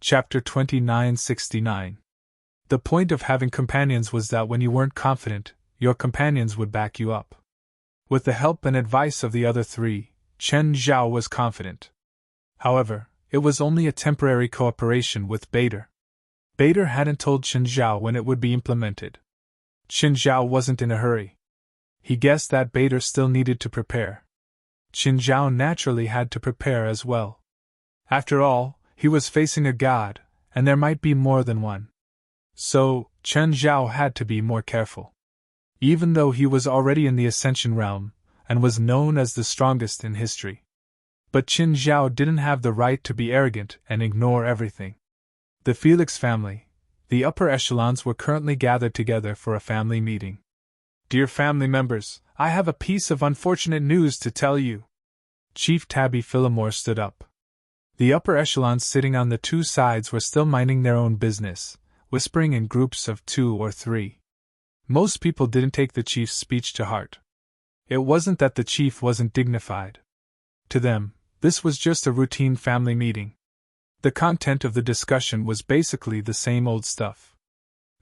Chapter 2969. The point of having companions was that when you weren't confident, your companions would back you up. With the help and advice of the other three, Chen Zhao was confident. However, it was only a temporary cooperation with Bader. Bader hadn't told Chen Zhao when it would be implemented. Chen Zhao wasn't in a hurry. He guessed that Bader still needed to prepare. Chen Zhao naturally had to prepare as well. After all, he was facing a god, and there might be more than one. So, Chen Zhao had to be more careful. Even though he was already in the Ascension realm, and was known as the strongest in history. But Chen Zhao didn't have the right to be arrogant and ignore everything. The Felix family, the upper echelons, were currently gathered together for a family meeting. Dear family members, I have a piece of unfortunate news to tell you. Chief Tabby Phillimore stood up. The upper echelons sitting on the two sides were still minding their own business, whispering in groups of 2 or 3. Most people didn't take the chief's speech to heart. It wasn't that the chief wasn't dignified. To them, this was just a routine family meeting. The content of the discussion was basically the same old stuff.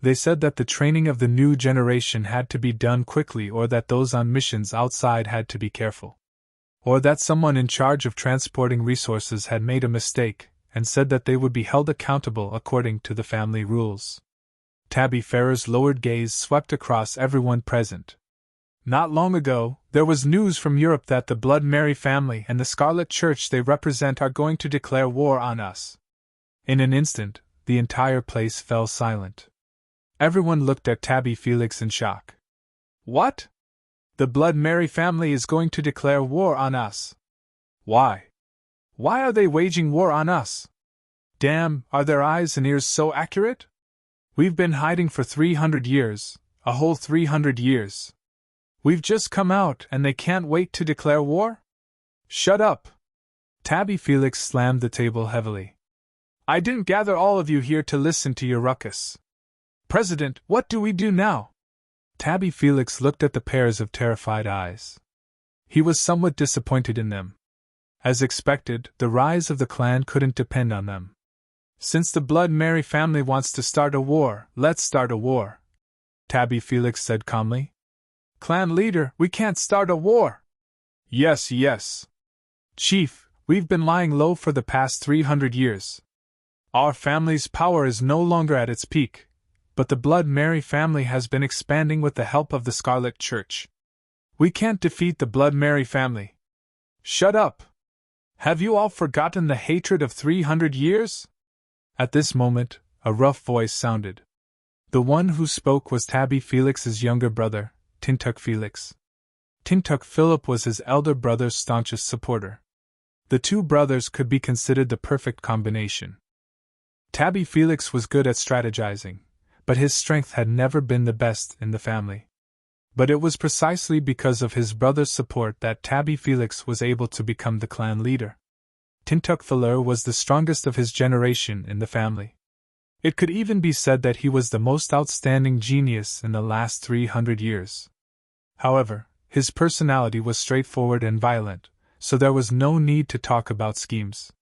They said that the training of the new generation had to be done quickly, or that those on missions outside had to be careful. Or that someone in charge of transporting resources had made a mistake, and said that they would be held accountable according to the family rules. Tabby Farrer's lowered gaze swept across everyone present. Not long ago, there was news from Europe that the Blood Mary family and the Scarlet Church they represent are going to declare war on us. In an instant, the entire place fell silent. Everyone looked at Tabby Felix in shock. What? The Blood Mary family is going to declare war on us? Why? Why are they waging war on us? Damn, are their eyes and ears so accurate? We've been hiding for 300 years, a whole 300 years. We've just come out and they can't wait to declare war? Shut up! Tabby Felix slammed the table heavily. I didn't gather all of you here to listen to your ruckus. President, what do we do now? Tabby Felix looked at the pairs of terrified eyes. He was somewhat disappointed in them. As expected, the rise of the clan couldn't depend on them. Since the Blood Mary family wants to start a war, let's start a war, Tabby Felix said calmly. Clan leader, we can't start a war. Yes. Chief, we've been lying low for the past 300 years. Our family's power is no longer at its peak, but the Blood Mary family has been expanding with the help of the Scarlet Church. We can't defeat the Blood Mary family. Shut up! Have you all forgotten the hatred of 300 years? At this moment, a rough voice sounded. The one who spoke was Tabby Felix's younger brother, Tintuk Felix. Tintuk Philip was his elder brother's staunchest supporter. The two brothers could be considered the perfect combination. Tabby Felix was good at strategizing, but his strength had never been the best in the family. But it was precisely because of his brother's support that Tabby Felix was able to become the clan leader. Tintuk Philur was the strongest of his generation in the family. It could even be said that he was the most outstanding genius in the last 300 years. However, his personality was straightforward and violent, so there was no need to talk about schemes.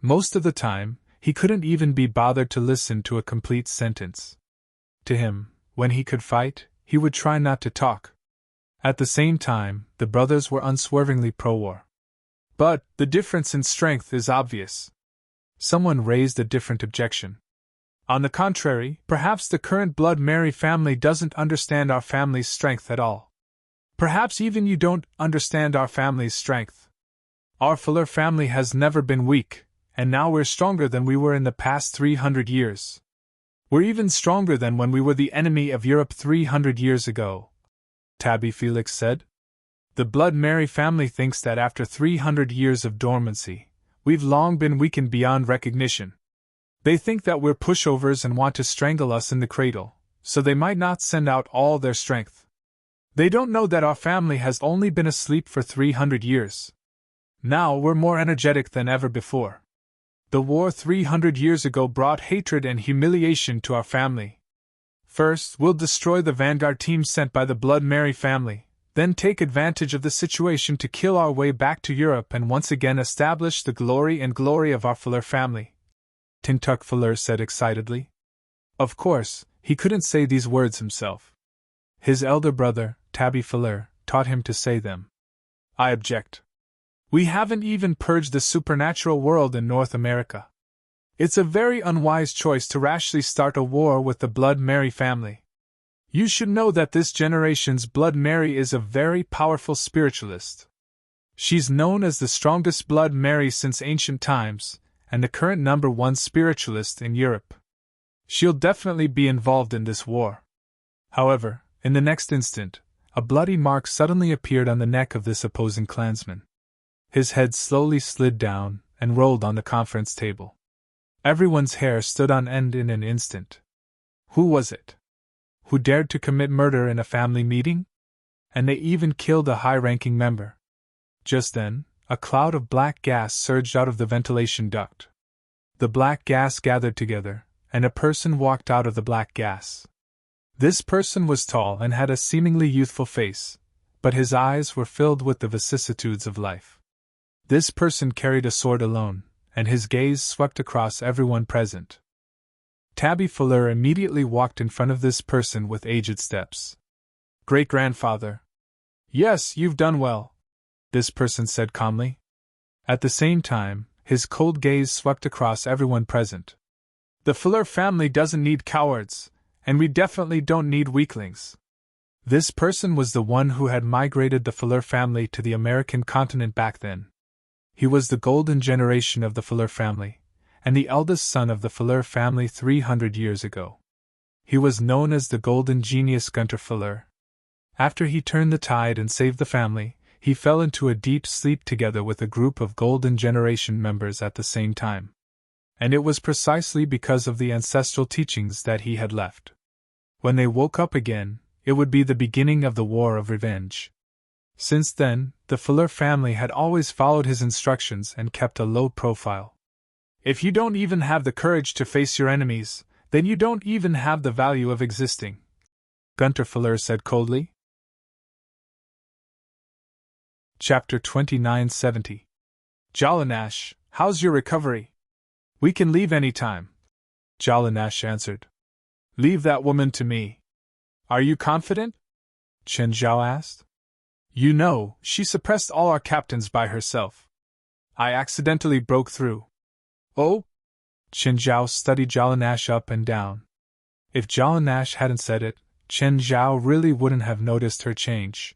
Most of the time, he couldn't even be bothered to listen to a complete sentence. To him, when he could fight, he would try not to talk. At the same time, the brothers were unswervingly pro-war. But the difference in strength is obvious. Someone raised a different objection. On the contrary, perhaps the current Blood Mary family doesn't understand our family's strength at all. Perhaps even you don't understand our family's strength. Our Fuller family has never been weak, and now we're stronger than we were in the past 300 years. We're even stronger than when we were the enemy of Europe 300 years ago, Tabby Felix said. The Blood Mary family thinks that after 300 years of dormancy, we've long been weakened beyond recognition. They think that we're pushovers and want to strangle us in the cradle, so they might not send out all their strength. They don't know that our family has only been asleep for 300 years. Now we're more energetic than ever before. The war 300 years ago brought hatred and humiliation to our family. First, we'll destroy the vanguard team sent by the Blood Mary family, then take advantage of the situation to kill our way back to Europe and once again establish the glory of our Fuller family. Tintuk Fuller said excitedly. Of course, he couldn't say these words himself. His elder brother, Tabby Fuller, taught him to say them. I object. We haven't even purged the supernatural world in North America. It's a very unwise choice to rashly start a war with the Blood Mary family. You should know that this generation's Blood Mary is a very powerful spiritualist. She's known as the strongest Blood Mary since ancient times, and the current #1 spiritualist in Europe. She'll definitely be involved in this war. However, in the next instant, a bloody mark suddenly appeared on the neck of this opposing clansman. His head slowly slid down and rolled on the conference table. Everyone's hair stood on end in an instant. Who was it? Who dared to commit murder in a family meeting? And they even killed a high-ranking member. Just then, a cloud of black gas surged out of the ventilation duct. The black gas gathered together, and a person walked out of the black gas. This person was tall and had a seemingly youthful face, but his eyes were filled with the vicissitudes of life. This person carried a sword alone, and his gaze swept across everyone present. Tabby Fuller immediately walked in front of this person with aged steps. Great-grandfather. Yes, you've done well, this person said calmly. At the same time, his cold gaze swept across everyone present. The Fuller family doesn't need cowards, and we definitely don't need weaklings. This person was the one who had migrated the Fuller family to the American continent back then. He was the golden generation of the Fuller family, and the eldest son of the Fuller family 300 years ago. He was known as the Golden Genius Gunter Fuller. After he turned the tide and saved the family, he fell into a deep sleep together with a group of Golden Generation members at the same time. And it was precisely because of the ancestral teachings that he had left. When they woke up again, it would be the beginning of the War of Revenge. Since then, the Fuller family had always followed his instructions and kept a low profile. If you don't even have the courage to face your enemies, then you don't even have the value of existing, Gunter Fuller said coldly. Chapter 2970. Jalanash, how's your recovery? We can leave any time, Jalanash answered. Leave that woman to me. Are you confident? Chen Zhao asked. You know, she suppressed all our captains by herself. I accidentally broke through. Oh? Chen Zhao studied Jalanash up and down. If Jalanash hadn't said it, Chen Zhao really wouldn't have noticed her change.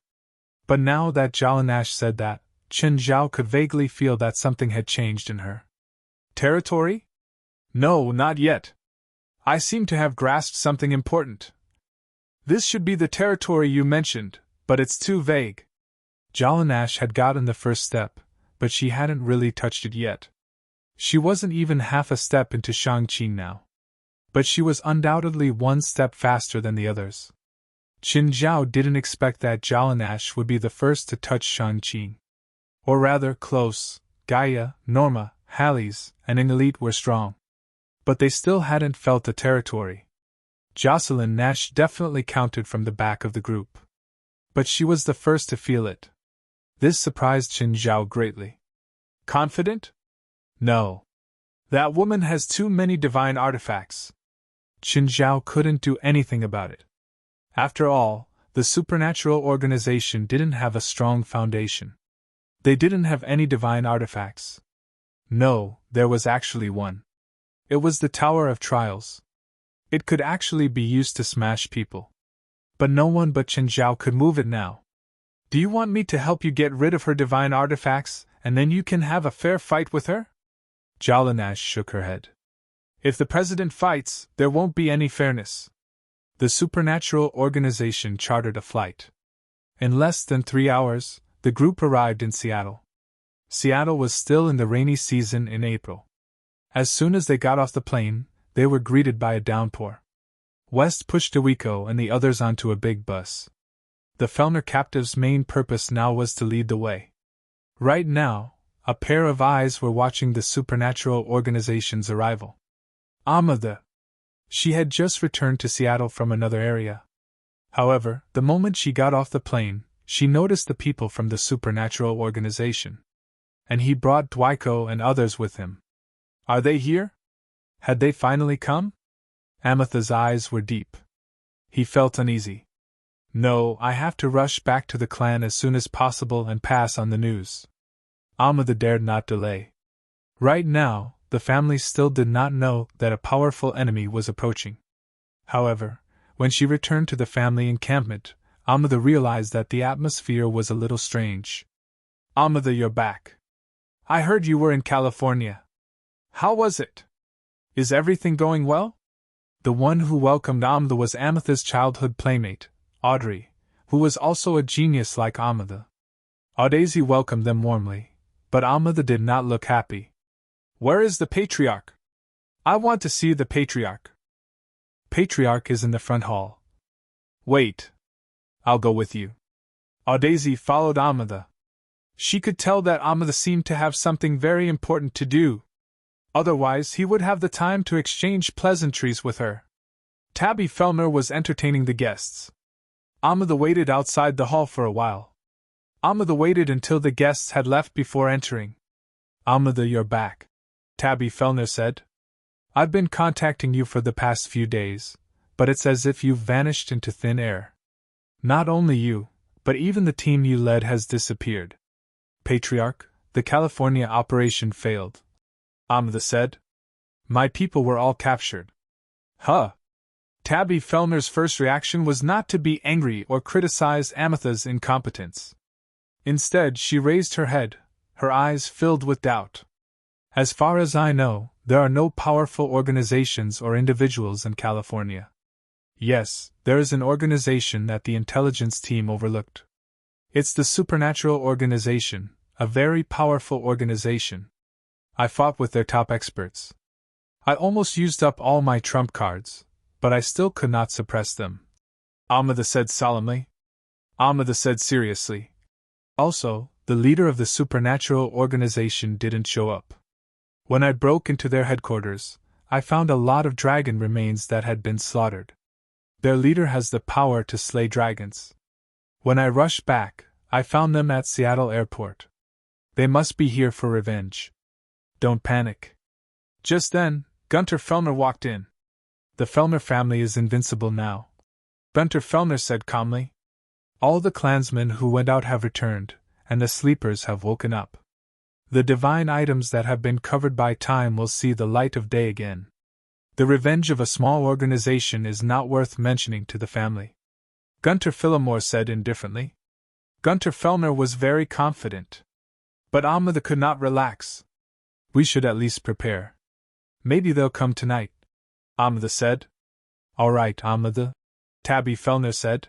But now that Jalanash said that, Chen Zhao could vaguely feel that something had changed in her. Territory? No, not yet. I seem to have grasped something important. This should be the territory you mentioned, but it's too vague. Jalanash had gotten the first step, but she hadn't really touched it yet. She wasn't even half a step into Shangqing now. But she was undoubtedly one step faster than the others. Qin Zhao didn't expect that Jalanash would be the first to touch Shangqing. Or rather, close. Gaia, Norma, Halle's, and Inelite were strong. But they still hadn't felt the territory. Jocelyn Nash definitely counted from the back of the group. But she was the first to feel it. This surprised Qin Zhao greatly. Confident? No. That woman has too many divine artifacts. Qin Zhao couldn't do anything about it. After all, the supernatural organization didn't have a strong foundation. They didn't have any divine artifacts. No, there was actually one. It was the Tower of Trials. It could actually be used to smash people. But no one but Qin Zhao could move it now. Do you want me to help you get rid of her divine artifacts, and then you can have a fair fight with her? Jalanash shook her head. If the president fights, there won't be any fairness. The supernatural organization chartered a flight. In less than 3 hours, the group arrived in Seattle. Seattle was still in the rainy season in April. As soon as they got off the plane, they were greeted by a downpour. West pushed Iwiko and the others onto a big bus. The Fellner captive's main purpose now was to lead the way. Right now, a pair of eyes were watching the supernatural organization's arrival. Amada. She had just returned to Seattle from another area. However, the moment she got off the plane, she noticed the people from the supernatural organization. And he brought Dwiko and others with him. Are they here? Had they finally come? Ametha's eyes were deep. He felt uneasy. No, I have to rush back to the clan as soon as possible and pass on the news. Ametha dared not delay. Right now, the family still did not know that a powerful enemy was approaching. However, when she returned to the family encampment, Ametha realized that the atmosphere was a little strange. Ametha, you're back. I heard you were in California. How was it? Is everything going well? The one who welcomed Ametha was Ametha's childhood playmate, Audrey, who was also a genius like Ametha. Audacy welcomed them warmly, but Ametha did not look happy. Where is the patriarch? I want to see the patriarch. Patriarch is in the front hall. Wait. I'll go with you. Audacy followed Ametha. She could tell that Ametha seemed to have something very important to do. Otherwise, he would have the time to exchange pleasantries with her. Tabby Fellner was entertaining the guests. Ametha waited outside the hall for a while. Ametha waited until the guests had left before entering. Ametha, you're back, Tabby Fellner said. I've been contacting you for the past few days, but it's as if you've vanished into thin air. Not only you, but even the team you led has disappeared. Patriarch, the California operation failed, Ametha said. My people were all captured. Huh. Tabby Fellner's first reaction was not to be angry or criticize Ametha's incompetence. Instead, she raised her head, her eyes filled with doubt. As far as I know, there are no powerful organizations or individuals in California. Yes, there is an organization that the intelligence team overlooked. It's the Supernatural Organization, a very powerful organization. I fought with their top experts. I almost used up all my trump cards, but I still could not suppress them. Ametha said solemnly. Ametha said seriously. Also, the leader of the Supernatural Organization didn't show up. When I broke into their headquarters, I found a lot of dragon remains that had been slaughtered. Their leader has the power to slay dragons. When I rushed back, I found them at Seattle Airport. They must be here for revenge. Don't panic. Just then, Gunter Fellner walked in. The Fellner family is invincible now, Gunter Fellner said calmly. All the clansmen who went out have returned, and the sleepers have woken up. The divine items that have been covered by time will see the light of day again. The revenge of a small organization is not worth mentioning to the family, Gunter Phillimore said indifferently. Gunter Fellner was very confident. But Ametha could not relax. We should at least prepare. Maybe they'll come tonight, Ametha said. All right, Ametha, Tabby Fellner said.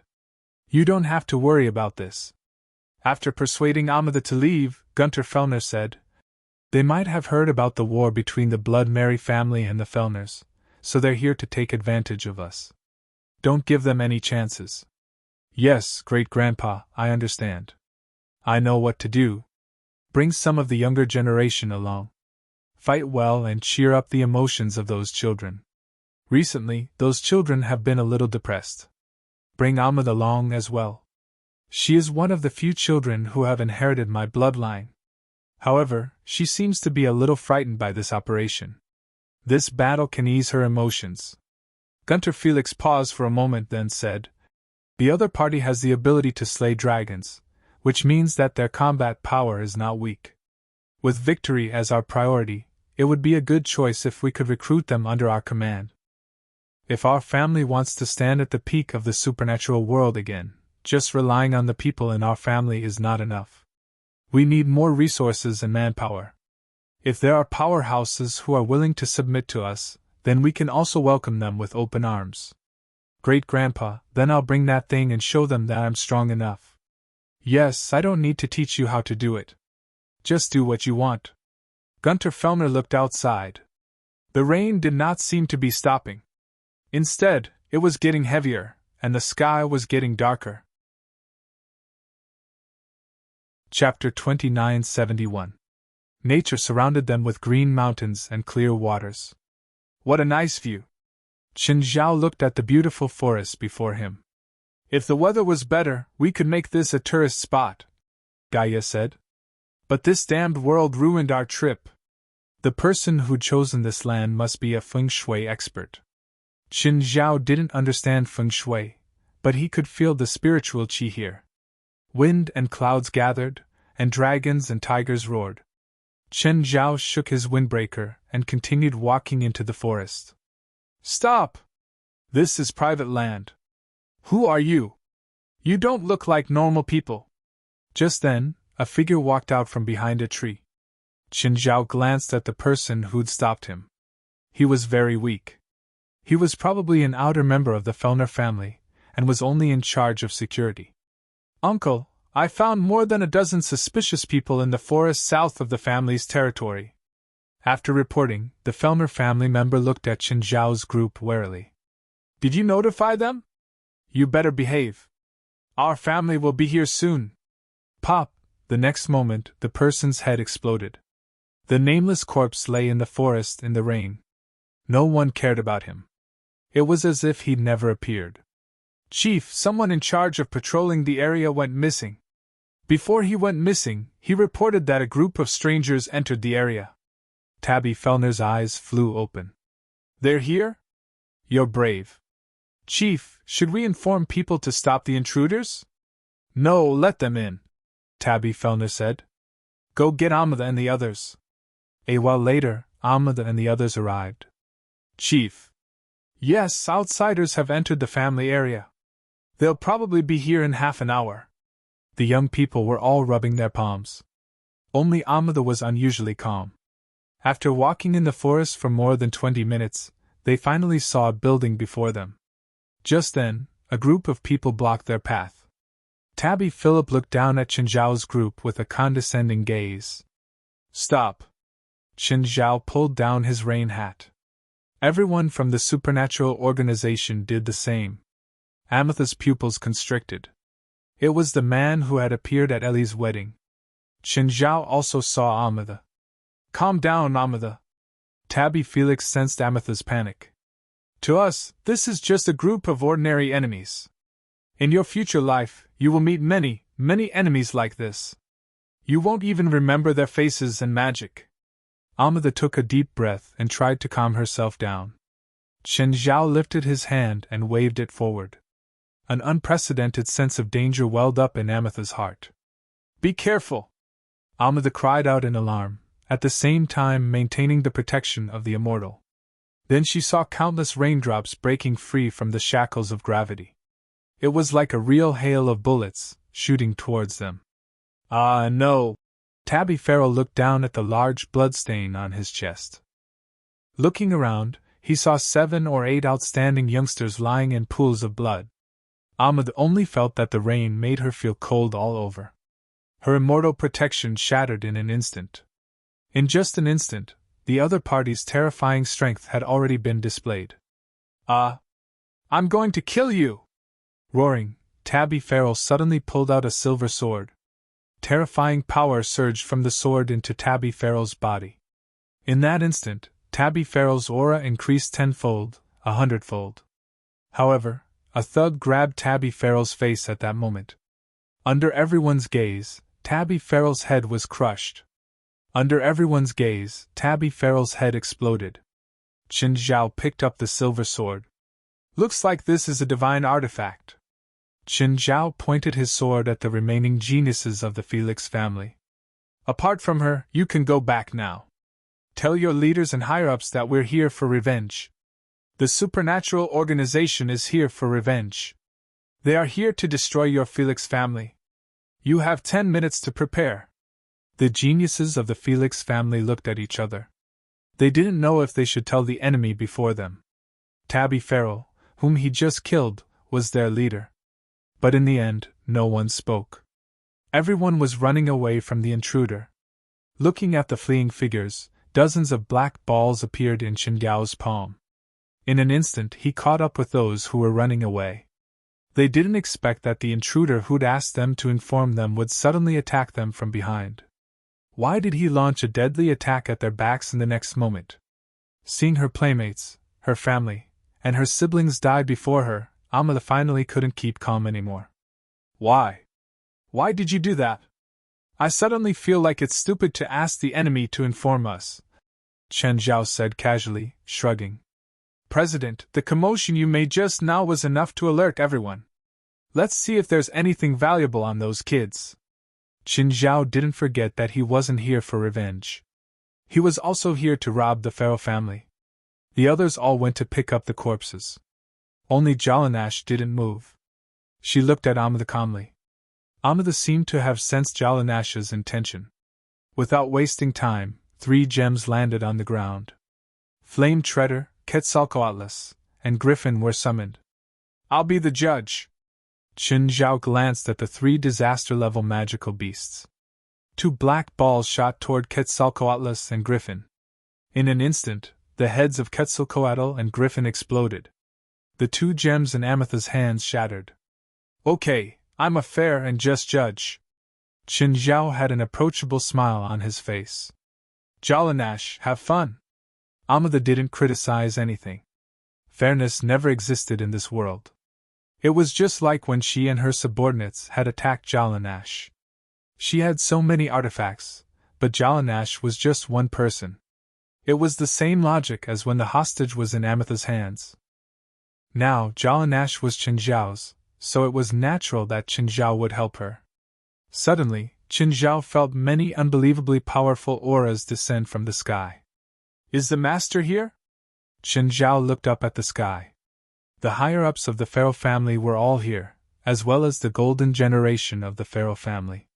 You don't have to worry about this. After persuading Ametha to leave, Gunter Fellner said, They might have heard about the war between the Blood Mary family and the Fellners, so they're here to take advantage of us. Don't give them any chances. Yes, Great-Grandpa, I understand. I know what to do. Bring some of the younger generation along. Fight well and cheer up the emotions of those children. Recently, those children have been a little depressed. Bring Ametha along as well. She is one of the few children who have inherited my bloodline. However, she seems to be a little frightened by this operation. This battle can ease her emotions. Gunter Felix paused for a moment, then said, The other party has the ability to slay dragons, which means that their combat power is not weak. With victory as our priority, it would be a good choice if we could recruit them under our command. If our family wants to stand at the peak of the supernatural world again, just relying on the people in our family is not enough. We need more resources and manpower. If there are powerhouses who are willing to submit to us, then we can also welcome them with open arms. Great-Grandpa, then I'll bring that thing and show them that I'm strong enough. Yes, I don't need to teach you how to do it. Just do what you want. Gunter Fellner looked outside. The rain did not seem to be stopping. Instead, it was getting heavier, and the sky was getting darker. Chapter 2971. Nature surrounded them with green mountains and clear waters. What a nice view! Chen Zhao looked at the beautiful forest before him. If the weather was better, we could make this a tourist spot, Gaia said. But this damned world ruined our trip. The person who'd chosen this land must be a feng shui expert. Qin Zhao didn't understand feng shui, but he could feel the spiritual qi here. Wind and clouds gathered, and dragons and tigers roared. Chen Zhao shook his windbreaker and continued walking into the forest. Stop! This is private land. Who are you? You don't look like normal people. Just then, a figure walked out from behind a tree. Qin Zhao glanced at the person who'd stopped him. He was very weak. He was probably an outer member of the Fellner family, and was only in charge of security. Uncle, I found more than a dozen suspicious people in the forest south of the family's territory. After reporting, the Fellner family member looked at Qin Zhao's group warily. Did you notify them? You better behave. Our family will be here soon. Pop! The next moment, the person's head exploded. The nameless corpse lay in the forest in the rain. No one cared about him. It was as if he'd never appeared. Chief, someone in charge of patrolling the area went missing. Before he went missing, he reported that a group of strangers entered the area. Tabby Fellner's eyes flew open. They're here? You're brave. Chief, should we inform people to stop the intruders? No, let them in, Tabby Fellner said. Go get Amada and the others. A while later, Amada and the others arrived. Chief. Yes, outsiders have entered the family area. They'll probably be here in half an hour. The young people were all rubbing their palms. Only Amada was unusually calm. After walking in the forest for more than 20 minutes, they finally saw a building before them. Just then, a group of people blocked their path. Tabby Philip looked down at Qin Zhao's group with a condescending gaze. Stop! Qin Zhao pulled down his rain hat. Everyone from the supernatural organization did the same. Amethy's pupils constricted. It was the man who had appeared at Ellie's wedding. Qin Zhao also saw Amada. Calm down, Amada. Tabby Felix sensed Amethy's panic. To us, this is just a group of ordinary enemies. In your future life, you will meet many, many enemies like this. You won't even remember their faces and magic. Amada took a deep breath and tried to calm herself down. Qin Zhao lifted his hand and waved it forward. An unprecedented sense of danger welled up in Amethy's heart. Be careful! Amada cried out in alarm, at the same time maintaining the protection of the immortal. Then she saw countless raindrops breaking free from the shackles of gravity. It was like a real hail of bullets, shooting towards them. Ah, no! Tabby Farrell looked down at the large bloodstain on his chest. Looking around, he saw 7 or 8 outstanding youngsters lying in pools of blood. Amada only felt that the rain made her feel cold all over. Her immortal protection shattered in an instant. In just an instant, the other party's terrifying strength had already been displayed. I'm going to kill you! Roaring, Tabby Farrell suddenly pulled out a silver sword. Terrifying power surged from the sword into Tabby Farrell's body. In that instant, Tabby Farrell's aura increased 10-fold, 100-fold. However, a thug grabbed Tabby Farrell's face at that moment. Under everyone's gaze, Tabby Farrell's head was crushed. Under everyone's gaze, Tabby Farrell's head exploded. Qin Zhao picked up the silver sword. Looks like this is a divine artifact. Qin Zhao pointed his sword at the remaining geniuses of the Felix family. Apart from her, you can go back now. Tell your leaders and higher-ups that we're here for revenge. The supernatural organization is here for revenge. They are here to destroy your Felix family. You have 10 minutes to prepare. The geniuses of the Felix family looked at each other. They didn't know if they should tell the enemy before them. Tabby Farrell, whom he just killed, was their leader. But in the end, no one spoke. Everyone was running away from the intruder. Looking at the fleeing figures, dozens of black balls appeared in Qin Gao's palm. In an instant he caught up with those who were running away. They didn't expect that the intruder who'd asked them to inform them would suddenly attack them from behind. Why did he launch a deadly attack at their backs in the next moment? Seeing her playmates, her family, and her siblings die before her, Amada finally couldn't keep calm anymore. Why? Why did you do that? I suddenly feel like it's stupid to ask the enemy to inform us. Chen Zhao said casually, shrugging. President, the commotion you made just now was enough to alert everyone. Let's see if there's anything valuable on those kids. Qin Zhao didn't forget that he wasn't here for revenge. He was also here to rob the pharaoh family. The others all went to pick up the corpses. Only Jalanash didn't move. She looked at Amida calmly. Amida seemed to have sensed Jalanash's intention. Without wasting time, 3 gems landed on the ground. Flame Treader, Quetzalcoatl, and Griffin were summoned. I'll be the judge. Qin Zhao glanced at the 3 disaster-level magical beasts. 2 black balls shot toward Quetzalcoatl and Griffin. In an instant, the heads of Quetzalcoatl and Griffin exploded. The 2 gems in Amethyst's hands shattered. Okay, I'm a fair and just judge. Qin Zhao had an approachable smile on his face. Jalanash, have fun. Amida didn't criticize anything. Fairness never existed in this world. It was just like when she and her subordinates had attacked Jalanash. She had so many artifacts, but Jalanash was just one person. It was the same logic as when the hostage was in Amethyst's hands. Now Jalanash was Qin Zhao's, so it was natural that Qin Zhao would help her. Suddenly, Qin Zhao felt many unbelievably powerful auras descend from the sky. Is the master here? Qin Zhao looked up at the sky. The higher-ups of the pharaoh family were all here, as well as the golden generation of the pharaoh family.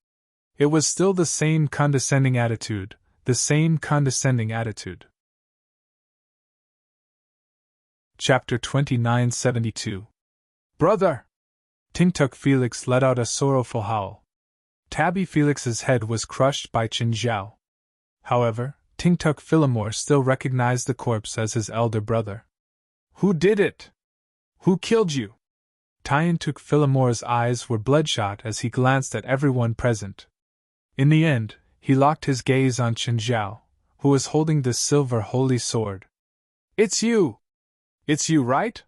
It was still the same condescending attitude, the same condescending attitude. Chapter 2972. Brother! Tingtuk Felix let out a sorrowful howl. Tabby Felix's head was crushed by Qin Zhao. However, Tingtuk Philemore still recognized the corpse as his elder brother. Who did it? Who killed you? Tiantuk Philemore's eyes were bloodshot as he glanced at everyone present. In the end, he locked his gaze on Qin Zhao, who was holding the silver holy sword. It's you! It's you, right?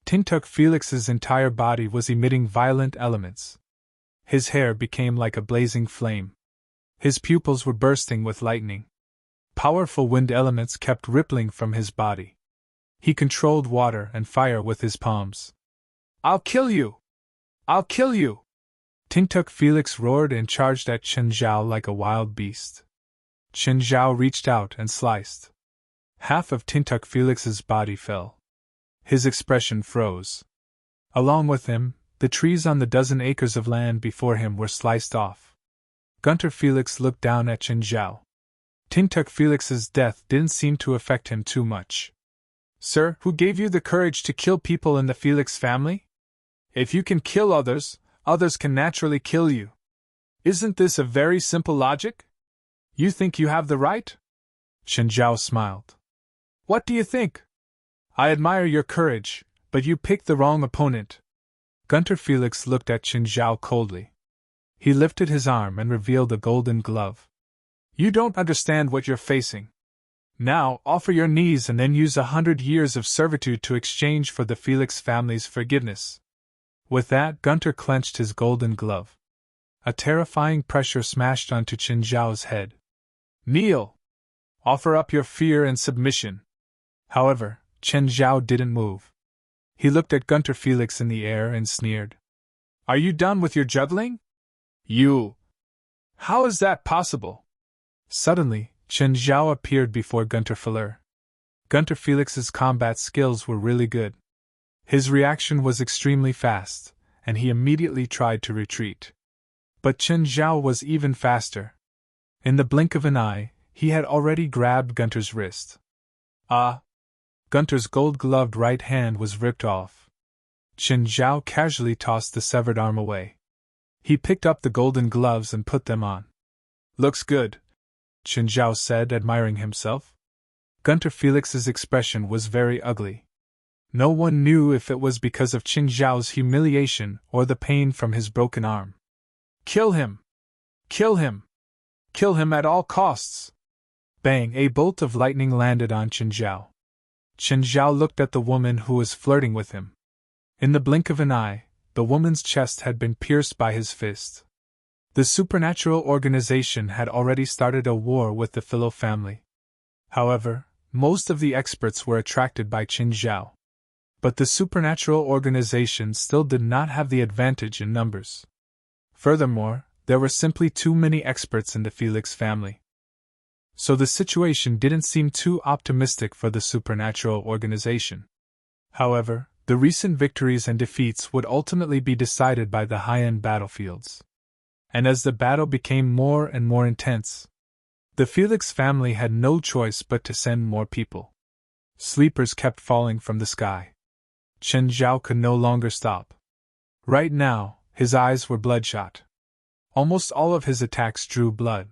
Tingtuk Felix's entire body was emitting violent elements. His hair became like a blazing flame. His pupils were bursting with lightning. Powerful wind elements kept rippling from his body. He controlled water and fire with his palms. I'll kill you! I'll kill you! Tingtuk Felix roared and charged at Qin Zhao like a wild beast. Qin Zhao reached out and sliced. Half of Tingtuk Felix's body fell. His expression froze. Along with him, the trees on the dozen acres of land before him were sliced off. Gunter Felix looked down at Qin Zhao. Tingtuk Felix's death didn't seem to affect him too much. Sir, who gave you the courage to kill people in the Felix family? If you can kill others, others can naturally kill you. Isn't this a very simple logic? You think you have the right? Qin Zhao smiled. What do you think? I admire your courage, but you picked the wrong opponent. Gunter Felix looked at Qin Zhao coldly. He lifted his arm and revealed a golden glove. You don't understand what you're facing. Now, offer your knees and then use 100 years of servitude to exchange for the Felix family's forgiveness. With that, Gunter clenched his golden glove. A terrifying pressure smashed onto Qin Zhao's head. Kneel! Offer up your fear and submission. However, Qin Zhao didn't move. He looked at Gunter Felix in the air and sneered. Are you done with your juggling? You! How is that possible? Suddenly, Qin Zhao appeared before Gunter Felix. Gunter Felix's combat skills were really good. His reaction was extremely fast, and he immediately tried to retreat. But Qin Zhao was even faster. In the blink of an eye, he had already grabbed Gunter's wrist. Gunter's gold-gloved right hand was ripped off. Qin Zhao casually tossed the severed arm away. He picked up the golden gloves and put them on. Looks good, Qin Zhao said, admiring himself. Gunter Felix's expression was very ugly. No one knew if it was because of Qin Zhao's humiliation or the pain from his broken arm. Kill him! Kill him! Kill him at all costs! Bang! A bolt of lightning landed on Qin Zhao. Qin Zhao looked at the woman who was flirting with him. In the blink of an eye, the woman's chest had been pierced by his fist. The supernatural organization had already started a war with the Philo family. However, most of the experts were attracted by Qin Zhao. But the supernatural organization still did not have the advantage in numbers. Furthermore, there were simply too many experts in the Felix family. So the situation didn't seem too optimistic for the supernatural organization. However, the recent victories and defeats would ultimately be decided by the high-end battlefields. And as the battle became more and more intense, the Felix family had no choice but to send more people. Sleepers kept falling from the sky. Chen Zhao could no longer stop. Right now, his eyes were bloodshot. Almost all of his attacks drew blood.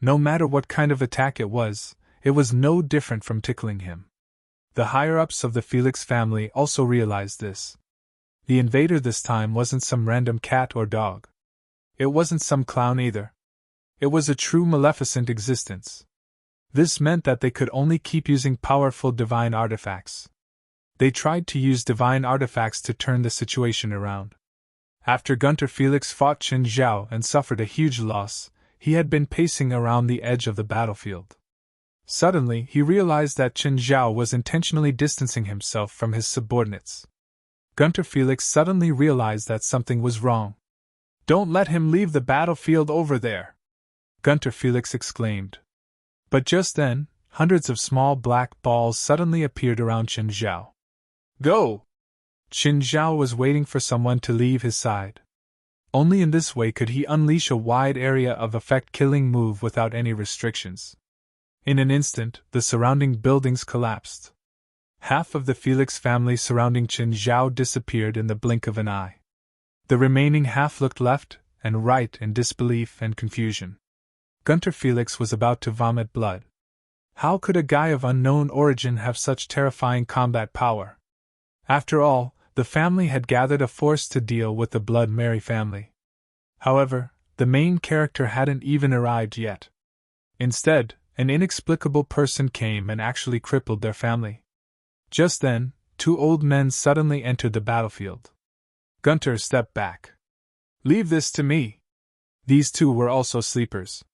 No matter what kind of attack it was no different from tickling him. The higher-ups of the Felix family also realized this. The invader this time wasn't some random cat or dog. It wasn't some clown either. It was a true maleficent existence. This meant that they could only keep using powerful divine artifacts. They tried to use divine artifacts to turn the situation around. After Gunter Felix fought Qin Zhao and suffered a huge loss, he had been pacing around the edge of the battlefield. Suddenly, he realized that Qin Zhao was intentionally distancing himself from his subordinates. Gunter Felix suddenly realized that something was wrong. "Don't let him leave the battlefield over there!" Gunter Felix exclaimed. But just then, hundreds of small black balls suddenly appeared around Qin Zhao. "Go!" Qin Zhao was waiting for someone to leave his side. Only in this way could he unleash a wide area of effect killing move without any restrictions. In an instant, the surrounding buildings collapsed. Half of the Felix family surrounding Qin Zhao disappeared in the blink of an eye. The remaining half looked left and right in disbelief and confusion. Gunter Felix was about to vomit blood. How could a guy of unknown origin have such terrifying combat power? After all, the family had gathered a force to deal with the Blood Mary family. However, the main character hadn't even arrived yet. Instead, an inexplicable person came and actually crippled their family. Just then, two old men suddenly entered the battlefield. Gunter stepped back. "Leave this to me." These two were also sleepers.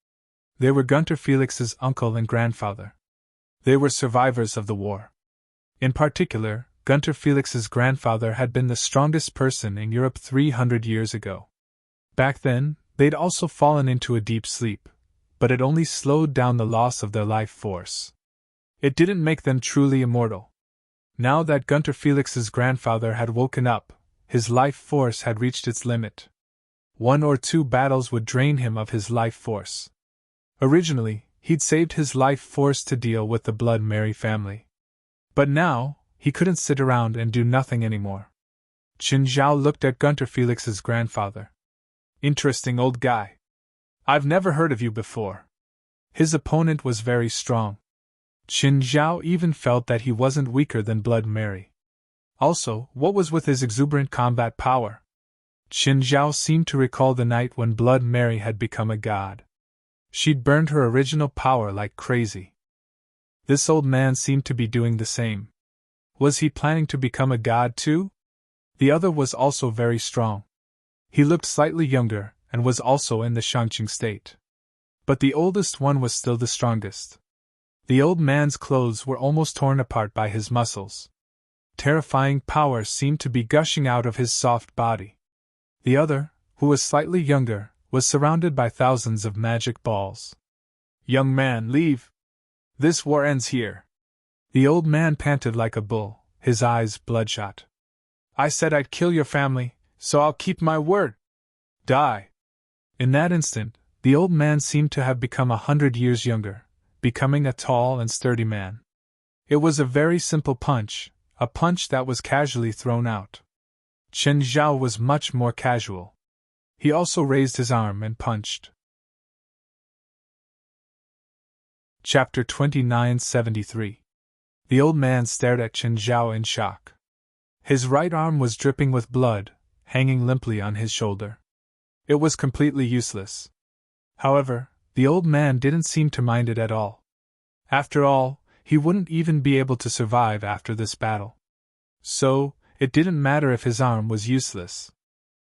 They were Gunter Felix's uncle and grandfather. They were survivors of the war. In particular, Gunter Felix's grandfather had been the strongest person in Europe 300 years ago. Back then, they'd also fallen into a deep sleep, but it only slowed down the loss of their life force. It didn't make them truly immortal. Now that Gunter Felix's grandfather had woken up, his life force had reached its limit. 1 or 2 battles would drain him of his life force. Originally, he'd saved his life force to deal with the Blood Mary family. But now, he couldn't sit around and do nothing anymore. Qin Zhao looked at Gunter Felix's grandfather. "Interesting old guy. I've never heard of you before." His opponent was very strong. Qin Zhao even felt that he wasn't weaker than Blood Mary. Also, what was with his exuberant combat power? Qin Zhao seemed to recall the night when Blood Mary had become a god. She'd burned her original power like crazy. This old man seemed to be doing the same. Was he planning to become a god too? The other was also very strong. He looked slightly younger, and was also in the Shangqing state. But the oldest one was still the strongest. The old man's clothes were almost torn apart by his muscles. Terrifying power seemed to be gushing out of his soft body. The other, who was slightly younger, was surrounded by thousands of magic balls. "Young man, leave! This war ends here." The old man panted like a bull, his eyes bloodshot. "I said I'd kill your family, so I'll keep my word. Die!" In that instant, the old man seemed to have become 100 years younger, becoming a tall and sturdy man. It was a very simple punch, a punch that was casually thrown out. Chen Zhao was much more casual. He also raised his arm and punched. Chapter 2973. The old man stared at Chen Zhao in shock. His right arm was dripping with blood, hanging limply on his shoulder. It was completely useless. However, the old man didn't seem to mind it at all. After all, he wouldn't even be able to survive after this battle. So, it didn't matter if his arm was useless.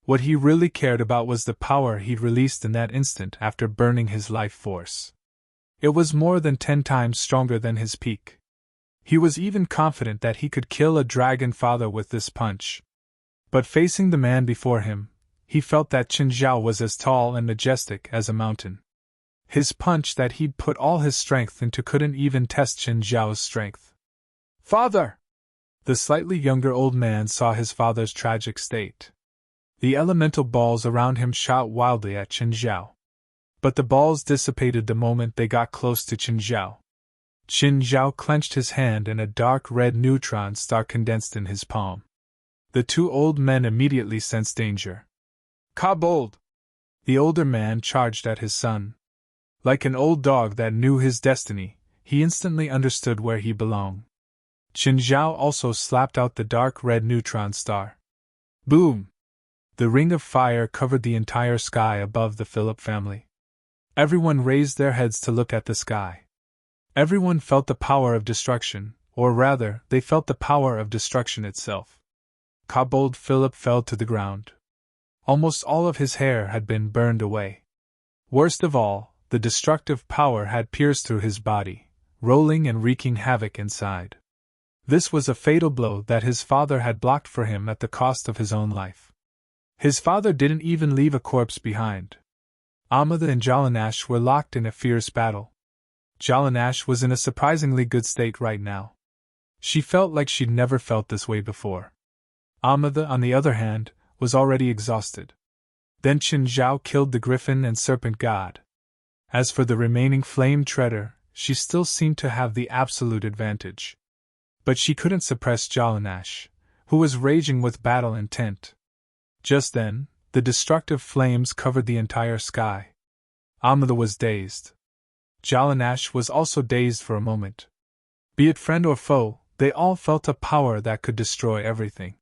What he really cared about was the power he'd released in that instant after burning his life force. It was more than 10 times stronger than his peak. He was even confident that he could kill a dragon father with this punch. But facing the man before him, he felt that Qin Zhao was as tall and majestic as a mountain. His punch that he'd put all his strength into couldn't even test Qin Zhao's strength. "Father!" The slightly younger old man saw his father's tragic state. The elemental balls around him shot wildly at Qin Zhao. But the balls dissipated the moment they got close to Qin Zhao. Qin Zhao clenched his hand and a dark red neutron star condensed in his palm. The two old men immediately sensed danger. "Kobold!" The older man charged at his son. Like an old dog that knew his destiny, he instantly understood where he belonged. Qin Zhao also slapped out the dark red neutron star. Boom! The ring of fire covered the entire sky above the Philip family. Everyone raised their heads to look at the sky. Everyone felt the power of destruction, or rather, they felt the power of destruction itself. Kobold Philip fell to the ground. Almost all of his hair had been burned away. Worst of all, the destructive power had pierced through his body, rolling and wreaking havoc inside. This was a fatal blow that his father had blocked for him at the cost of his own life. His father didn't even leave a corpse behind. Amada and Jalanash were locked in a fierce battle. Jalanash was in a surprisingly good state right now. She felt like she'd never felt this way before. Amada, on the other hand, was already exhausted. Then Qin Zhao killed the griffin and serpent god. As for the remaining flame treader, she still seemed to have the absolute advantage. But she couldn't suppress Jalanash, who was raging with battle intent. Just then, the destructive flames covered the entire sky. Amada was dazed. Jalanash was also dazed for a moment. Be it friend or foe, they all felt a power that could destroy everything.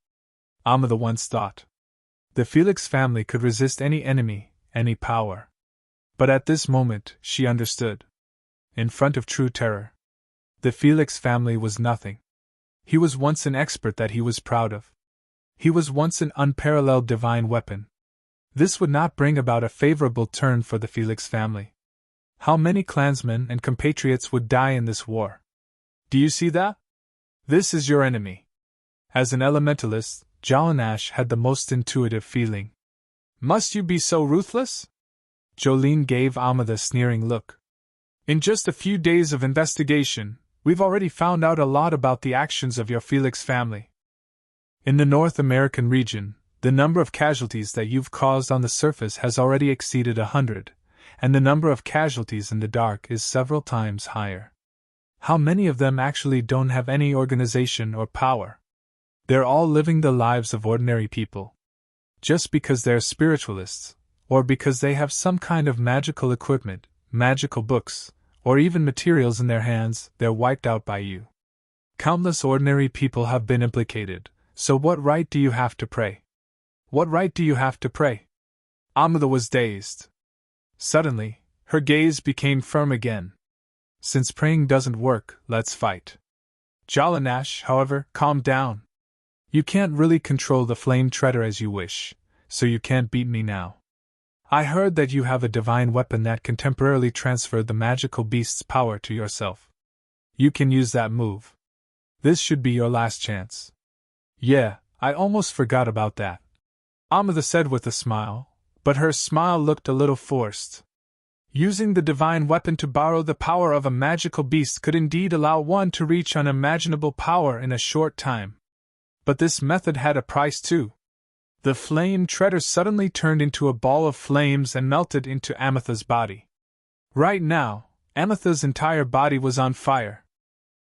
Amada once thought. The Felix family could resist any enemy, any power. But at this moment, she understood. In front of true terror, the Felix family was nothing. He was once an expert that he was proud of. He was once an unparalleled divine weapon. This would not bring about a favorable turn for the Felix family. How many clansmen and compatriots would die in this war? Do you see that? This is your enemy. As an elementalist, Jalanash had the most intuitive feeling. Must you be so ruthless? Jolene gave Amada a sneering look. In just a few days of investigation, we've already found out a lot about the actions of your Felix family. In the North American region, the number of casualties that you've caused on the surface has already exceeded 100, and the number of casualties in the dark is several times higher. How many of them actually don't have any organization or power? They're all living the lives of ordinary people. Just because they're spiritualists, or because they have some kind of magical equipment, magical books, or even materials in their hands, they're wiped out by you. Countless ordinary people have been implicated, so what right do you have to pray? What right do you have to pray? Amada was dazed. Suddenly, her gaze became firm again. Since praying doesn't work, let's fight. Jalanash, however, calmed down. You can't really control the flame treader as you wish, so you can't beat me now. I heard that you have a divine weapon that can temporarily transfer the magical beast's power to yourself. You can use that move. This should be your last chance. Yeah, I almost forgot about that. Amada said with a smile, but her smile looked a little forced. Using the divine weapon to borrow the power of a magical beast could indeed allow one to reach unimaginable power in a short time. But this method had a price too. The flame treader suddenly turned into a ball of flames and melted into Ametha's body. Right now, Ametha's entire body was on fire.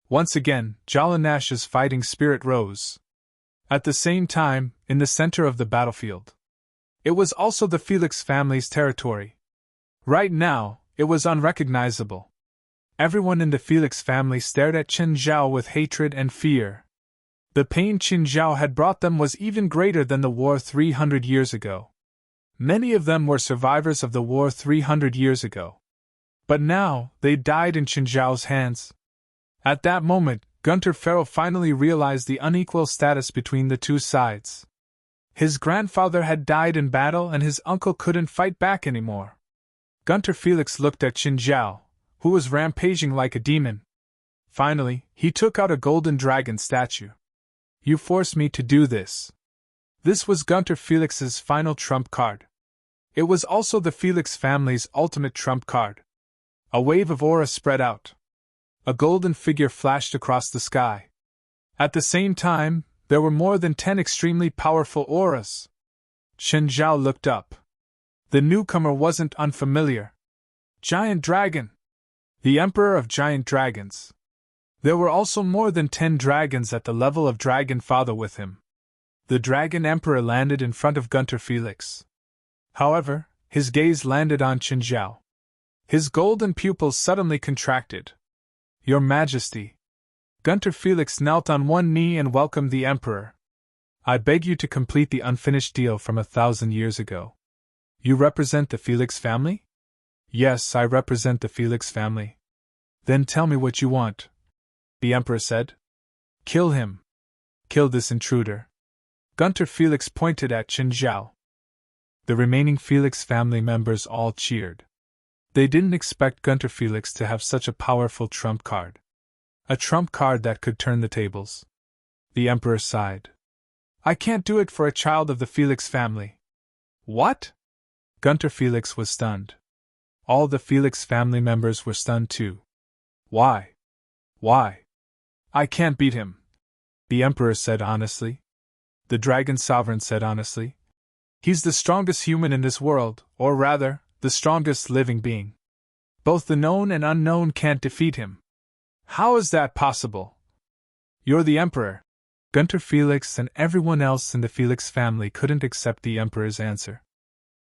Once again, Jalanash's fighting spirit rose. At the same time, in the center of the battlefield. It was also the Felix family's territory. Right now, it was unrecognizable. Everyone in the Felix family stared at Qin Zhao with hatred and fear. The pain Qin Zhao had brought them was even greater than the war 300 years ago. Many of them were survivors of the war 300 years ago. But now, they died in Qin Zhao's hands. At that moment, Gunter Farrell finally realized the unequal status between the two sides. His grandfather had died in battle and his uncle couldn't fight back anymore. Gunter Felix looked at Qin Zhao, who was rampaging like a demon. Finally, he took out a golden dragon statue. You forced me to do this. This was Gunter Felix's final trump card. It was also the Felix family's ultimate trump card. A wave of aura spread out. A golden figure flashed across the sky. At the same time, there were more than 10 extremely powerful auras. Chen Zhao looked up. The newcomer wasn't unfamiliar. Giant Dragon! The Emperor of Giant Dragons. There were also more than 10 dragons at the level of Dragon Father with him. The Dragon Emperor landed in front of Gunter Felix. However, his gaze landed on Chen Zhao. His golden pupils suddenly contracted. Your Majesty. Gunter Felix knelt on one knee and welcomed the Emperor. I beg you to complete the unfinished deal from 1,000 years ago. You represent the Felix family? Yes, I represent the Felix family. Then tell me what you want, the Emperor said. Kill him. Kill this intruder. Gunter Felix pointed at Chen Zhao. The remaining Felix family members all cheered. They didn't expect Gunter Felix to have such a powerful trump card. A trump card that could turn the tables. The Emperor sighed. I can't do it for a child of the Felix family. What? Gunter Felix was stunned. All the Felix family members were stunned too. Why? Why? I can't beat him, the Emperor said honestly. The Dragon Sovereign said honestly. He's the strongest human in this world, or rather, the strongest living being. Both the known and unknown can't defeat him. How is that possible? You're the Emperor. Gunter Felix and everyone else in the Felix family couldn't accept the Emperor's answer.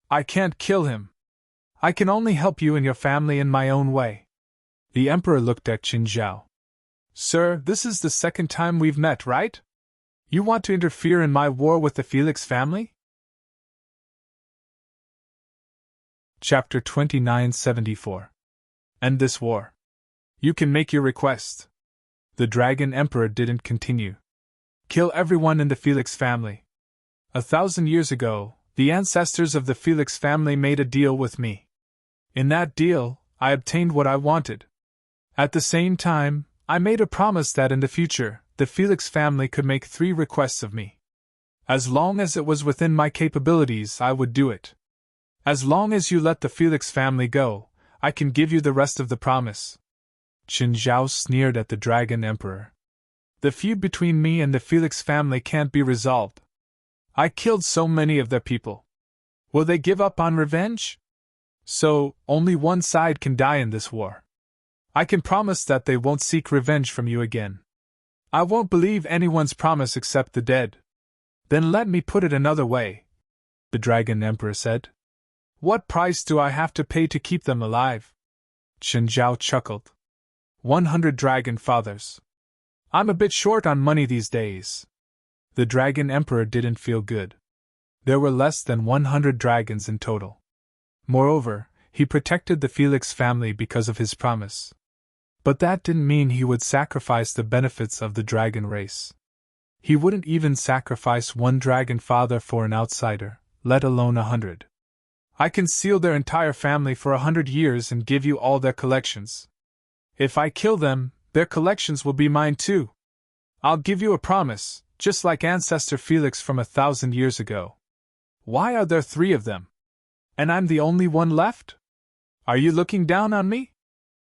I can't kill him. I can only help you and your family in my own way. The Emperor looked at Chen Zhao. Sir, this is the second time we've met, right? You want to interfere in my war with the Felix family? Chapter 2974. End this war. You can make your request. The Dragon Emperor didn't continue. Kill everyone in the Felix family. 1,000 years ago, the ancestors of the Felix family made a deal with me. In that deal, I obtained what I wanted. At the same time, I made a promise that in the future, the Felix family could make 3 requests of me. As long as it was within my capabilities, I would do it. As long as you let the Felix family go, I can give you the rest of the promise. Chen Zhao sneered at the Dragon Emperor. The feud between me and the Felix family can't be resolved. I killed so many of their people. Will they give up on revenge? So, only one side can die in this war. I can promise that they won't seek revenge from you again. I won't believe anyone's promise except the dead. Then let me put it another way, the Dragon Emperor said. What price do I have to pay to keep them alive? Chen Zhao chuckled. 100 Dragon Fathers. I'm a bit short on money these days. The Dragon Emperor didn't feel good. There were less than 100 dragons in total. Moreover, he protected the Felix family because of his promise. But that didn't mean he would sacrifice the benefits of the dragon race. He wouldn't even sacrifice 1 dragon father for an outsider, let alone 100. I can seal their entire family for 100 years and give you all their collections. If I kill them, their collections will be mine too. I'll give you a promise, just like Ancestor Felix from 1,000 years ago. Why are there 3 of them? And I'm the only one left? Are you looking down on me?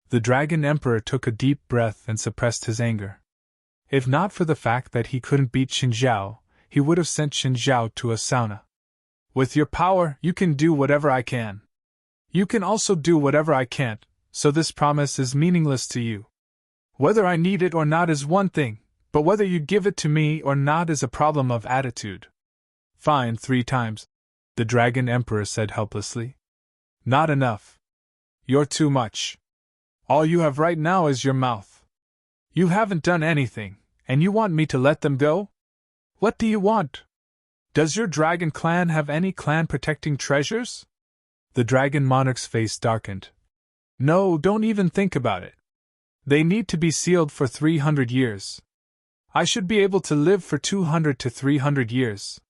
The Dragon Emperor took a deep breath and suppressed his anger. If not for the fact that he couldn't beat Chen Zhao, he would have sent Chen Zhao to a sauna. With your power, you can do whatever I can. You can also do whatever I can't, so this promise is meaningless to you. Whether I need it or not is one thing, but whether you give it to me or not is a problem of attitude. Fine, 3 times, the Dragon Emperor said helplessly. Not enough. You're too much. All you have right now is your mouth. You haven't done anything, and you want me to let them go? What do you want? Does your dragon clan have any clan-protecting treasures? The dragon monarch's face darkened. No, don't even think about it. They need to be sealed for 300 years. I should be able to live for 200 to 300 years.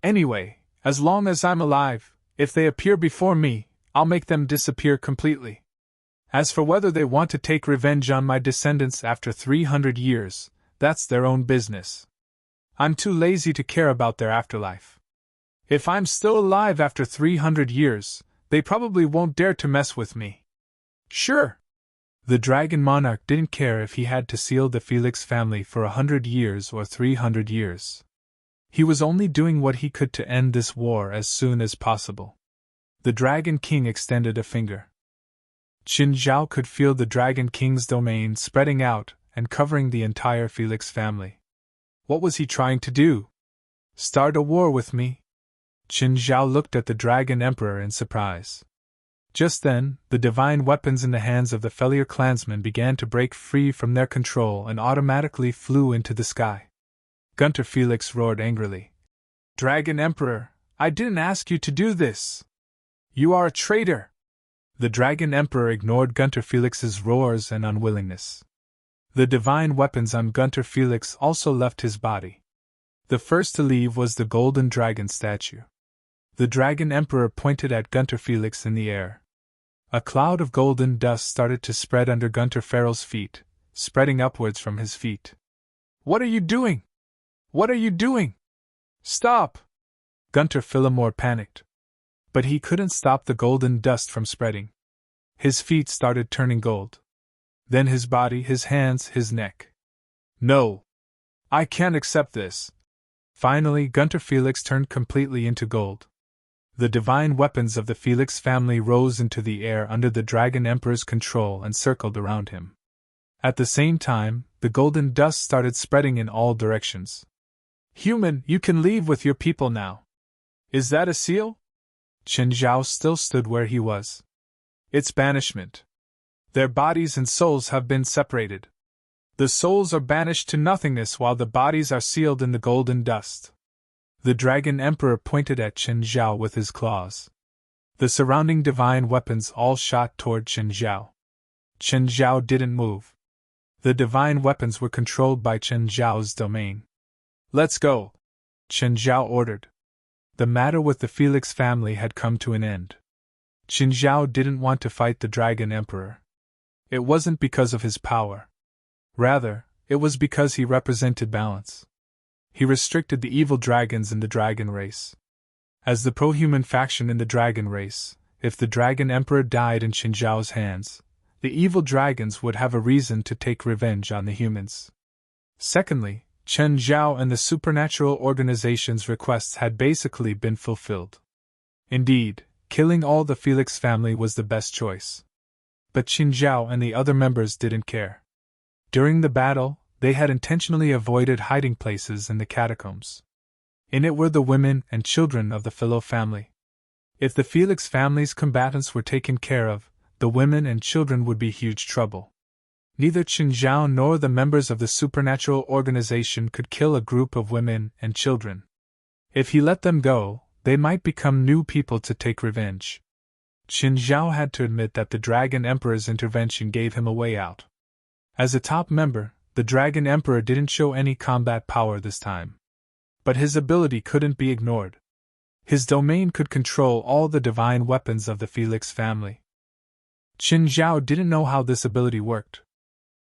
Anyway, as long as I'm alive, if they appear before me, I'll make them disappear completely. As for whether they want to take revenge on my descendants after 300 years, that's their own business. I'm too lazy to care about their afterlife. If I'm still alive after 300 years, they probably won't dare to mess with me. Sure. The dragon monarch didn't care if he had to seal the Felix family for 100 years or 300 years. He was only doing what he could to end this war as soon as possible. The Dragon King extended a finger. Qin Zhao could feel the Dragon King's domain spreading out and covering the entire Felix family. What was he trying to do? Start a war with me? Qin Zhao looked at the Dragon Emperor in surprise. Just then, the divine weapons in the hands of the Felier clansmen began to break free from their control and automatically flew into the sky. Gunter Felix roared angrily. Dragon Emperor, I didn't ask you to do this. You are a traitor. The Dragon Emperor ignored Gunter Felix's roars and unwillingness. The divine weapons on Gunter Felix also left his body. The first to leave was the golden dragon statue. The Dragon Emperor pointed at Gunter Felix in the air. A cloud of golden dust started to spread under Gunter Pharaoh's feet, spreading upwards from his feet. What are you doing? What are you doing? Stop! Gunter Philemore panicked. But he couldn't stop the golden dust from spreading. His feet started turning gold. Then his body, his hands, his neck. No! I can't accept this. Finally, Gunter Felix turned completely into gold. The divine weapons of the Felix family rose into the air under the Dragon Emperor's control and circled around him. At the same time, the golden dust started spreading in all directions. Human, you can leave with your people now. Is that a seal? Qin Zhao still stood where he was. It's banishment. Their bodies and souls have been separated. The souls are banished to nothingness while the bodies are sealed in the golden dust. The Dragon Emperor pointed at Qin Zhao with his claws. The surrounding divine weapons all shot toward Qin Zhao. Qin Zhao didn't move. The divine weapons were controlled by Qin Zhao's domain. Let's go, Qin Zhao ordered. The matter with the Felix family had come to an end. Qin Zhao didn't want to fight the Dragon Emperor. It wasn't because of his power. Rather, it was because he represented balance. He restricted the evil dragons in the dragon race. As the pro-human faction in the dragon race, if the Dragon Emperor died in Qin Zhao's hands, the evil dragons would have a reason to take revenge on the humans. Secondly, Qin Zhao and the supernatural organization's requests had basically been fulfilled. Indeed, killing all the Felix family was the best choice. But Qin Zhao and the other members didn't care. During the battle, they had intentionally avoided hiding places in the catacombs. In it were the women and children of the Philo family. If the Felix family's combatants were taken care of, the women and children would be huge trouble. Neither Qin Zhao nor the members of the supernatural organization could kill a group of women and children. If he let them go, they might become new people to take revenge. Qin Zhao had to admit that the Dragon Emperor's intervention gave him a way out. As a top member, the Dragon Emperor didn't show any combat power this time. But his ability couldn't be ignored. His domain could control all the divine weapons of the Felix family. Qin Zhao didn't know how this ability worked.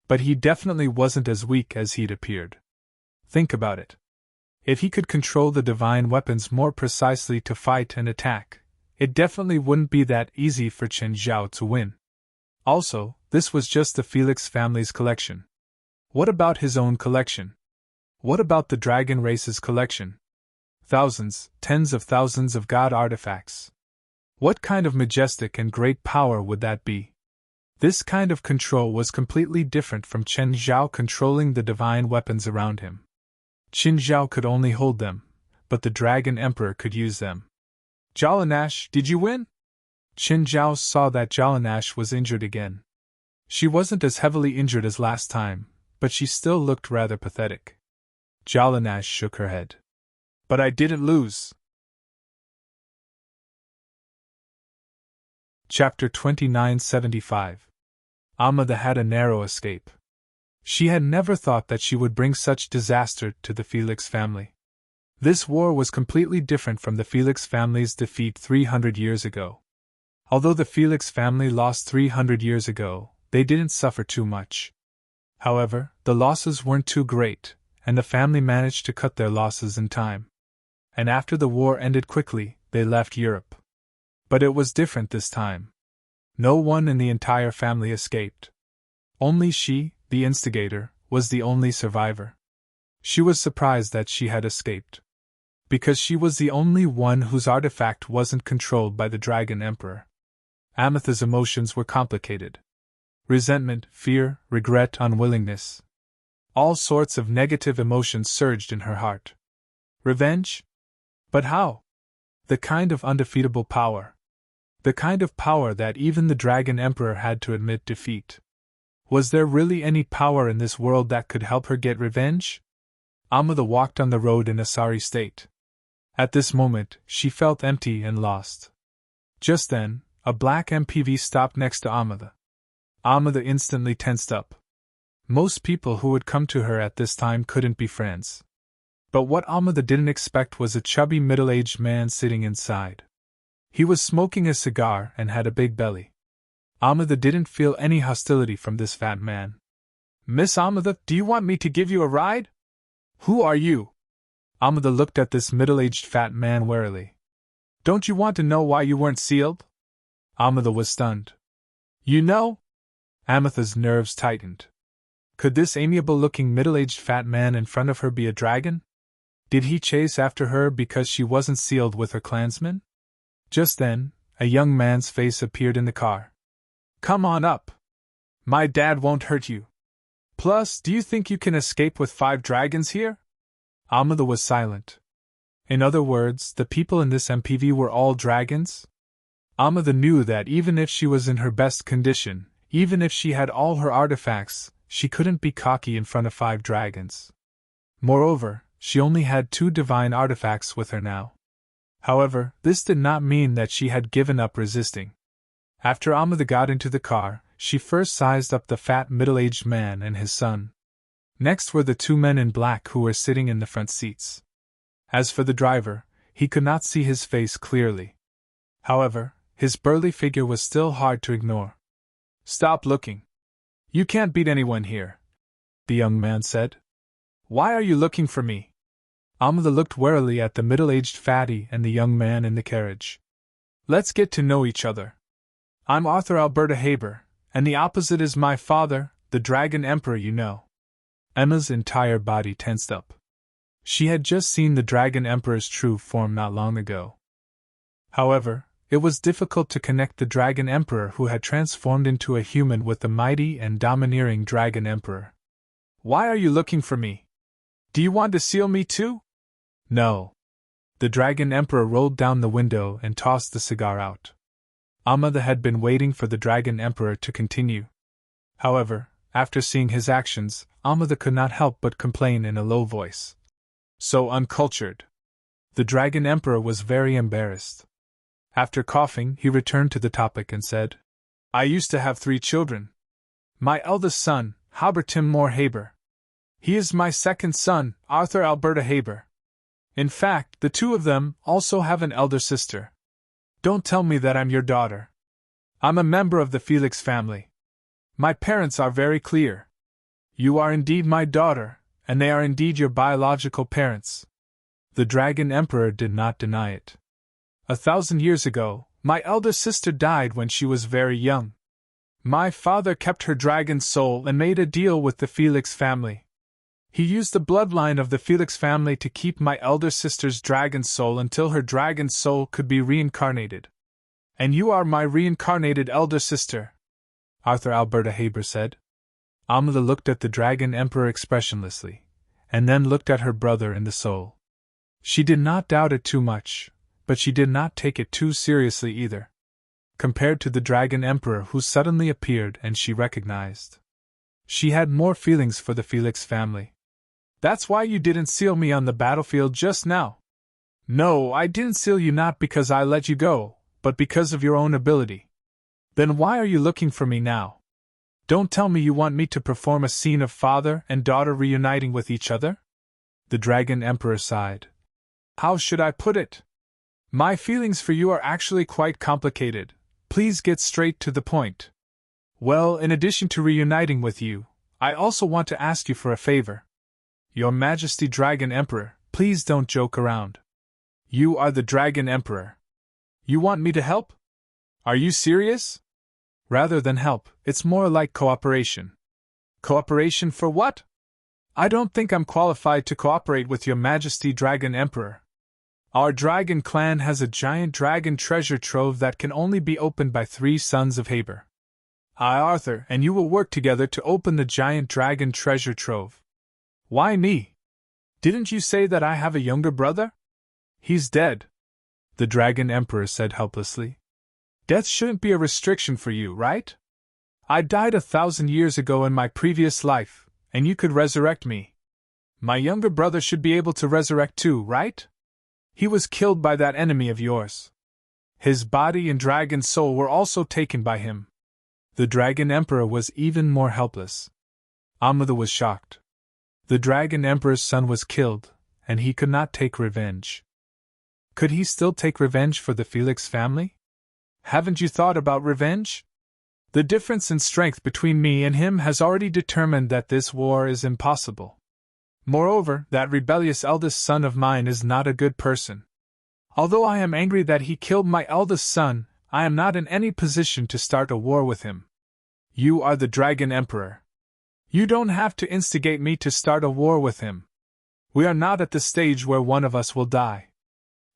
But he definitely wasn't as weak as he'd appeared. Think about it. If he could control the divine weapons more precisely to fight and attack, it definitely wouldn't be that easy for Qin Zhao to win. Also, this was just the Felix family's collection. What about his own collection? What about the dragon race's collection? Thousands, tens of thousands of god artifacts. What kind of majestic and great power would that be? This kind of control was completely different from Qin Zhao controlling the divine weapons around him. Qin Zhao could only hold them, but the Dragon Emperor could use them. Jalanash, did you win? Qin Zhao saw that Jalanash was injured again. She wasn't as heavily injured as last time, but she still looked rather pathetic. Jalanash shook her head. But I didn't lose. Chapter 2975. Amada had a narrow escape. She had never thought that she would bring such disaster to the Felix family. This war was completely different from the Felix family's defeat 300 years ago. Although the Felix family lost 300 years ago, they didn't suffer too much. However, the losses weren't too great, and the family managed to cut their losses in time. And after the war ended quickly, they left Europe. But it was different this time. No one in the entire family escaped. Only she, the instigator, was the only survivor. She was surprised that she had escaped. Because she was the only one whose artifact wasn't controlled by the Dragon Emperor. Amethyst's emotions were complicated. Resentment, fear, regret, unwillingness. All sorts of negative emotions surged in her heart. Revenge? But how? The kind of undefeatable power. The kind of power that even the Dragon Emperor had to admit defeat. Was there really any power in this world that could help her get revenge? Amada walked on the road in a sorry state. At this moment, she felt empty and lost. Just then, a black MPV stopped next to Amada. Amada instantly tensed up. Most people who would come to her at this time couldn't be friends. But what Amada didn't expect was a chubby middle-aged man sitting inside. He was smoking a cigar and had a big belly. Amada didn't feel any hostility from this fat man. "Miss Amada, do you want me to give you a ride? Who are you?" Amada looked at this middle-aged fat man warily. "Don't you want to know why you weren't sealed?" Amada was stunned. "You know?" Amethyst's nerves tightened. Could this amiable-looking middle-aged fat man in front of her be a dragon? Did he chase after her because she wasn't sealed with her clansmen? Just then, a young man's face appeared in the car. "Come on up. My dad won't hurt you. Plus, do you think you can escape with 5 dragons here?" Amada was silent. In other words, the people in this MPV were all dragons? Amada knew that even if she was in her best condition, even if she had all her artifacts, she couldn't be cocky in front of 5 dragons. Moreover, she only had 2 divine artifacts with her now. However, this did not mean that she had given up resisting. After Amada got into the car, she first sized up the fat middle-aged man and his son. Next were the 2 men in black who were sitting in the front seats. As for the driver, he could not see his face clearly. However, his burly figure was still hard to ignore. "Stop looking. You can't beat anyone here," the young man said. "Why are you looking for me?" Amada looked warily at the middle-aged fatty and the young man in the carriage. "Let's get to know each other. I'm Arthur Alberta Haber, and the opposite is my father, the Dragon Emperor, you know." Emma's entire body tensed up. She had just seen the Dragon Emperor's true form not long ago. However, it was difficult to connect the Dragon Emperor who had transformed into a human with the mighty and domineering Dragon Emperor. "Why are you looking for me? Do you want to seal me too?" "No." The Dragon Emperor rolled down the window and tossed the cigar out. Amada had been waiting for the Dragon Emperor to continue. However, after seeing his actions, Amada could not help but complain in a low voice. "So uncultured." The Dragon Emperor was very embarrassed. After coughing, he returned to the topic and said, "I used to have 3 children. My eldest son, Haber Timur Haber. He is my second son, Arthur Alberta Haber. In fact, the 2 of them also have an elder sister. Don't tell me that I'm your daughter. I'm a member of the Felix family. My parents are very clear. You are indeed my daughter, and they are indeed your biological parents." The Dragon Emperor did not deny it. "1,000 years ago, my elder sister died when she was very young. My father kept her dragon soul and made a deal with the Felix family. He used the bloodline of the Felix family to keep my elder sister's dragon soul until her dragon soul could be reincarnated. And you are my reincarnated elder sister," Arthur Alberta Haber said. Amada looked at the Dragon Emperor expressionlessly, and then looked at her brother in the soul. She did not doubt it too much, but she did not take it too seriously either. Compared to the Dragon Emperor who suddenly appeared and she recognized, she had more feelings for the Felix family. "That's why you didn't seal me on the battlefield just now." "No, I didn't seal you not because I let you go, but because of your own ability." "Then why are you looking for me now? Don't tell me you want me to perform a scene of father and daughter reuniting with each other?" The Dragon Emperor sighed. "How should I put it? My feelings for you are actually quite complicated, Please get straight to the point. Well, in addition to reuniting with you, I also want to ask you for a favor. Your Majesty Dragon Emperor, please don't joke around. You are the Dragon Emperor. You want me to help? Are you serious? Rather than help, it's more like cooperation. Cooperation for what? I don't think I'm qualified to cooperate with Your Majesty Dragon Emperor. Our dragon clan has a giant dragon treasure trove that can only be opened by 3 sons of Haber. I, Arthur, and you will work together to open the giant dragon treasure trove. Why me? Didn't you say that I have a younger brother? He's dead, the Dragon Emperor said helplessly. Death shouldn't be a restriction for you, right? I died 1,000 years ago in my previous life, and you could resurrect me. My younger brother should be able to resurrect too, right? He was killed by that enemy of yours. His body and dragon soul were also taken by him. The Dragon Emperor was even more helpless. Amada was shocked. The Dragon Emperor's son was killed, and he could not take revenge. Could he still take revenge for the Felix family? Haven't you thought about revenge? The difference in strength between me and him has already determined that this war is impossible. Moreover, that rebellious eldest son of mine is not a good person. Although I am angry that he killed my eldest son, I am not in any position to start a war with him. You are the Dragon Emperor. You don't have to instigate me to start a war with him. We are not at the stage where one of us will die.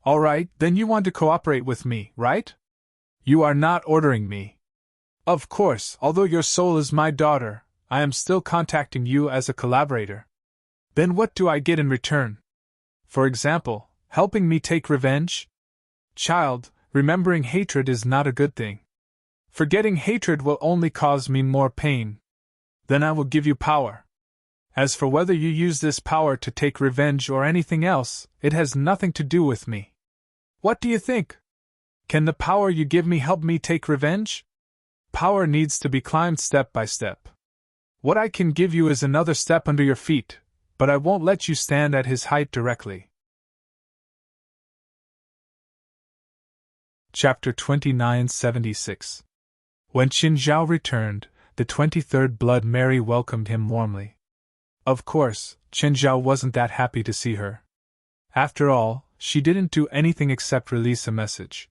All right, then you want to cooperate with me, right? You are not ordering me. Of course, although your soul is my daughter, I am still contacting you as a collaborator. Then what do I get in return? For example, helping me take revenge? Child, remembering hatred is not a good thing. Forgetting hatred will only cause me more pain. Then I will give you power. As for whether you use this power to take revenge or anything else, it has nothing to do with me. What do you think? Can the power you give me help me take revenge? Power needs to be climbed step by step. What I can give you is another step under your feet, but I won't let you stand at his height directly. Chapter 2976. When Qin Zhao returned, the 23rd Blood Mary welcomed him warmly. Of course, Qin Zhao wasn't that happy to see her. After all, she didn't do anything except release a message.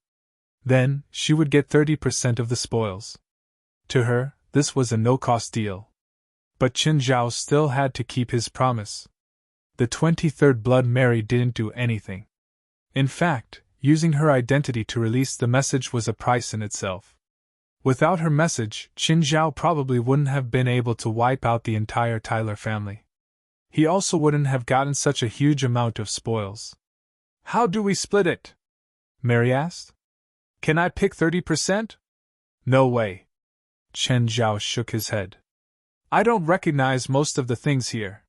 Then, she would get 30% of the spoils. To her, this was a no-cost deal. But Qin Zhao still had to keep his promise. The 23rd Blood Mary didn't do anything. In fact, using her identity to release the message was a price in itself. Without her message, Qin Zhao probably wouldn't have been able to wipe out the entire Tyler family. He also wouldn't have gotten such a huge amount of spoils. How do we split it? Mary asked. Can I pick 30%? No way. Qin Zhao shook his head. I don't recognize most of the things here.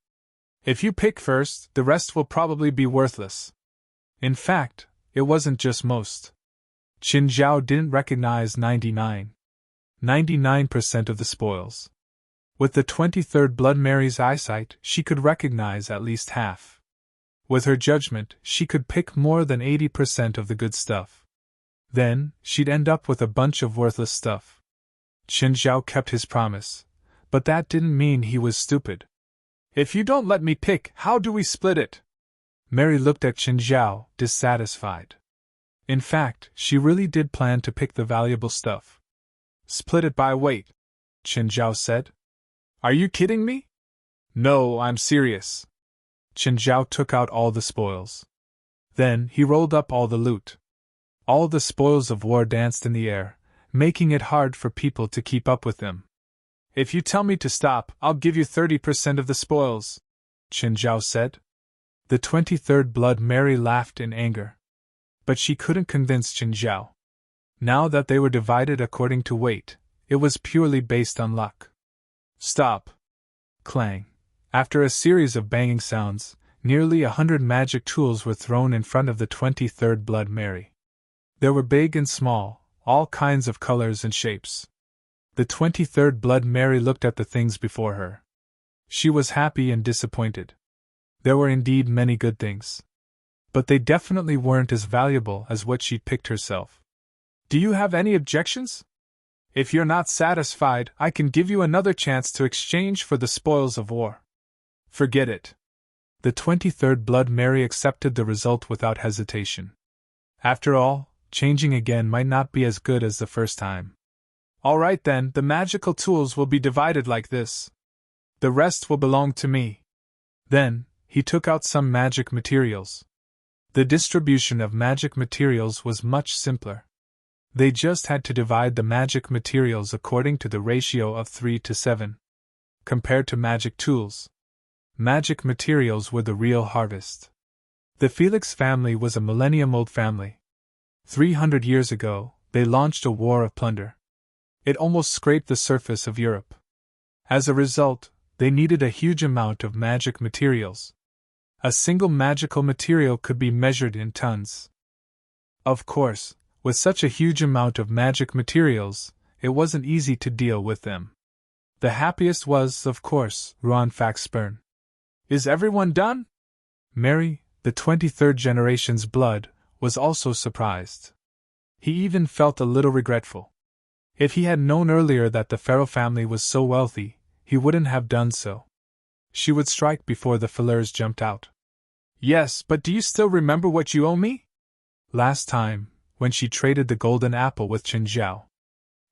If you pick first, the rest will probably be worthless. In fact, it wasn't just most. Qin Zhao didn't recognize 99% of the spoils. With the 23rd Blood Mary's eyesight, she could recognize at least half. With her judgment, she could pick more than 80% of the good stuff. Then, she'd end up with a bunch of worthless stuff. Qin Zhao kept his promise, but that didn't mean he was stupid. If you don't let me pick, how do we split it? Mary looked at Qin Zhao, dissatisfied. In fact, she really did plan to pick the valuable stuff. Split it by weight, Qin Zhao said. Are you kidding me? No, I'm serious. Qin Zhao took out all the spoils. Then, he rolled up all the loot. All the spoils of war danced in the air, making it hard for people to keep up with them. If you tell me to stop, I'll give you 30% of the spoils, Qin Zhao said. The 23rd Blood Mary laughed in anger. But she couldn't convince Qin Zhao. Now that they were divided according to weight, it was purely based on luck. Stop! Clang! After a series of banging sounds, nearly 100 magic tools were thrown in front of the 23rd Blood Mary. There were big and small, all kinds of colors and shapes. The 23rd Blood Mary looked at the things before her. She was happy and disappointed. There were indeed many good things. But they definitely weren't as valuable as what she'd picked herself. Do you have any objections? If you're not satisfied, I can give you another chance to exchange for the spoils of war. Forget it. The 23rd Blood Mary accepted the result without hesitation. After all, changing again might not be as good as the first time. All right then, the magical tools will be divided like this. The rest will belong to me. Then, he took out some magic materials. The distribution of magic materials was much simpler. They just had to divide the magic materials according to the ratio of 3 to 7. Compared to magic tools, magic materials were the real harvest. The Felix family was a millennium-old family. 300 years ago, they launched a war of plunder. It almost scraped the surface of Europe. As a result, they needed a huge amount of magic materials. A single magical material could be measured in tons. Of course, with such a huge amount of magic materials, it wasn't easy to deal with them. The happiest was, of course, Ruan Faxburn. Is everyone done? Mary, the 23rd generation's blood, was also surprised. He even felt a little regretful. If he had known earlier that the Farrell family was so wealthy, he wouldn't have done so. She would strike before the fillers jumped out. Yes, but do you still remember what you owe me? Last time, when she traded the golden apple with Qin Zhao.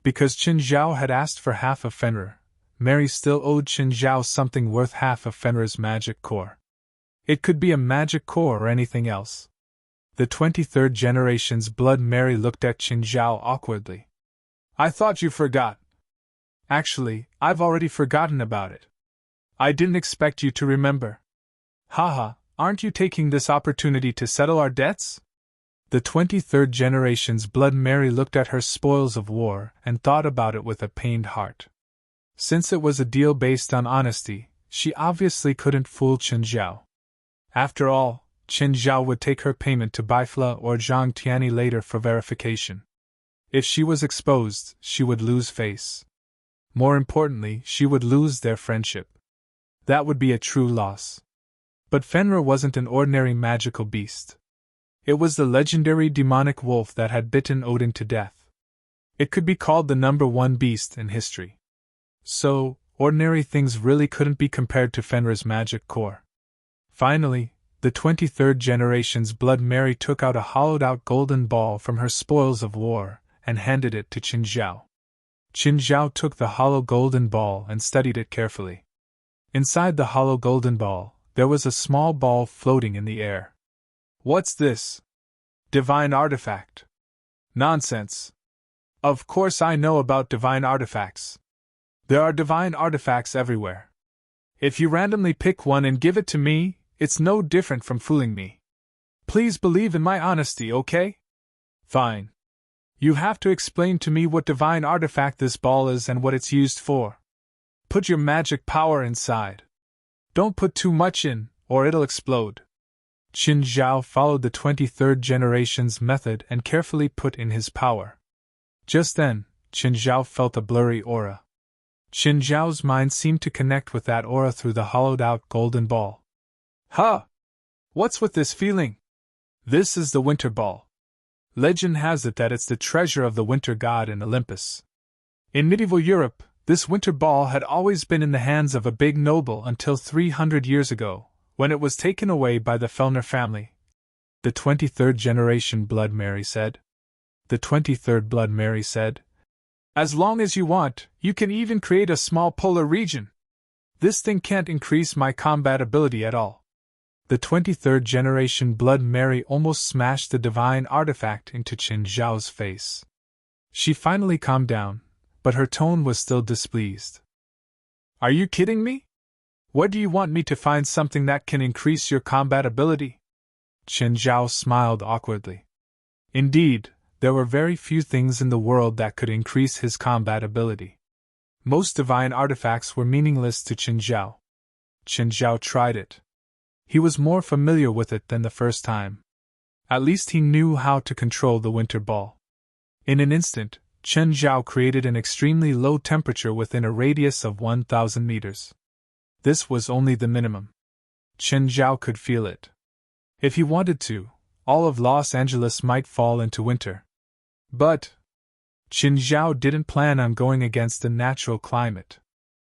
Because Qin Zhao had asked for half of Fenrir, Mary still owed Qin Zhao something worth half of Fenrir's magic core. It could be a magic core or anything else. The 23rd generation's blood Mary looked at Qin Zhao awkwardly. I thought you forgot. Actually, I've already forgotten about it. I didn't expect you to remember. Haha, aren't you taking this opportunity to settle our debts? The 23rd generation's blood Mary looked at her spoils of war and thought about it with a pained heart. Since it was a deal based on honesty, she obviously couldn't fool Qin Zhao. After all, Qin Zhao would take her payment to Baifla or Zhang Tianyi later for verification. If she was exposed, she would lose face. More importantly, she would lose their friendship. That would be a true loss. But Fenrir wasn't an ordinary magical beast. It was the legendary demonic wolf that had bitten Odin to death. It could be called the number one beast in history. So, ordinary things really couldn't be compared to Fenrir's magic core. Finally, the 23rd generation's blood Mary took out a hollowed-out golden ball from her spoils of war and handed it to Qin Zhao. Qin Zhao took the hollow golden ball and studied it carefully. Inside the hollow golden ball, there was a small ball floating in the air. What's this? Divine artifact. Nonsense. Of course I know about divine artifacts. There are divine artifacts everywhere. If you randomly pick one and give it to me, it's no different from fooling me. Please believe in my honesty, okay? Fine. You have to explain to me what divine artifact this ball is and what it's used for. Put your magic power inside. Don't put too much in, or it'll explode. Qin Zhao followed the 23rd generation's method and carefully put in his power. Just then, Qin Zhao felt a blurry aura. Qin Zhao's mind seemed to connect with that aura through the hollowed-out golden ball. Huh! What's with this feeling? This is the winter ball. Legend has it that it's the treasure of the winter god in Olympus. In medieval Europe, this winter ball had always been in the hands of a big noble until 300 years ago, when it was taken away by the Fellner family. The 23rd generation blood Mary said. The 23rd blood Mary said. As long as you want, you can even create a small polar region. This thing can't increase my combat ability at all. The 23rd generation blood Mary almost smashed the divine artifact into Qin Zhao's face. She finally calmed down, but her tone was still displeased. Are you kidding me? Where do you want me to find something that can increase your combat ability? Qin Zhao smiled awkwardly. Indeed, there were very few things in the world that could increase his combat ability. Most divine artifacts were meaningless to Qin Zhao. Qin Zhao tried it. He was more familiar with it than the first time. At least he knew how to control the winter ball. In an instant, Qin Zhao created an extremely low temperature within a radius of 1,000 meters. This was only the minimum. Qin Zhao could feel it. If he wanted to, all of Los Angeles might fall into winter. But, Qin Zhao didn't plan on going against the natural climate.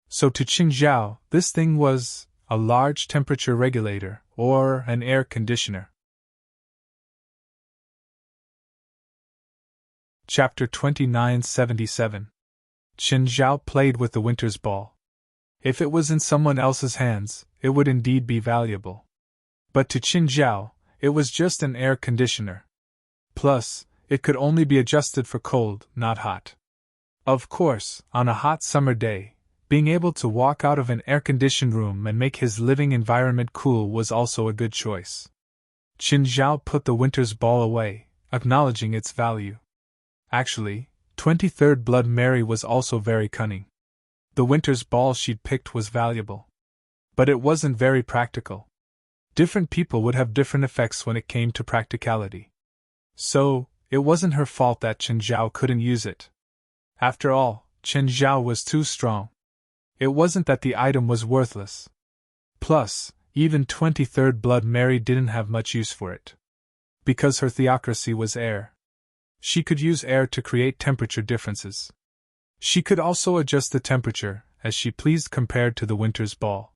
So to Qin Zhao, this thing was a large temperature regulator, or an air conditioner. Chapter 2977. Qin Zhao played with the winter's ball. If it was in someone else's hands, it would indeed be valuable. But to Qin Zhao, it was just an air conditioner. Plus, it could only be adjusted for cold, not hot. Of course, on a hot summer day, being able to walk out of an air-conditioned room and make his living environment cool was also a good choice. Qin Zhao put the winter's ball away, acknowledging its value. Actually, 23rd Blood Mary was also very cunning. The winter's ball she'd picked was valuable. But it wasn't very practical. Different people would have different effects when it came to practicality. So, it wasn't her fault that Qin Zhao couldn't use it. After all, Qin Zhao was too strong. It wasn't that the item was worthless. Plus, even 23rd Blood Mary didn't have much use for it. Because her theocracy was air. She could use air to create temperature differences. She could also adjust the temperature, as she pleased compared to the winter's ball.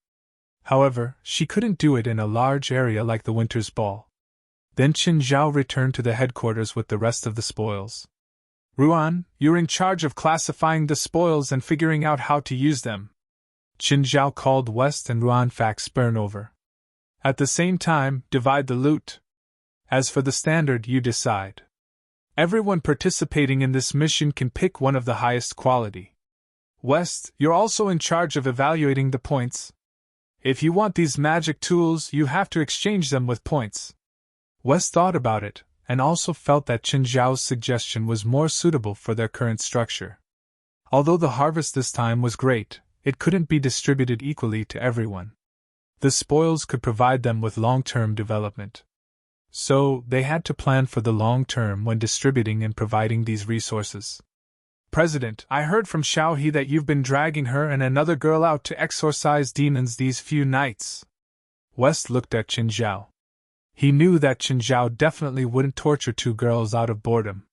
However, she couldn't do it in a large area like the winter's ball. Then Qin Zhao returned to the headquarters with the rest of the spoils. Ruan, you're in charge of classifying the spoils and figuring out how to use them. Qin Zhao called West and Ruan Faxburn over. At the same time, divide the loot. As for the standard, you decide. Everyone participating in this mission can pick one of the highest quality. West, you're also in charge of evaluating the points. If you want these magic tools, you have to exchange them with points. West thought about it, and also felt that Qin Zhao's suggestion was more suitable for their current structure. Although the harvest this time was great, it couldn't be distributed equally to everyone. The spoils could provide them with long-term development. So, they had to plan for the long term when distributing and providing these resources. President, I heard from Xiaohe that you've been dragging her and another girl out to exorcise demons these few nights. West looked at Qin Zhao. He knew that Qin Zhao definitely wouldn't torture two girls out of boredom.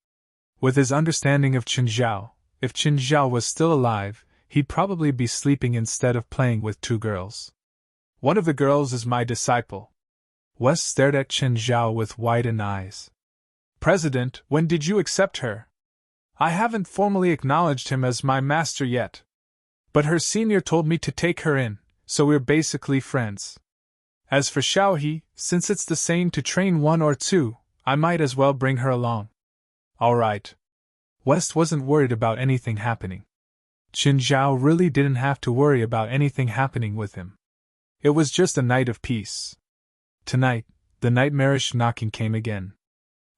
With his understanding of Qin Zhao, if Qin Zhao was still alive, he'd probably be sleeping instead of playing with two girls. One of the girls is my disciple. West stared at Qin Zhao with widened eyes. President, when did you accept her? I haven't formally acknowledged him as my master yet. But her senior told me to take her in, so we're basically friends. As for Xiaohe, since it's the same to train one or two, I might as well bring her along. Alright. West wasn't worried about anything happening. Qin Zhao really didn't have to worry about anything happening with him. It was just a night of peace. Tonight, the nightmarish knocking came again.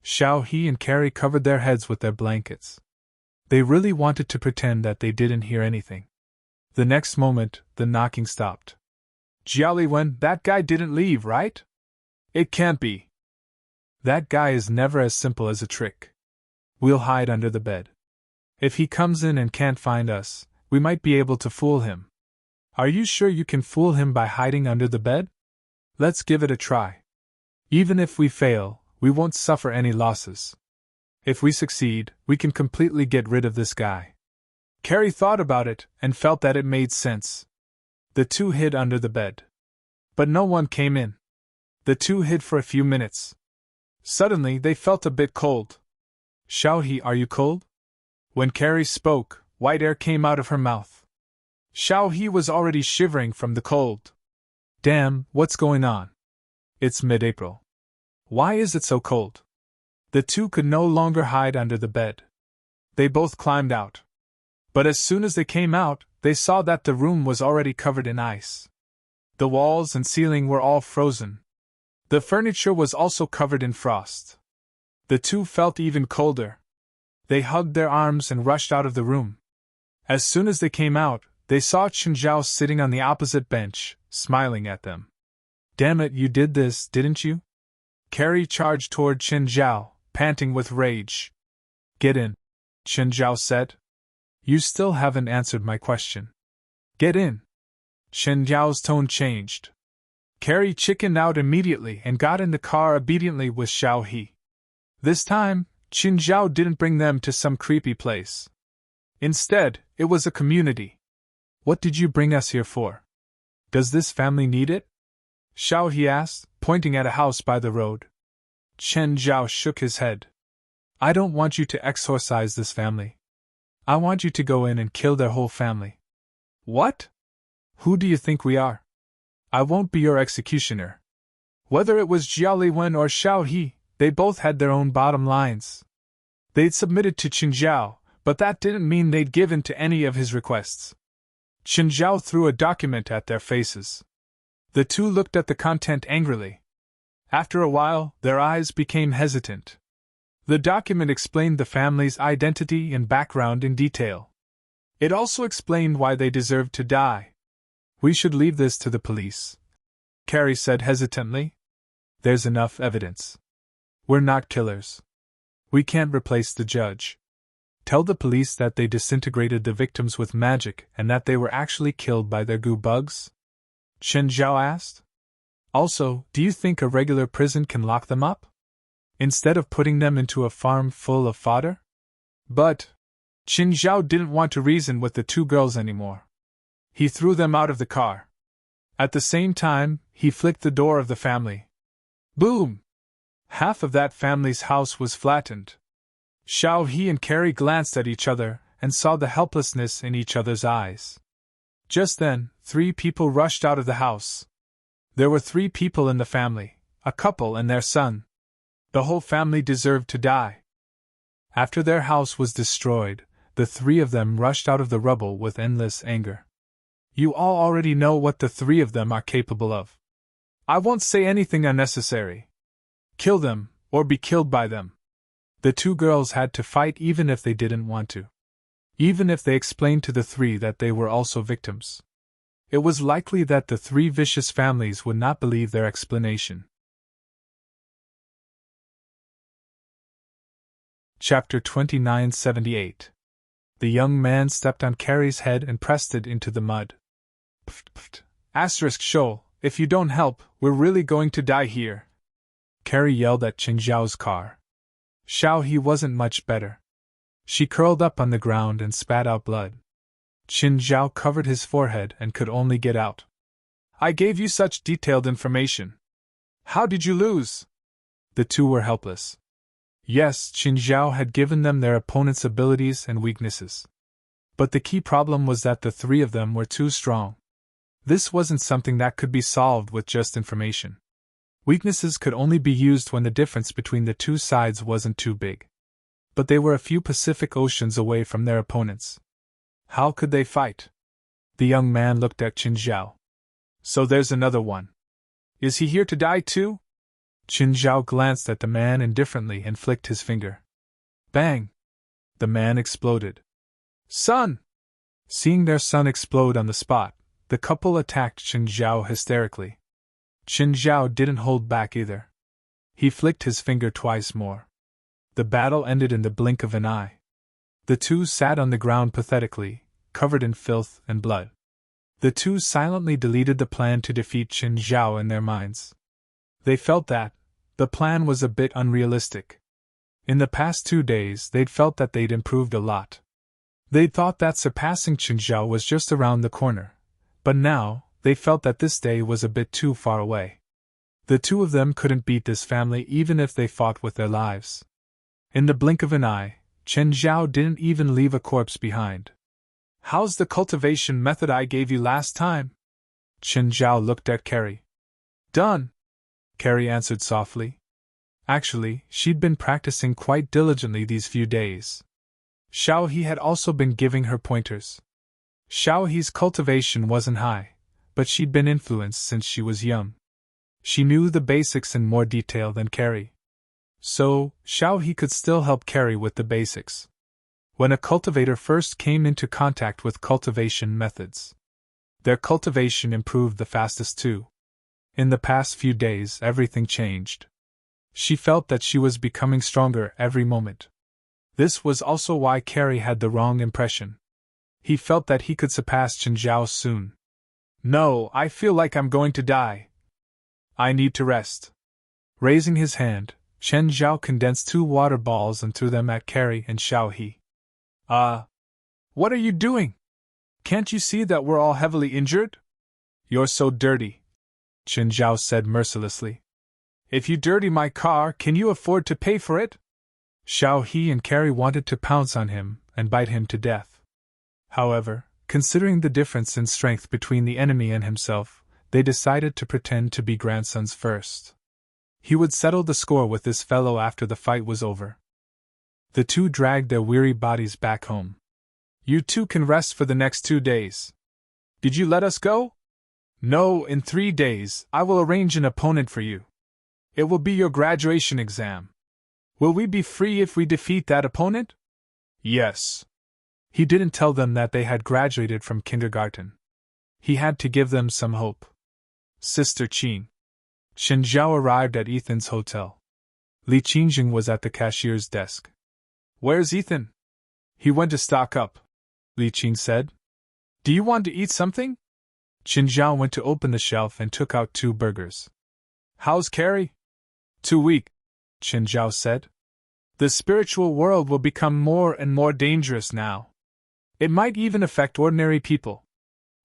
Xiaohe and Carrie covered their heads with their blankets. They really wanted to pretend that they didn't hear anything. The next moment, the knocking stopped. Jiaoliwen, that guy didn't leave, right? It can't be. That guy is never as simple as a trick. We'll hide under the bed. If he comes in and can't find us, we might be able to fool him. Are you sure you can fool him by hiding under the bed? Let's give it a try. Even if we fail, we won't suffer any losses. If we succeed, we can completely get rid of this guy. Carrie thought about it and felt that it made sense. The two hid under the bed. But no one came in. The two hid for a few minutes. Suddenly, they felt a bit cold. Xiaohe, are you cold? When Carrie spoke, white air came out of her mouth. Xiaohe was already shivering from the cold. Damn, what's going on? It's mid-April. Why is it so cold? The two could no longer hide under the bed. They both climbed out. But as soon as they came out, they saw that the room was already covered in ice. The walls and ceiling were all frozen. The furniture was also covered in frost. The two felt even colder. They hugged their arms and rushed out of the room. As soon as they came out, they saw Qin Zhao sitting on the opposite bench, smiling at them. Damn it, you did this, didn't you? Carrie charged toward Qin Zhao, panting with rage. Get in, Qin Zhao said. You still haven't answered my question. Get in. Qin Zhao's tone changed. Carrie chickened out immediately and got in the car obediently with Xiaohe. This time, Qin Zhao didn't bring them to some creepy place. Instead, it was a community. What did you bring us here for? Does this family need it? Xiao He asked, pointing at a house by the road. Chen Zhao shook his head. I don't want you to exorcise this family. I want you to go in and kill their whole family. What? Who do you think we are? I won't be your executioner. Whether it was Jiao Wen or Xiao He, they both had their own bottom lines. They'd submitted to Qin Zhao, but that didn't mean they'd given to any of his requests. Qin Zhao threw a document at their faces. The two looked at the content angrily. After a while, their eyes became hesitant. The document explained the family's identity and background in detail. It also explained why they deserved to die. We should leave this to the police, Carrie said hesitantly. There's enough evidence. We're not killers. We can't replace the judge. Tell the police that they disintegrated the victims with magic and that they were actually killed by their goo bugs? Chen Zhao asked. Also, do you think a regular prison can lock them up? Instead of putting them into a farm full of fodder? But Qin Zhao didn't want to reason with the two girls anymore. He threw them out of the car. At the same time, he flicked the door of the family. Boom! Half of that family's house was flattened. Xiao He and Carrie glanced at each other and saw the helplessness in each other's eyes. Just then, 3 people rushed out of the house. There were 3 people in the family, a couple and their son. The whole family deserved to die. After their house was destroyed, the 3 of them rushed out of the rubble with endless anger. You all already know what the 3 of them are capable of. I won't say anything unnecessary. Kill them, or be killed by them. The 2 girls had to fight even if they didn't want to. Even if they explained to the 3 that they were also victims. It was likely that the 3 vicious families would not believe their explanation. Chapter 2978. The young man stepped on Carrie's head and pressed it into the mud. Pft, pft. Asterisk Shoal, if you don't help, we're really going to die here. Carrie yelled at Qin Zhao's car. Xiao He wasn't much better. She curled up on the ground and spat out blood. Qin Zhao covered his forehead and could only get out. I gave you such detailed information. How did you lose? The 2 were helpless. Yes, Qin Zhao had given them their opponent's abilities and weaknesses. But the key problem was that the 3 of them were too strong. This wasn't something that could be solved with just information. Weaknesses could only be used when the difference between the 2 sides wasn't too big. But they were a few Pacific Oceans away from their opponents. How could they fight? The young man looked at Qin Zhao. So there's another one. Is he here to die too? Qin Zhao glanced at the man indifferently and flicked his finger. Bang! The man exploded. Son! Seeing their son explode on the spot, the couple attacked Qin Zhao hysterically. Qin Zhao didn't hold back either. He flicked his finger twice more. The battle ended in the blink of an eye. The 2 sat on the ground pathetically, covered in filth and blood. The 2 silently deleted the plan to defeat Qin Zhao in their minds. They felt that the plan was a bit unrealistic. In the past 2 days, they'd felt that they'd improved a lot. They'd thought that surpassing Qin Zhao was just around the corner, but now, they felt that this day was a bit too far away. The 2 of them couldn't beat this family even if they fought with their lives. In the blink of an eye, Qin Zhao didn't even leave a corpse behind. How's the cultivation method I gave you last time? Qin Zhao looked at Carrie. Done, Carrie answered softly. Actually, she'd been practicing quite diligently these few days. Xiao He had also been giving her pointers. Xiao He's cultivation wasn't high, but she'd been influenced since she was young. She knew the basics in more detail than Carrie. So, Xiao He could still help Carrie with the basics. When a cultivator first came into contact with cultivation methods, their cultivation improved the fastest too. In the past few days, everything changed. She felt that she was becoming stronger every moment. This was also why Carrie had the wrong impression. He felt that he could surpass Qin Zhao soon. No, I feel like I'm going to die. I need to rest. Raising his hand, Chen Zhao condensed 2 water balls and threw them at Carrie and Xiao He. What are you doing? Can't you see that we're all heavily injured? You're so dirty, Chen Zhao said mercilessly. If you dirty my car, can you afford to pay for it? Xiao He and Carrie wanted to pounce on him and bite him to death. However, considering the difference in strength between the enemy and himself, they decided to pretend to be grandsons first. He would settle the score with this fellow after the fight was over. The two dragged their weary bodies back home. You two can rest for the next 2 days. Did you let us go? No, in 3 days, I will arrange an opponent for you. It will be your graduation exam. Will we be free if we defeat that opponent? Yes. He didn't tell them that they had graduated from kindergarten. He had to give them some hope. Sister Qing. Chen Zhao arrived at Ethan's hotel. Li Qingjing was at the cashier's desk. Where's Ethan? He went to stock up, Li Qing said. Do you want to eat something? Chen Zhao went to open the shelf and took out 2 burgers. How's Carrie? Too weak, Chen Zhao said. The spiritual world will become more and more dangerous now. It might even affect ordinary people.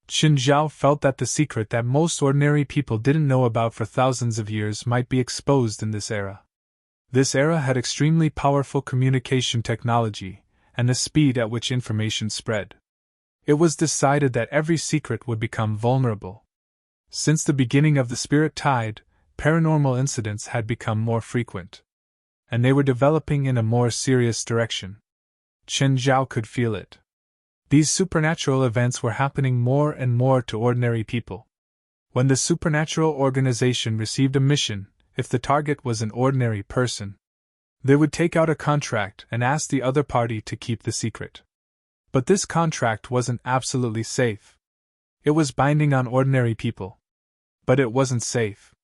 Chen Zhao felt that the secret that most ordinary people didn't know about for thousands of years might be exposed in this era. This era had extremely powerful communication technology, and the speed at which information spread. It was decided that every secret would become vulnerable. Since the beginning of the spirit tide, paranormal incidents had become more frequent. And they were developing in a more serious direction. Chen Zhao could feel it. These supernatural events were happening more and more to ordinary people. When the supernatural organization received a mission, if the target was an ordinary person, they would take out a contract and ask the other party to keep the secret. But this contract wasn't absolutely safe. It was binding on ordinary people. But it wasn't safe.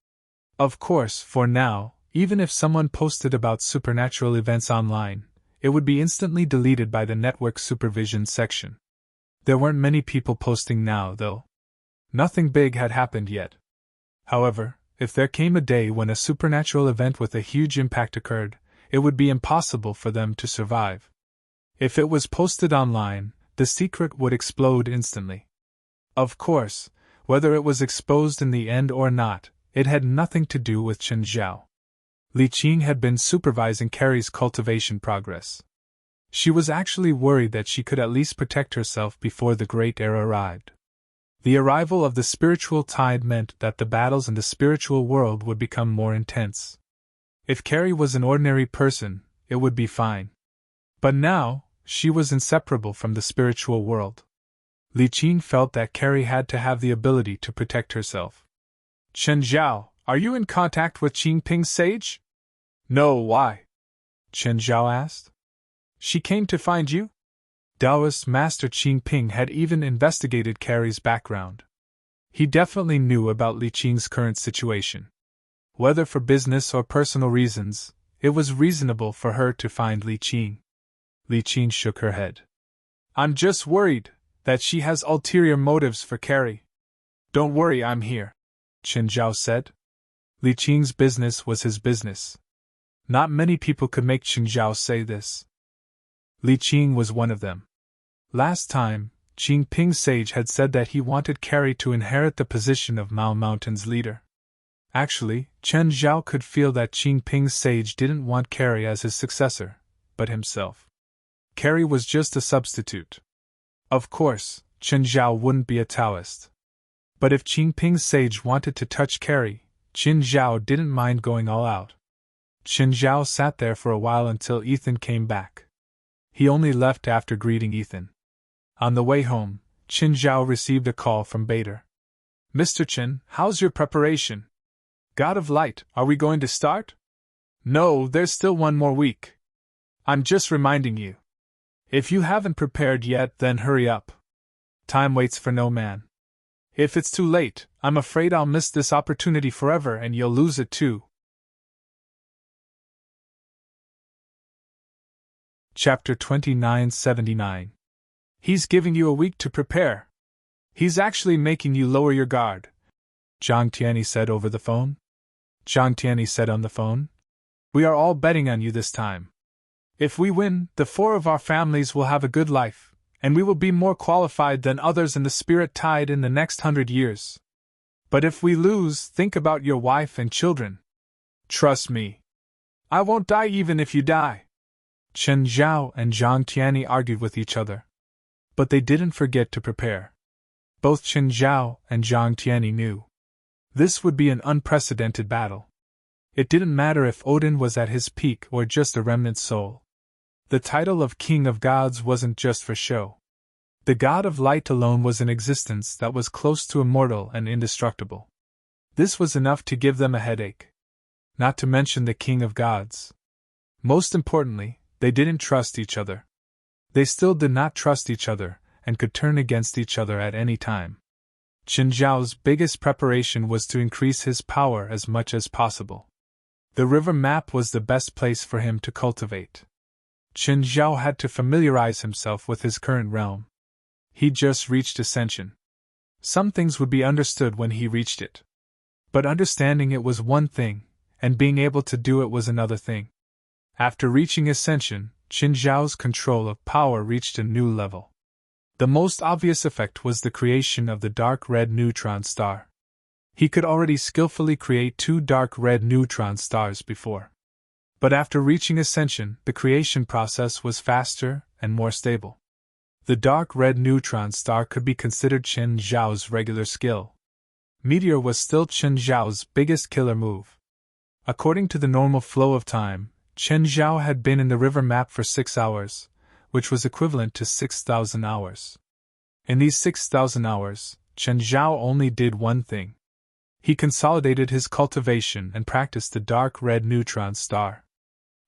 Of course, for now, even if someone posted about supernatural events online, it would be instantly deleted by the network supervision section. There weren't many people posting now, though. Nothing big had happened yet. However, if there came a day when a supernatural event with a huge impact occurred, it would be impossible for them to survive. If it was posted online, the secret would explode instantly. Of course, whether it was exposed in the end or not, it had nothing to do with Chen Zhao. Li Qing had been supervising Carrie's cultivation progress. She was actually worried that she could at least protect herself before the Great Era arrived. The arrival of the spiritual tide meant that the battles in the spiritual world would become more intense. If Carrie was an ordinary person, it would be fine. But now, she was inseparable from the spiritual world. Li Qing felt that Carrie had to have the ability to protect herself. Chen Zhao, are you in contact with Qing Ping's sage? No, why? Chen Zhao asked. She came to find you? Taoist Master Qing Ping had even investigated Carrie's background. He definitely knew about Li Qing's current situation. Whether for business or personal reasons, it was reasonable for her to find Li Qing. Li Qing shook her head. I'm just worried that she has ulterior motives for Carrie. Don't worry, I'm here, Chen Zhao said. Li Qing's business was his business. Not many people could make Chen Zhao say this. Li Qing was one of them. Last time, Qing Ping's sage had said that he wanted Carrie to inherit the position of Mao Mountain's leader. Actually, Chen Zhao could feel that Qing Ping's sage didn't want Carrie as his successor, but himself. Carrie was just a substitute. Of course, Chen Zhao wouldn't be a Taoist. But if Qing Ping's sage wanted to touch Carrie, Chen Zhao didn't mind going all out. Chen Zhao sat there for a while until Ethan came back. He only left after greeting Ethan. On the way home, Chen Zhao received a call from Bader. Mr. Chen, how's your preparation? God of Light, are we going to start? No, there's still 1 more week. I'm just reminding you. If you haven't prepared yet, then hurry up. Time waits for no man. If it's too late, I'm afraid I'll miss this opportunity forever and you'll lose it too. Chapter 2979. He's giving you a week to prepare. He's actually making you lower your guard, Zhang Tianyi said over the phone. Zhang Tianyi said on the phone. We are all betting on you this time. If we win, the 4 of our families will have a good life, and we will be more qualified than others in the spirit tide in the next 100 years. But if we lose, think about your wife and children. Trust me. I won't die even if you die. Chen Zhao and Zhang Tianyi argued with each other. But they didn't forget to prepare. Both Chen Zhao and Zhang Tianyi knew this would be an unprecedented battle. It didn't matter if Odin was at his peak or just a remnant soul. The title of King of Gods wasn't just for show. The God of Light alone was an existence that was close to immortal and indestructible. This was enough to give them a headache. Not to mention the King of Gods. Most importantly, they didn't trust each other. They still did not trust each other, and could turn against each other at any time. Qin Zhao's biggest preparation was to increase his power as much as possible. The river map was the best place for him to cultivate. Qin Zhao had to familiarize himself with his current realm. He just reached ascension. Some things would be understood when he reached it. But understanding it was one thing, and being able to do it was another thing. After reaching ascension, Qin Zhao's control of power reached a new level. The most obvious effect was the creation of the dark red neutron star. He could already skillfully create 2 dark red neutron stars before. But after reaching ascension, the creation process was faster and more stable. The dark red neutron star could be considered Qin Zhao's regular skill. Meteor was still Qin Zhao's biggest killer move. According to the normal flow of time, Qin Zhao had been in the river map for 6 hours, which was equivalent to 6,000 hours. In these 6,000 hours, Qin Zhao only did one thing. He consolidated his cultivation and practiced the dark red neutron star.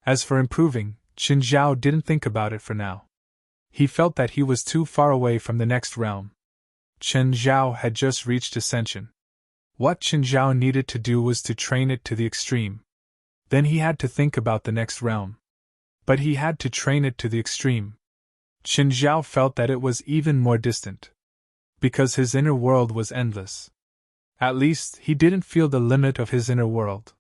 As for improving, Qin Zhao didn't think about it for now. He felt that he was too far away from the next realm. Qin Zhao had just reached ascension. What Qin Zhao needed to do was to train it to the extreme. Then he had to think about the next realm. But he had to train it to the extreme. Qin Zhao felt that it was even more distant. Because his inner world was endless. At least, he didn't feel the limit of his inner world.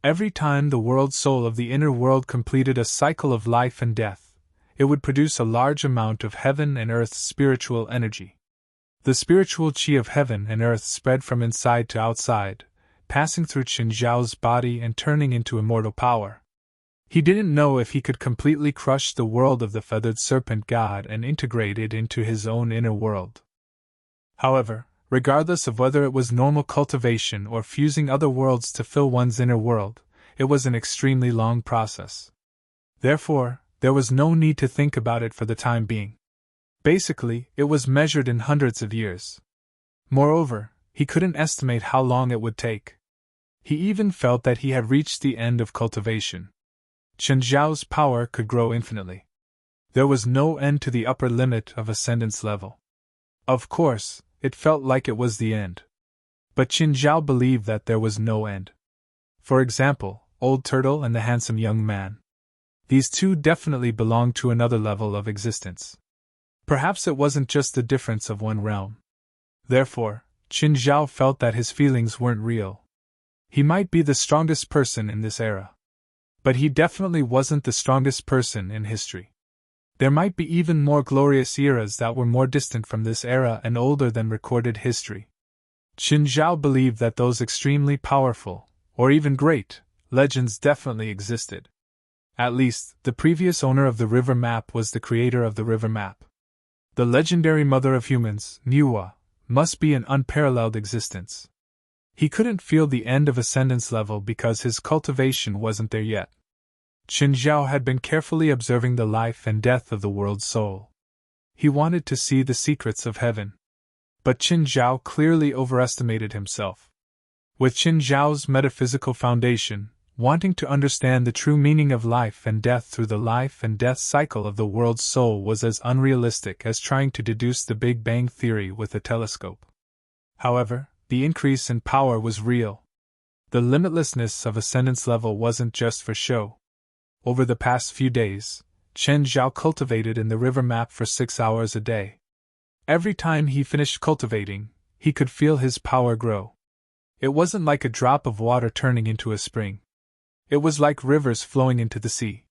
Every time the world soul of the inner world completed a cycle of life and death, it would produce a large amount of heaven and earth's spiritual energy. The spiritual chi of heaven and earth spread from inside to outside, passing through Qin Zhao's body and turning into immortal power. He didn't know if he could completely crush the world of the feathered serpent god and integrate it into his own inner world. However, regardless of whether it was normal cultivation or fusing other worlds to fill one's inner world, it was an extremely long process. Therefore, there was no need to think about it for the time being. Basically, it was measured in hundreds of years. Moreover, he couldn't estimate how long it would take. He even felt that he had reached the end of cultivation. Qin Zhao's power could grow infinitely. There was no end to the upper limit of ascendance level. Of course, it felt like it was the end. But Qin Zhao believed that there was no end. For example, Old Turtle and the handsome young man. These 2 definitely belonged to another level of existence. Perhaps it wasn't just the difference of one realm. Therefore, Qin Zhao felt that his feelings weren't real. He might be the strongest person in this era. But he definitely wasn't the strongest person in history. There might be even more glorious eras that were more distant from this era and older than recorded history. Qin Zhao believed that those extremely powerful, or even great, legends definitely existed. At least, the previous owner of the river map was the creator of the river map. The legendary mother of humans, Niwa, must be an unparalleled existence. He couldn't feel the end of ascendance level because his cultivation wasn't there yet. Qin Zhao had been carefully observing the life and death of the world's soul. He wanted to see the secrets of heaven. But Qin Zhao clearly overestimated himself. With Qin Zhao's metaphysical foundation, wanting to understand the true meaning of life and death through the life and death cycle of the world's soul was as unrealistic as trying to deduce the Big Bang Theory with a telescope. However, the increase in power was real. The limitlessness of ascendance level wasn't just for show. Over the past few days, Qin Zhao cultivated in the river map for 6 hours a day. Every time he finished cultivating, he could feel his power grow. It wasn't like a drop of water turning into a spring. It was like rivers flowing into the sea.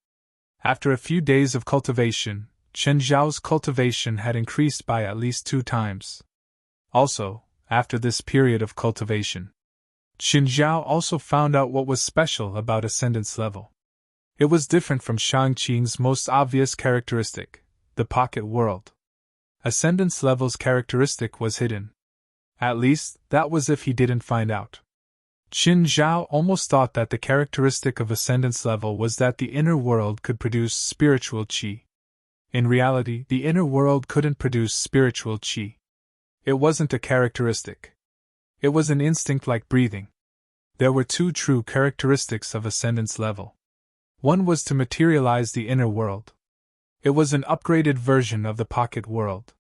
After a few days of cultivation, Chen Zhao's cultivation had increased by at least 2 times. Also, after this period of cultivation, Chen Zhao also found out what was special about Ascendance level. It was different from Shang Qing's most obvious characteristic, the pocket world. Ascendance level's characteristic was hidden. At least, that was if he didn't find out. Qin Zhao almost thought that the characteristic of Ascendance level was that the inner world could produce spiritual qi. In reality, the inner world couldn't produce spiritual qi. It wasn't a characteristic. It was an instinct like breathing. There were 2 true characteristics of Ascendance level. One was to materialize the inner world. It was an upgraded version of the pocket world.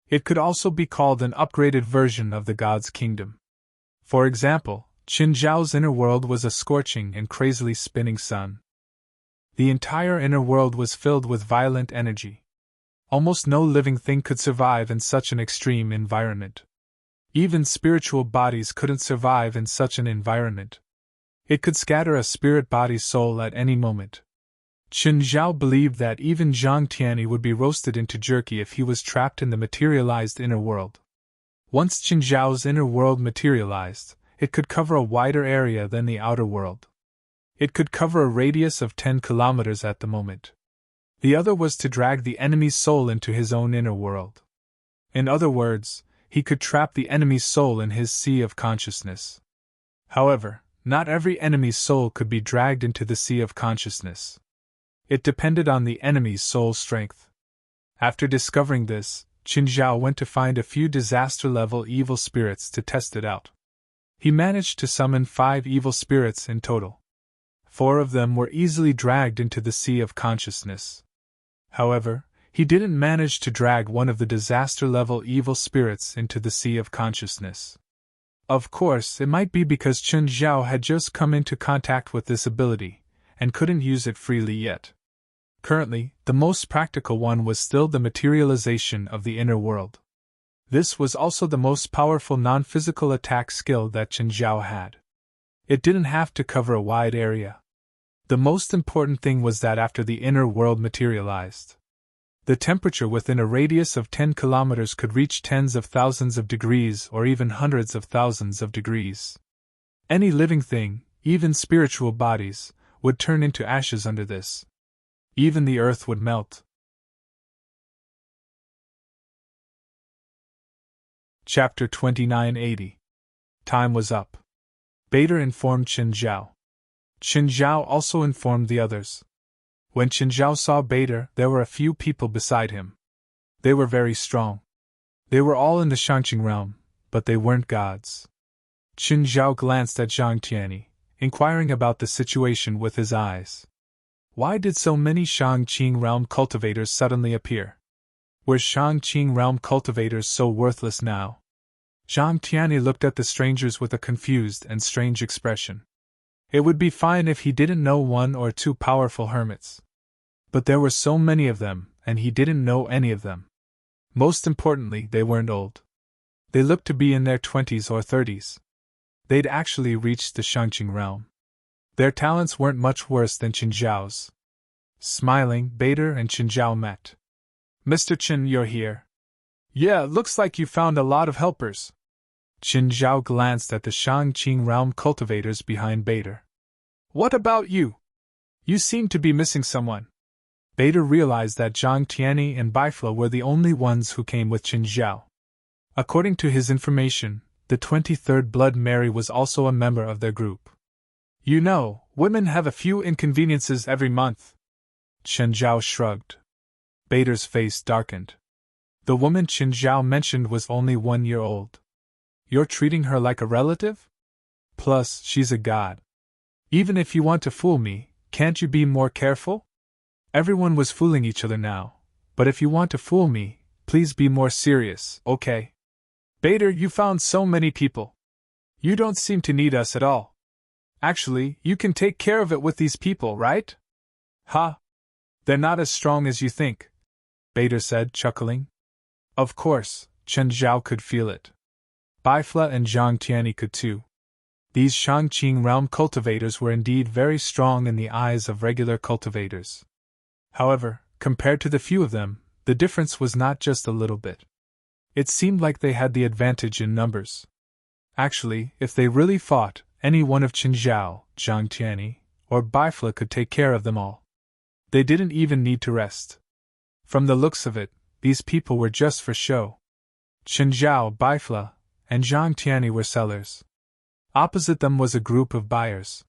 It could also be called an upgraded version of the God's kingdom. For example, Qin Zhao's inner world was a scorching and crazily spinning sun. The entire inner world was filled with violent energy. Almost no living thing could survive in such an extreme environment. Even spiritual bodies couldn't survive in such an environment. It could scatter a spirit body's soul at any moment. Qin Zhao believed that even Zhang Tianyi would be roasted into jerky if he was trapped in the materialized inner world. Once Qin Zhao's inner world materialized, it could cover a wider area than the outer world. It could cover a radius of 10 kilometers at the moment. The other was to drag the enemy's soul into his own inner world. In other words, he could trap the enemy's soul in his sea of consciousness. However, not every enemy's soul could be dragged into the sea of consciousness. It depended on the enemy's soul strength. After discovering this, Qin Zhao went to find a few disaster-level evil spirits to test it out. He managed to summon 5 evil spirits in total. 4 of them were easily dragged into the sea of consciousness. However, he didn't manage to drag one of the disaster-level evil spirits into the sea of consciousness. Of course, it might be because Qin Zhao had just come into contact with this ability, and couldn't use it freely yet. Currently, the most practical one was still the materialization of the inner world. This was also the most powerful non-physical attack skill that Qin Zhao had. It didn't have to cover a wide area. The most important thing was that after the inner world materialized, the temperature within a radius of 10 kilometers could reach tens of thousands of degrees or even hundreds of thousands of degrees. Any living thing, even spiritual bodies, would turn into ashes under this. Even the earth would melt. Chapter 2980. Time was up. Bader informed Qin Zhao. Qin Zhao also informed the others. When Qin Zhao saw Bader, there were a few people beside him. They were very strong. They were all in the Shangqing realm, but they weren't gods. Qin Zhao glanced at Zhang Tianyi, inquiring about the situation with his eyes. Why did so many Shangqing realm cultivators suddenly appear? Were Shangqing realm cultivators so worthless now? Zhang Tianyi looked at the strangers with a confused and strange expression. It would be fine if he didn't know 1 or 2 powerful hermits. But there were so many of them, and he didn't know any of them. Most importantly, they weren't old. They looked to be in their 20s or 30s. They'd actually reached the Shangqing realm. Their talents weren't much worse than Qin Zhao's. Smiling, Bader and Qin Zhao met. Mr. Qin, you're here. Yeah, looks like you found a lot of helpers. Qin Zhao glanced at the Shangqing realm cultivators behind Bader. What about you? You seem to be missing someone. Bader realized that Zhang Tianyi and Baifla were the only ones who came with Qin Zhao. According to his information, the 23rd Blood Mary was also a member of their group. You know, women have a few inconveniences every month. Qin Zhao shrugged. Bader's face darkened. The woman Qin Zhao mentioned was only 1 year old. You're treating her like a relative? Plus, she's a god. Even if you want to fool me, can't you be more careful? Everyone was fooling each other now, but if you want to fool me, please be more serious, okay? Bader, you found so many people. You don't seem to need us at all. Actually, you can take care of it with these people, right? Ha! They're not as strong as you think, Bader said, chuckling. Of course, Chen Zhao could feel it. Baifla and Zhang Tianyi could too. These Shangqing realm cultivators were indeed very strong in the eyes of regular cultivators. However, compared to the few of them, the difference was not just a little bit. It seemed like they had the advantage in numbers. Actually, if they really fought, any one of Qinzhao, Zhang Tianyi, or Baifla could take care of them all. They didn't even need to rest. From the looks of it, these people were just for show. Qinzhao, Baifla, and Zhang Tianyi were sellers. Opposite them was a group of buyers.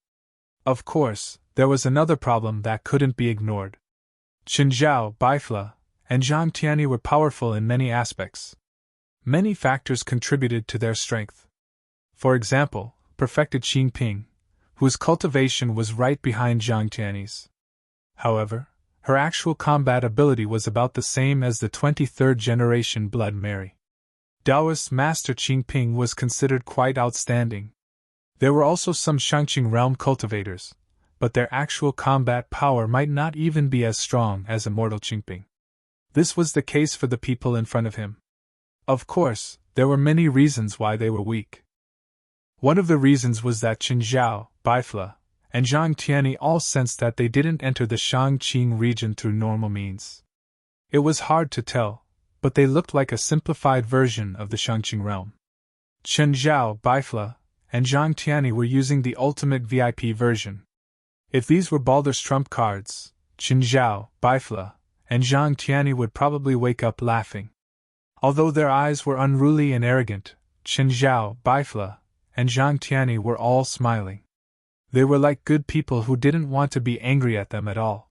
Of course, there was another problem that couldn't be ignored. Qinzhao, Baifla, and Zhang Tianyi were powerful in many aspects. Many factors contributed to their strength. For example, perfected Xingping, whose cultivation was right behind Zhang Tianyi's. However, her actual combat ability was about the same as the 23rd generation Blood Mary. Taoist Master Xingping was considered quite outstanding. There were also some Shangqing realm cultivators, but their actual combat power might not even be as strong as immortal Xingping. This was the case for the people in front of him. Of course, there were many reasons why they were weak. One of the reasons was that Qinzhao, Baifla, and Zhang Tianyi all sensed that they didn't enter the Shangqing region through normal means. It was hard to tell, but they looked like a simplified version of the Shangqing realm. Qinzhao, Baifla, and Zhang Tianyi were using the ultimate VIP version. If these were Baldur's trump cards, Qinzhao, Baifla, and Zhang Tianyi would probably wake up laughing. Although their eyes were unruly and arrogant, Qinzhao, Baifla, and Zhang Tianyi were all smiling. They were like good people who didn't want to be angry at them at all.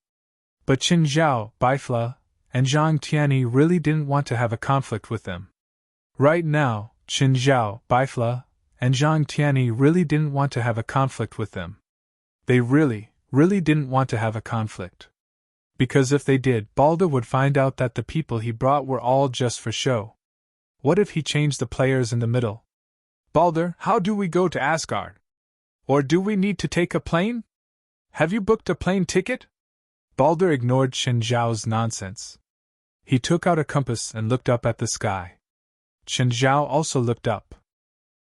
But Qinzhao, Baifla, and Zhang Tianyi really didn't want to have a conflict with them. Right now, Qinzhao, Baifla, and Zhang Tianyi really didn't want to have a conflict with them. They really didn't want to have a conflict. Because if they did, Baldur would find out that the people he brought were all just for show. What if he changed the players in the middle? Baldur, how do we go to Asgard? Or do we need to take a plane? Have you booked a plane ticket? Baldur ignored Qinzhao's nonsense. He took out a compass and looked up at the sky. Qinzhao also looked up.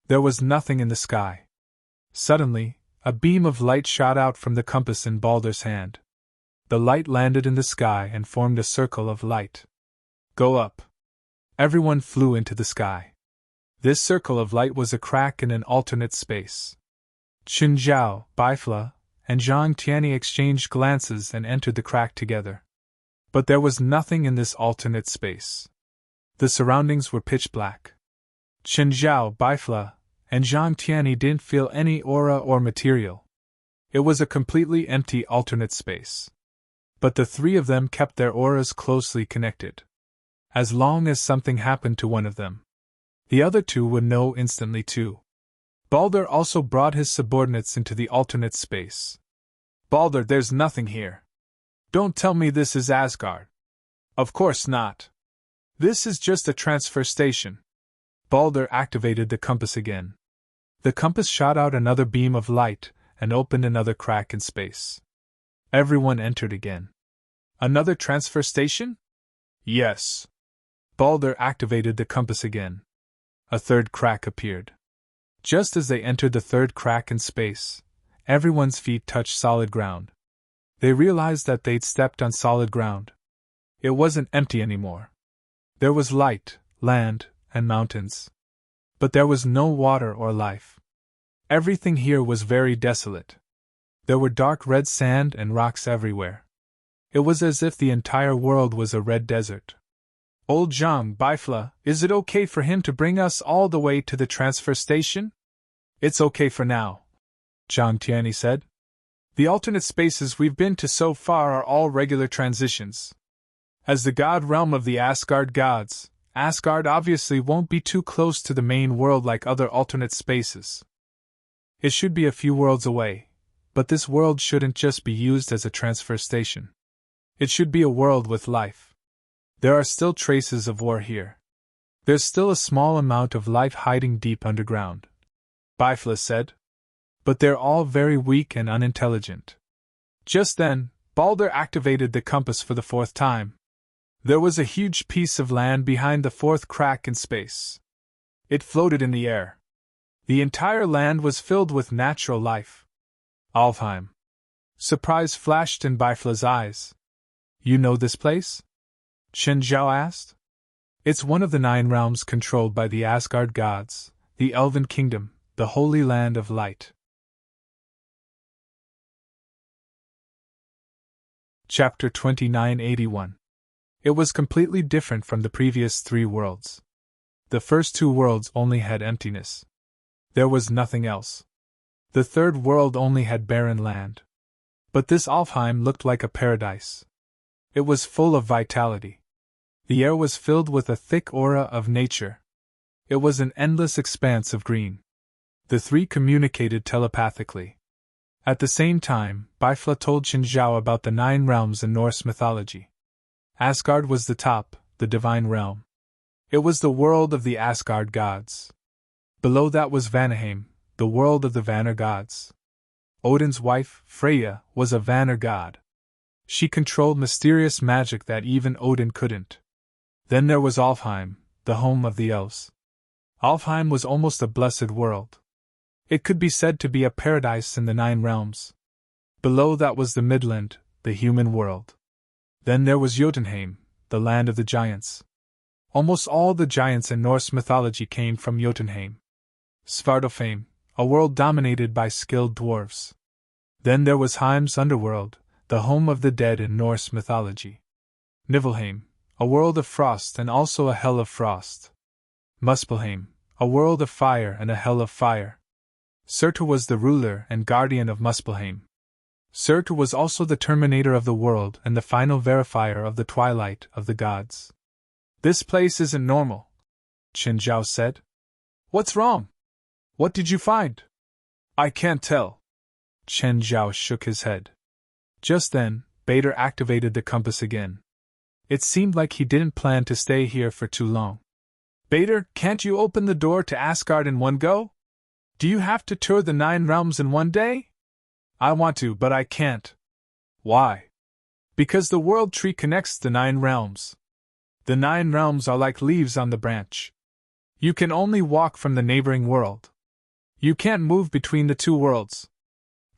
There was nothing in the sky. Suddenly, a beam of light shot out from the compass in Baldur's hand. The light landed in the sky and formed a circle of light. Go up. Everyone flew into the sky. This circle of light was a crack in an alternate space. Qinzhao, Baifla, and Zhang Tianyi exchanged glances and entered the crack together. But there was nothing in this alternate space. The surroundings were pitch black. Qinzhao, Baifla, and Zhang Tianyi didn't feel any aura or material. It was a completely empty alternate space. But the three of them kept their auras closely connected. As long as something happened to one of them, the other two would know instantly too. Baldur also brought his subordinates into the alternate space. Baldur, there's nothing here. Don't tell me this is Asgard. Of course not. This is just a transfer station. Baldur activated the compass again. The compass shot out another beam of light and opened another crack in space. Everyone entered again. Another transfer station? Yes. Baldur activated the compass again. A third crack appeared. Just as they entered the third crack in space, everyone's feet touched solid ground. They realized that they'd stepped on solid ground. It wasn't empty anymore. There was light, land, and mountains. But there was no water or life. Everything here was very desolate. There were dark red sand and rocks everywhere. It was as if the entire world was a red desert. Old Zhang, Baifla, is it okay for him to bring us all the way to the transfer station? It's okay for now, Zhang Tianyi said. The alternate spaces we've been to so far are all regular transitions. As the god realm of the Asgard gods, Asgard obviously won't be too close to the main world like other alternate spaces. It should be a few worlds away, but this world shouldn't just be used as a transfer station. It should be a world with life. There are still traces of war here. There's still a small amount of life hiding deep underground, Baifla said. But they're all very weak and unintelligent. Just then, Baldur activated the compass for the fourth time. There was a huge piece of land behind the fourth crack in space. It floated in the air. The entire land was filled with natural life. Alfheim. Surprise flashed in Bifla's eyes. You know this place? Chen Zhao asked. It's one of the 9 realms controlled by the Asgard gods, the Elven Kingdom, the Holy Land of Light. Chapter 2981. It was completely different from the previous 3 worlds. The first 2 worlds only had emptiness. There was nothing else. The 3rd world only had barren land. But this Alfheim looked like a paradise. It was full of vitality. The air was filled with a thick aura of nature. It was an endless expanse of green. The 3 communicated telepathically. At the same time, Bifla told Chen Zhao about the 9 realms in Norse mythology. Asgard was the top, the divine realm. It was the world of the Asgard gods. Below that was Vanaheim, the world of the Vanir gods. Odin's wife, Freya, was a Vanir god. She controlled mysterious magic that even Odin couldn't. Then there was Alfheim, the home of the elves. Alfheim was almost a blessed world. It could be said to be a paradise in the 9 realms. Below that was the Midland, the human world. Then there was Jotunheim, the land of the giants. Almost all the giants in Norse mythology came from Jotunheim. Svartalfheim, a world dominated by skilled dwarves. Then there was Heim's underworld, the home of the dead in Norse mythology. Niflheim, a world of frost and also a hell of frost. Muspelheim, a world of fire and a hell of fire. Surtur was the ruler and guardian of Muspelheim. Surtur was also the terminator of the world and the final verifier of the twilight of the gods. This place isn't normal, Chen Zhao said. What's wrong? What did you find? I can't tell. Chen Zhao shook his head. Just then, Bader activated the compass again. It seemed like he didn't plan to stay here for too long. Bader, can't you open the door to Asgard in one go? Do you have to tour the 9 realms in one day? I want to, but I can't. Why? Because the world tree connects the 9 realms. The 9 realms are like leaves on the branch. You can only walk from the neighboring world. You can't move between the 2 worlds.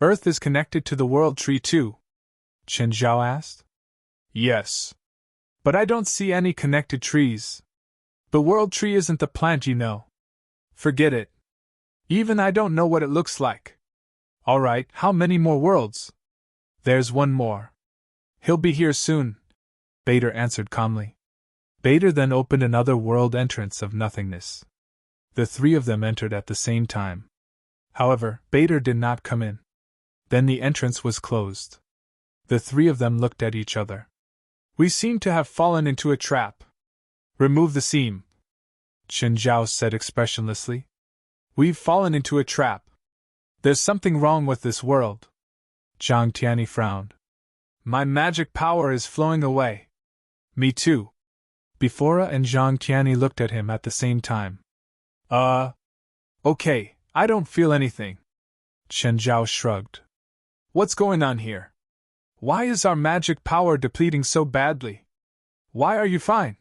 Earth is connected to the world tree too, Chen Zhao asked. Yes. But I don't see any connected trees. The world tree isn't the plant, you know. Forget it. Even I don't know what it looks like. All right, how many more worlds? There's one more. He'll be here soon, Bader answered calmly. Bader then opened another world entrance of nothingness. The 3 of them entered at the same time. However, Bader did not come in. Then the entrance was closed. The 3 of them looked at each other. We seem to have fallen into a trap. Remove the seam, Chen Zhao said expressionlessly. We've fallen into a trap. There's something wrong with this world. Zhang Tianyi frowned. My magic power is flowing away. Me too. Bifura and Zhang Tianyi looked at him at the same time. Okay, I don't feel anything. Chen Zhao shrugged. What's going on here? Why is our magic power depleting so badly? Why are you fine?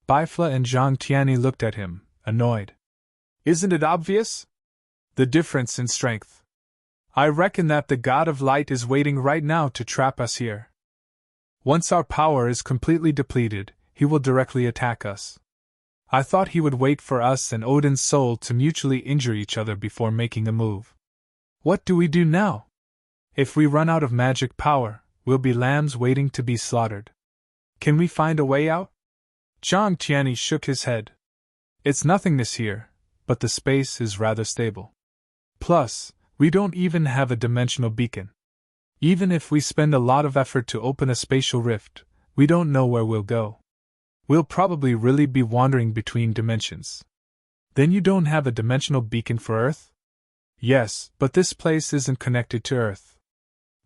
Bifla and Zhang Tianyi looked at him, annoyed. Isn't it obvious? The difference in strength. I reckon that the God of Light is waiting right now to trap us here. Once our power is completely depleted, he will directly attack us. I thought he would wait for us and Odin's soul to mutually injure each other before making a move. What do we do now? If we run out of magic power, we'll be lambs waiting to be slaughtered. Can we find a way out? Zhang Tianyi shook his head. It's nothingness here, but the space is rather stable. Plus, we don't even have a dimensional beacon. Even if we spend a lot of effort to open a spatial rift, we don't know where we'll go. We'll probably really be wandering between dimensions. Then you don't have a dimensional beacon for Earth? Yes, but this place isn't connected to Earth.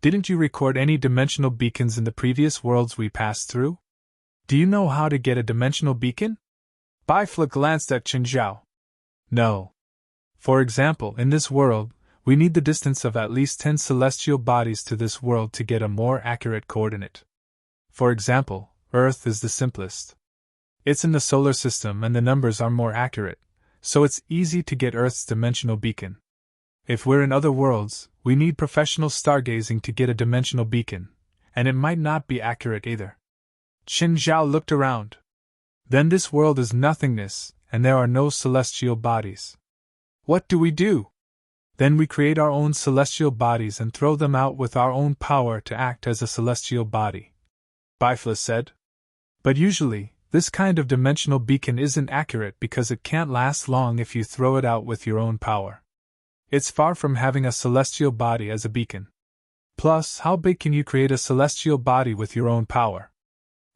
Didn't you record any dimensional beacons in the previous worlds we passed through? Do you know how to get a dimensional beacon? Bifla glanced at Chen Zhao. No. For example, in this world, we need the distance of at least 10 celestial bodies to this world to get a more accurate coordinate. For example, Earth is the simplest. It's in the solar system and the numbers are more accurate, so it's easy to get Earth's dimensional beacon. If we're in other worlds, we need professional stargazing to get a dimensional beacon, and it might not be accurate either. Qin Zhao looked around. Then this world is nothingness, and there are no celestial bodies. What do we do? Then we create our own celestial bodies and throw them out with our own power to act as a celestial body, Bifla said. But usually, this kind of dimensional beacon isn't accurate because it can't last long if you throw it out with your own power. It's far from having a celestial body as a beacon. Plus, how big can you create a celestial body with your own power?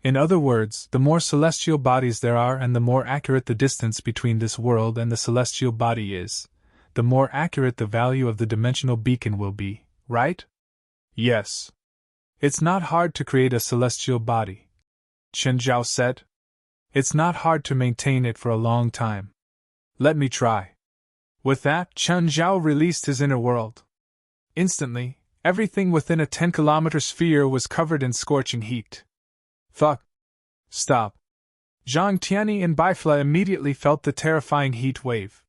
In other words, the more celestial bodies there are and the more accurate the distance between this world and the celestial body is, the more accurate the value of the dimensional beacon will be, right? Yes. It's not hard to create a celestial body, Qin Zhao said. It's not hard to maintain it for a long time. Let me try. With that, Qin Zhao released his inner world. Instantly, everything within a 10-kilometer sphere was covered in scorching heat. Fuck. Stop. Zhang Tianyi and Bifla immediately felt the terrifying heat wave.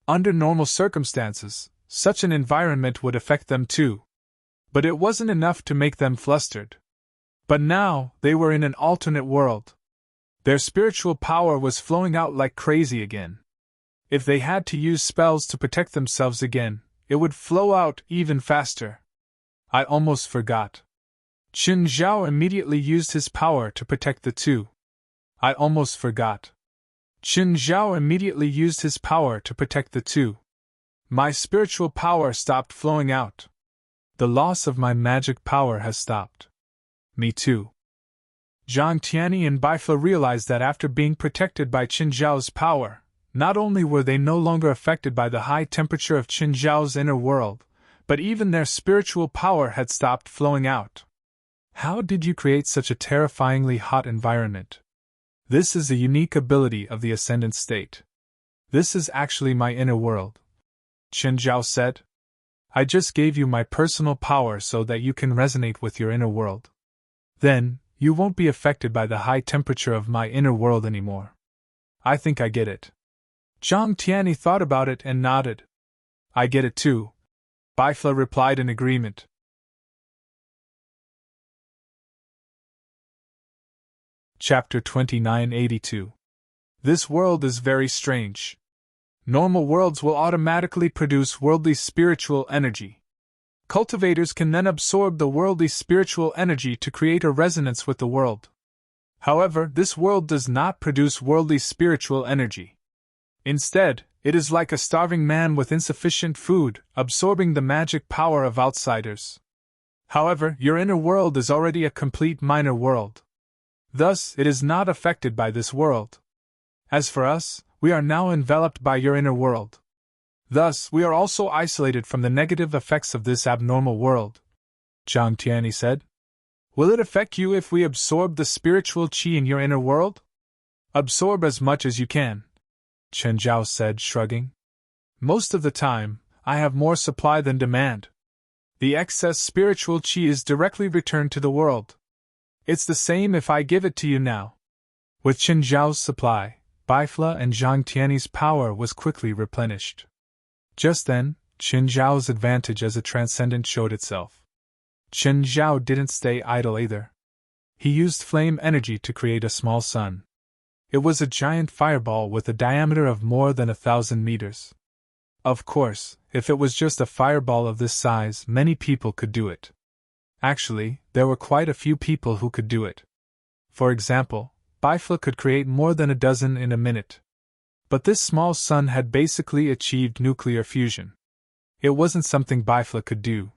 Under normal circumstances, such an environment would affect them too. But it wasn't enough to make them flustered. But now, they were in an alternate world. Their spiritual power was flowing out like crazy again. If they had to use spells to protect themselves again, it would flow out even faster. I almost forgot. Qin Zhao immediately used his power to protect the two. I almost forgot. Qin Zhao immediately used his power to protect the two. My spiritual power stopped flowing out. The loss of my magic power has stopped. Me too. Zhang Tianyi and Bifla realized that after being protected by Qin Zhao's power, not only were they no longer affected by the high temperature of Qin Zhao's inner world, but even their spiritual power had stopped flowing out. How did you create such a terrifyingly hot environment? This is a unique ability of the Ascendant state. This is actually my inner world, Qin Zhao said. I just gave you my personal power so that you can resonate with your inner world. Then, you won't be affected by the high temperature of my inner world anymore. I think I get it. Zhang Tianyi thought about it and nodded. I get it too, Bifla replied in agreement. Chapter 2982. This world is very strange. Normal worlds will automatically produce worldly spiritual energy. Cultivators can then absorb the worldly spiritual energy to create a resonance with the world. However, this world does not produce worldly spiritual energy. Instead, it is like a starving man with insufficient food, absorbing the magic power of outsiders. However, your inner world is already a complete minor world. Thus, it is not affected by this world. As for us, we are now enveloped by your inner world. Thus, we are also isolated from the negative effects of this abnormal world, Zhang Tianyi said. Will it affect you if we absorb the spiritual qi in your inner world? Absorb as much as you can, Qin Zhao said, shrugging. Most of the time, I have more supply than demand. The excess spiritual qi is directly returned to the world. It's the same if I give it to you now. With Qin Zhao's supply, Bifla and Zhang Tianyi's power was quickly replenished. Just then, Qin Zhao's advantage as a transcendent showed itself. Qin Zhao didn't stay idle either. He used flame energy to create a small sun. It was a giant fireball with a diameter of more than 1,000 meters. Of course, if it was just a fireball of this size, many people could do it. Actually, there were quite a few people who could do it. For example, Bifla could create more than a dozen in a minute. But this small sun had basically achieved nuclear fusion. It wasn't something Bifla could do.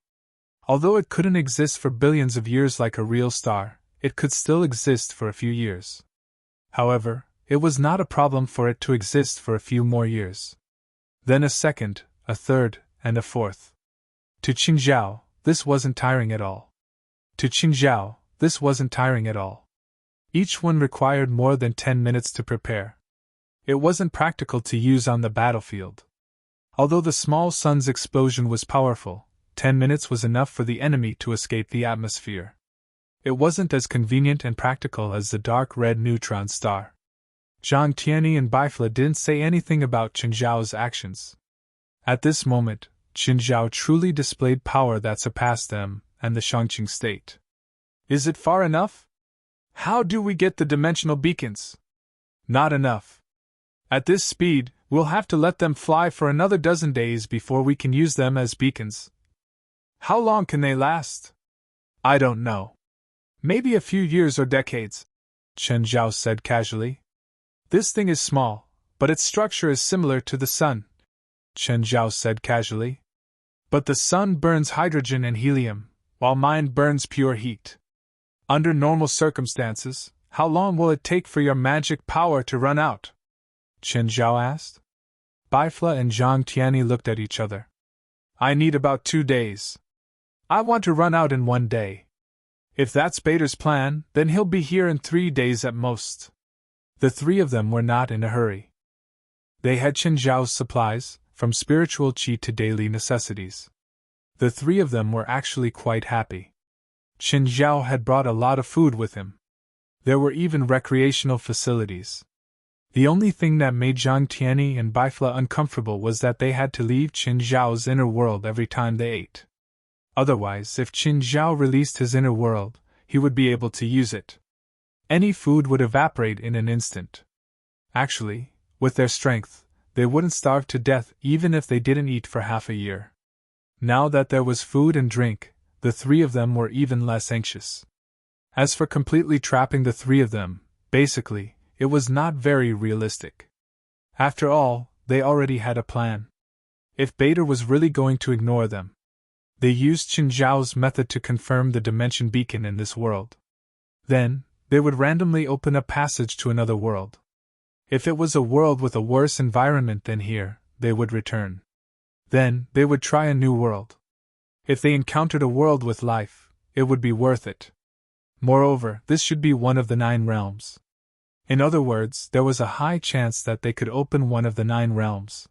Although it couldn't exist for billions of years like a real star, it could still exist for a few years. However, it was not a problem for it to exist for a few more years. Then a second, a third, and a fourth. To Qin Zhao, this wasn't tiring at all. To Qin Zhao, this wasn't tiring at all. Each one required more than 10 minutes to prepare. It wasn't practical to use on the battlefield. Although the small sun's explosion was powerful, 10 minutes was enough for the enemy to escape the atmosphere. It wasn't as convenient and practical as the dark red neutron star. Zhang Tianyi and Baifla didn't say anything about Qin Zhao's actions. At this moment, Qin Zhao truly displayed power that surpassed them and the Shangqing state. Is it far enough? How do we get the dimensional beacons? Not enough. At this speed, we'll have to let them fly for another dozen days before we can use them as beacons. How long can they last? I don't know. Maybe a few years or decades, Chen Zhao said casually. This thing is small, but its structure is similar to the sun, Chen Zhao said casually. But the sun burns hydrogen and helium, while mine burns pure heat. Under normal circumstances, how long will it take for your magic power to run out? Chen Zhao asked. Baifla and Zhang Tianyi looked at each other. I need about 2 days. I want to run out in 1 day. If that's Bader's plan, then he'll be here in 3 days at most. The three of them were not in a hurry. They had Chen Zhao's supplies, from spiritual qi to daily necessities. The three of them were actually quite happy. Chen Zhao had brought a lot of food with him. There were even recreational facilities. The only thing that made Zhang Tianyi and Baifla uncomfortable was that they had to leave Qin Zhao's inner world every time they ate. Otherwise, if Qin Zhao released his inner world, he would be able to use it. Any food would evaporate in an instant. Actually, with their strength, they wouldn't starve to death even if they didn't eat for half a year. Now that there was food and drink, the three of them were even less anxious. As for completely trapping the three of them, basically, it was not very realistic. After all, they already had a plan. If Bader was really going to ignore them, they used Qin Zhao's method to confirm the dimension beacon in this world. Then, they would randomly open a passage to another world. If it was a world with a worse environment than here, they would return. Then, they would try a new world. If they encountered a world with life, it would be worth it. Moreover, this should be one of the 9 realms. In other words, there was a high chance that they could open one of the 9 realms.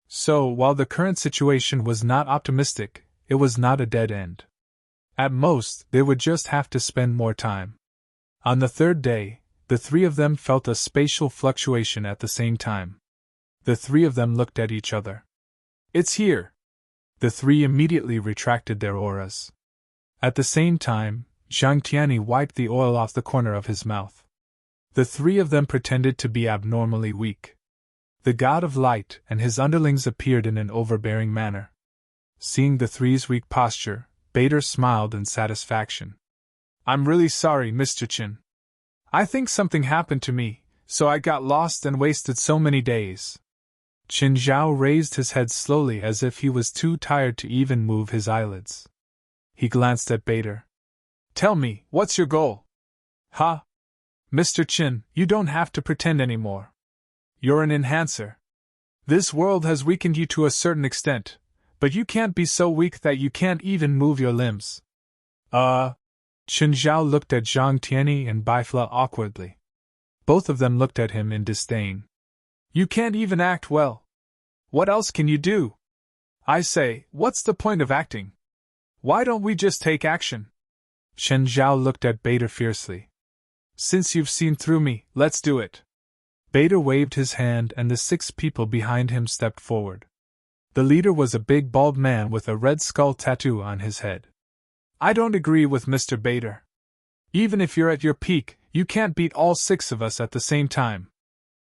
So, while the current situation was not optimistic, it was not a dead end. At most, they would just have to spend more time. On the 3rd day, the three of them felt a spatial fluctuation at the same time. The three of them looked at each other. It's here! The three immediately retracted their auras. At the same time, Zhang Tianyi wiped the oil off the corner of his mouth. The three of them pretended to be abnormally weak. The god of light and his underlings appeared in an overbearing manner. Seeing the three's weak posture, Bader smiled in satisfaction. I'm really sorry, Mr. Qin. I think something happened to me, so I got lost and wasted so many days. Qin Zhao raised his head slowly as if he was too tired to even move his eyelids. He glanced at Bader. Tell me, what's your goal? Ha! Mr. Qin, you don't have to pretend anymore. You're an enhancer. This world has weakened you to a certain extent, but you can't be so weak that you can't even move your limbs. Qin Zhao looked at Zhang Tianyi and Baifla awkwardly. Both of them looked at him in disdain. You can't even act well. What else can you do? I say, what's the point of acting? Why don't we just take action? Chen Zhao looked at Bader fiercely. Since you've seen through me, let's do it. Bader waved his hand and the 6 people behind him stepped forward. The leader was a big bald man with a red skull tattoo on his head. I don't agree with Mr. Bader. Even if you're at your peak, you can't beat all 6 of us at the same time.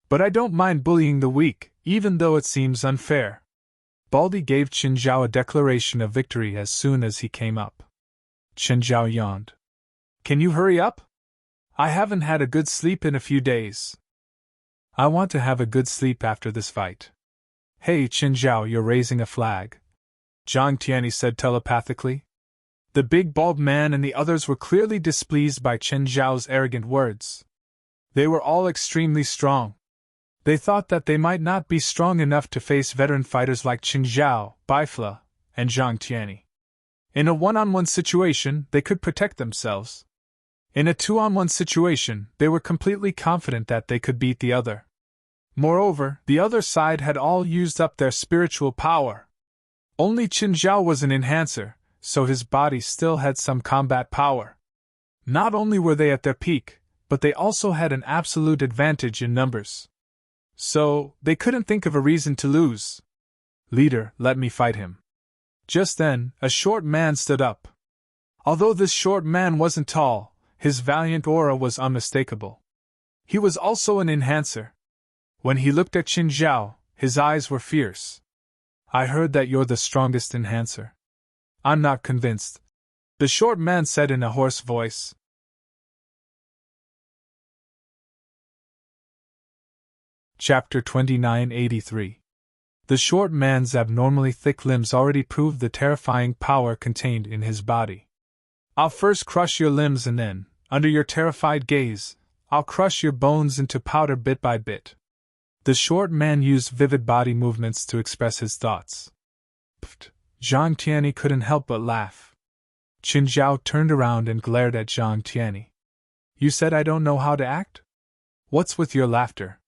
But I don't mind bullying the weak, even though it seems unfair. Baldy gave Qin Zhao a declaration of victory as soon as he came up. Qin Zhao yawned. Can you hurry up? I haven't had a good sleep in a few days. I want to have a good sleep after this fight. Hey Qin Zhao, you're raising a flag, Zhang Tianyi said telepathically. The big bald man and the others were clearly displeased by Qin Zhao's arrogant words. They were all extremely strong. They thought that they might not be strong enough to face veteran fighters like Qin Zhao, Baifla, and Zhang Tianyi. In a one-on-one situation, they could protect themselves. In a 2-on-1 situation, they were completely confident that they could beat the other. Moreover, the other side had all used up their spiritual power. Only Qin Zhao was an enhancer, so his body still had some combat power. Not only were they at their peak, but they also had an absolute advantage in numbers. So, they couldn't think of a reason to lose. Leader, let me fight him. Just then, a short man stood up. Although this short man wasn't tall, his valiant aura was unmistakable. He was also an enhancer. When he looked at Qin Zhao, his eyes were fierce. I heard that you're the strongest enhancer. I'm not convinced, the short man said in a hoarse voice. Chapter 2983. The short man's abnormally thick limbs already proved the terrifying power contained in his body. I'll first crush your limbs and then, under your terrified gaze, I'll crush your bones into powder bit by bit. The short man used vivid body movements to express his thoughts. Pfft, Zhang Tianyi couldn't help but laugh. Qin Zhao turned around and glared at Zhang Tianyi. You said I don't know how to act? What's with your laughter?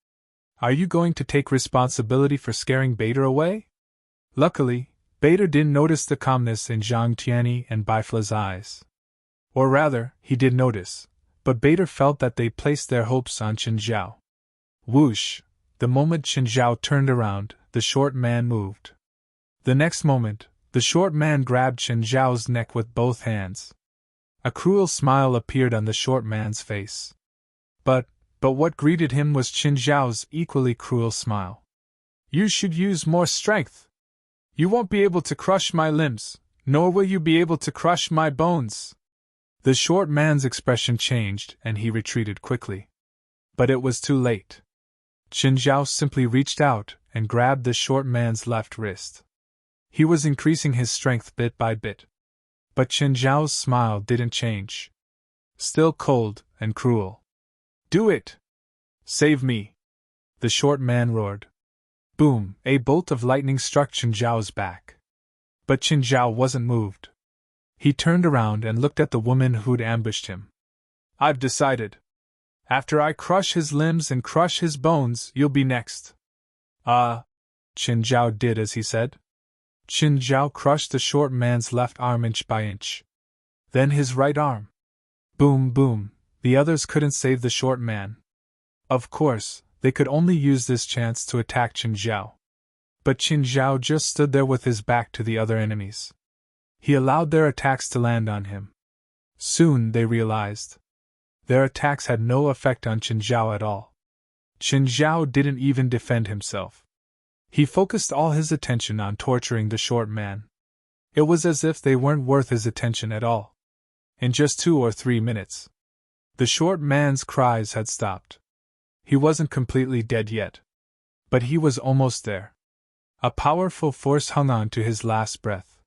Are you going to take responsibility for scaring Bader away? Luckily, Bader didn't notice the calmness in Zhang Tianyi and Baifla's eyes. Or rather, he did notice, but Bader felt that they placed their hopes on Qin Zhao. Whoosh! The moment Qin Zhao turned around, the short man moved. The next moment, the short man grabbed Qin Zhao's neck with both hands. A cruel smile appeared on the short man's face. But what greeted him was Qin Zhao's equally cruel smile. You should use more strength. You won't be able to crush my limbs, nor will you be able to crush my bones. The short man's expression changed and he retreated quickly. But it was too late. Qin Zhao simply reached out and grabbed the short man's left wrist. He was increasing his strength bit by bit. But Qin Zhao's smile didn't change. Still cold and cruel. Do it! Save me! The short man roared. Boom! A bolt of lightning struck Qin Zhao's back. But Qin Zhao wasn't moved. He turned around and looked at the woman who'd ambushed him. I've decided. After I crush his limbs and crush his bones, you'll be next. Qin Zhao did as he said. Qin Zhao crushed the short man's left arm inch by inch. Then his right arm. Boom, boom. The others couldn't save the short man. Of course, they could only use this chance to attack Qin Zhao. But Qin Zhao just stood there with his back to the other enemies. He allowed their attacks to land on him. Soon they realized. Their attacks had no effect on Qin Zhao at all. Qin Zhao didn't even defend himself. He focused all his attention on torturing the short man. It was as if they weren't worth his attention at all. In just 2 or 3 minutes, the short man's cries had stopped. He wasn't completely dead yet. But he was almost there. A powerful force hung on to his last breath.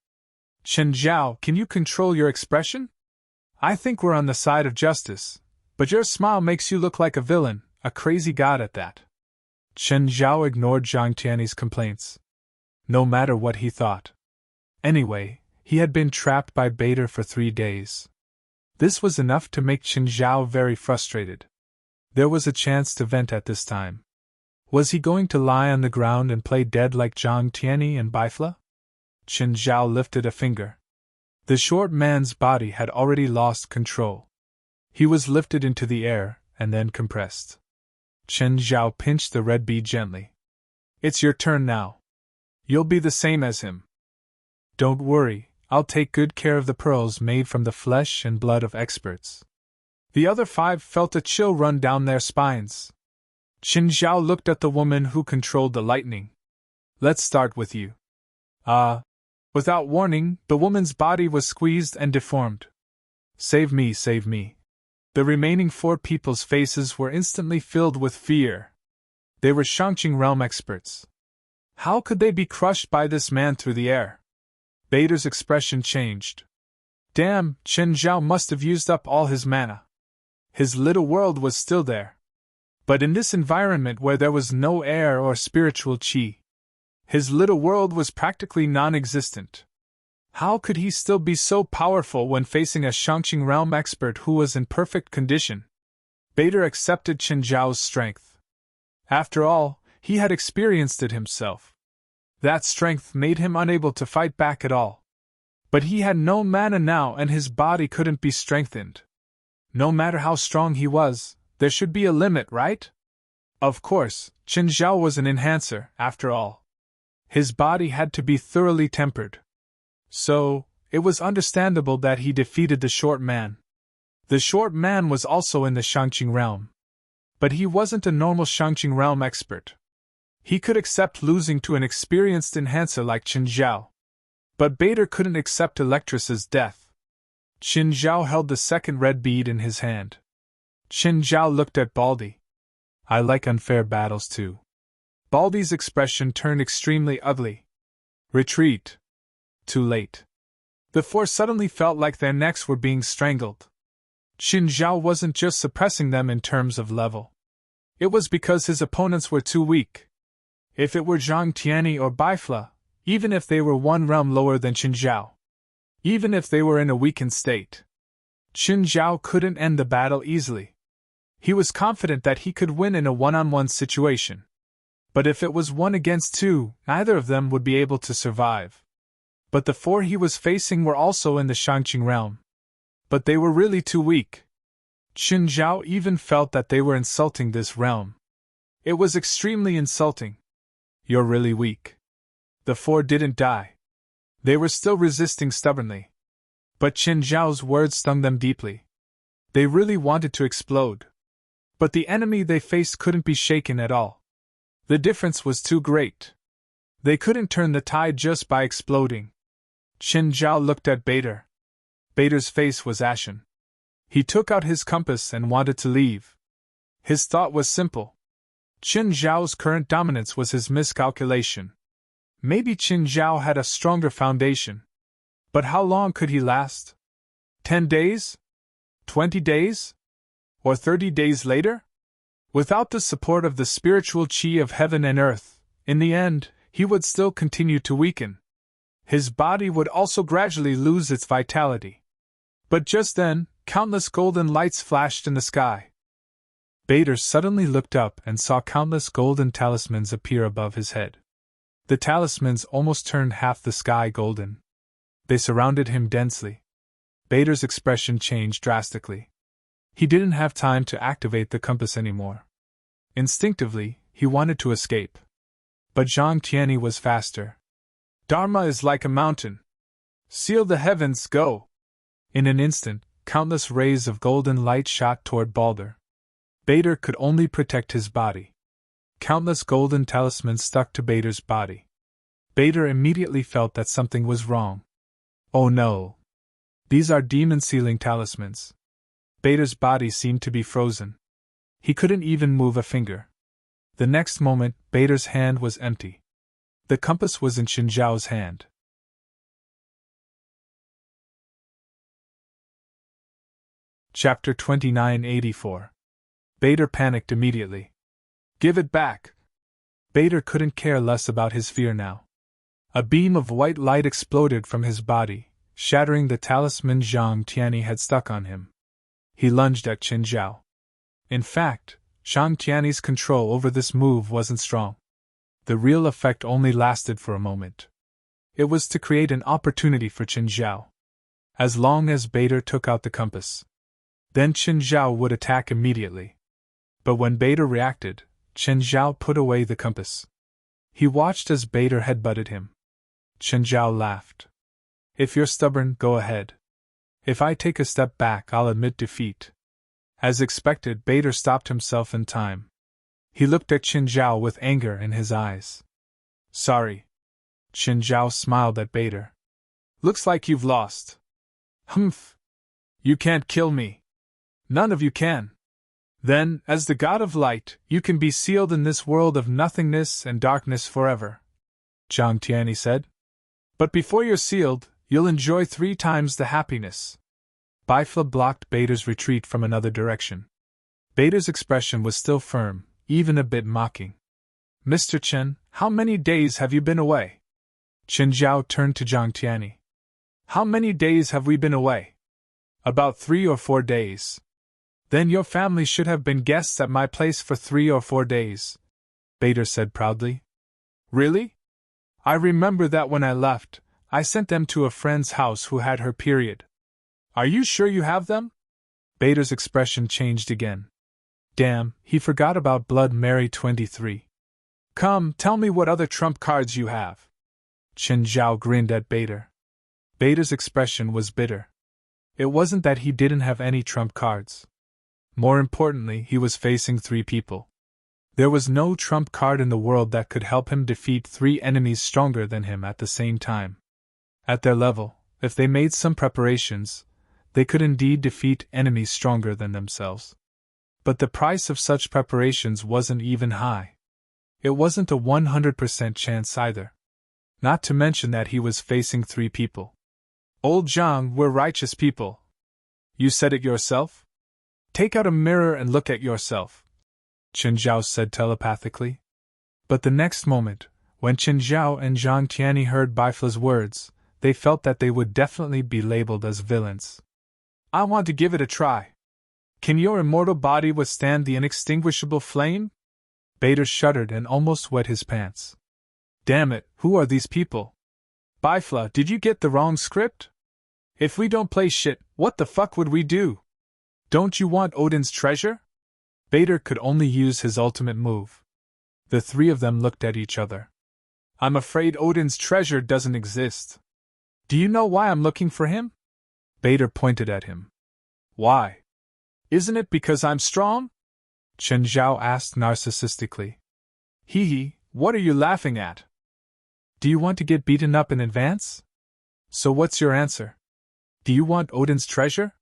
Qin Zhao, can you control your expression? I think we're on the side of justice, but your smile makes you look like a villain, a crazy god at that. Qin Zhao ignored Zhang Tianyi's complaints. No matter what he thought. Anyway, he had been trapped by Bader for 3 days. This was enough to make Qin Zhao very frustrated. There was a chance to vent at this time. Was he going to lie on the ground and play dead like Zhang Tianyi and Baifla? Qin Zhao lifted a finger. The short man's body had already lost control. He was lifted into the air and then compressed. Qin Zhao pinched the red bead gently. It's your turn now. You'll be the same as him. Don't worry, I'll take good care of the pearls made from the flesh and blood of experts. The other 5 felt a chill run down their spines. Qin Zhao looked at the woman who controlled the lightning. Let's start with you. Without warning, the woman's body was squeezed and deformed. Save me, save me. The remaining 4 people's faces were instantly filled with fear. They were Shangqing realm experts. How could they be crushed by this man through the air? Bader's expression changed. Damn, Qin Zhao must have used up all his mana. His little world was still there. But in this environment where there was no air or spiritual qi, his little world was practically non-existent. How could he still be so powerful when facing a Shangqing realm expert who was in perfect condition? Bader accepted Qin Zhao's strength. After all, he had experienced it himself. That strength made him unable to fight back at all. But he had no mana now and his body couldn't be strengthened. No matter how strong he was, There should be a limit, right? Of course, Qin Zhao was an enhancer, after all. His body had to be thoroughly tempered. So, it was understandable that he defeated the short man. The short man was also in the Shangqing realm. But he wasn't a normal Shangqing realm expert. He could accept losing to an experienced enhancer like Qin Zhao. But Bader couldn't accept Electrus's death. Qin Zhao held the second red bead in his hand. Qin Zhao looked at Baldy. I like unfair battles too. Baldy's expression turned extremely ugly. Retreat. Too late. The four suddenly felt like their necks were being strangled. Qin Zhao wasn't just suppressing them in terms of level. It was because his opponents were too weak. If it were Zhang Tianyi or Baifla, even if they were one realm lower than Qin Zhao, even if they were in a weakened state, Qin Zhao couldn't end the battle easily. He was confident that he could win in a one-on-one situation. But if it was 1 against 2, neither of them would be able to survive. But the four he was facing were also in the Shangqing realm. But they were really too weak. Qin Zhao even felt that they were insulting this realm. It was extremely insulting. You're really weak. The four didn't die. They were still resisting stubbornly. But Qin Zhao's words stung them deeply. They really wanted to explode. But the enemy they faced couldn't be shaken at all. The difference was too great. They couldn't turn the tide just by exploding. Qin Zhao looked at Bader. Bader's face was ashen. He took out his compass and wanted to leave. His thought was simple. Qin Zhao's current dominance was his miscalculation. Maybe Qin Zhao had a stronger foundation. But how long could he last? 10 days? 20 days? Or 30 days later? Without the support of the spiritual qi of heaven and earth, in the end, he would still continue to weaken. His body would also gradually lose its vitality. But just then, countless golden lights flashed in the sky. Bader suddenly looked up and saw countless golden talismans appear above his head. The talismans almost turned half the sky golden. They surrounded him densely. Bader's expression changed drastically. He didn't have time to activate the compass anymore. Instinctively, he wanted to escape. But Zhang Tianyi was faster. Dharma is like a mountain. Seal the heavens, go! In an instant, countless rays of golden light shot toward Balder. Bader could only protect his body. Countless golden talismans stuck to Bader's body. Bader immediately felt that something was wrong. Oh no! These are demon sealing talismans. Bader's body seemed to be frozen. He couldn't even move a finger. The next moment, Bader's hand was empty. The compass was in Qin Zhao's hand. Chapter 2984. Bader panicked immediately. Give it back! Bader couldn't care less about his fear now. A beam of white light exploded from his body, shattering the talisman Zhang Tianyi had stuck on him. He lunged at Qin Zhao. In fact, Zhang Tianyi's control over this move wasn't strong. The real effect only lasted for a moment. It was to create an opportunity for Qin Zhao. As long as Bader took out the compass, then Qin Zhao would attack immediately. But when Bader reacted, Qin Zhao put away the compass. He watched as Bader headbutted him. Qin Zhao laughed. If you're stubborn, go ahead. If I take a step back, I'll admit defeat. As expected, Bader stopped himself in time. He looked at Qin Zhao with anger in his eyes. Sorry. Qin Zhao smiled at Bader. Looks like you've lost. Humph. You can't kill me. None of you can. Then, as the god of light, you can be sealed in this world of nothingness and darkness forever, Zhang Tianyi said. But before you're sealed, you'll enjoy 3 times the happiness. Baifla blocked Bader's retreat from another direction. Bader's expression was still firm, even a bit mocking. Mr. Chen, how many days have you been away? Qin Zhao turned to Zhang Tianyi. How many days have we been away? About 3 or 4 days. Then your family should have been guests at my place for 3 or 4 days, Bader said proudly. Really? I remember that when I left, I sent them to a friend's house who had her period. Are you sure you have them? Bader's expression changed again. Damn, he forgot about Blood Mary 23. Come, tell me what other trump cards you have. Chen Zhao grinned at Bader. Bader's expression was bitter. It wasn't that he didn't have any trump cards. More importantly, he was facing 3 people. There was no trump card in the world that could help him defeat 3 enemies stronger than him at the same time. At their level, if they made some preparations, they could indeed defeat enemies stronger than themselves. But the price of such preparations wasn't even high. It wasn't a 100% chance either. Not to mention that he was facing 3 people. Old Zhang, we're righteous people. You said it yourself? Take out a mirror and look at yourself, Chen Zhao said telepathically. But the next moment, when Chen Zhao and Zhang Tianyi heard Baifla's words, they felt that they would definitely be labeled as villains. I want to give it a try. Can your immortal body withstand the inextinguishable flame? Bader shuddered and almost wet his pants. Damn it, who are these people? Baifla, did you get the wrong script? If we don't play shit, what the fuck would we do? Don't you want Odin's treasure? Bader could only use his ultimate move. The 3 of them looked at each other. I'm afraid Odin's treasure doesn't exist. Do you know why I'm looking for him? Bader pointed at him. Why? Isn't it because I'm strong? Chen Zhao asked narcissistically. Hee hee, what are you laughing at? Do you want to get beaten up in advance? So what's your answer? Do you want Odin's treasure?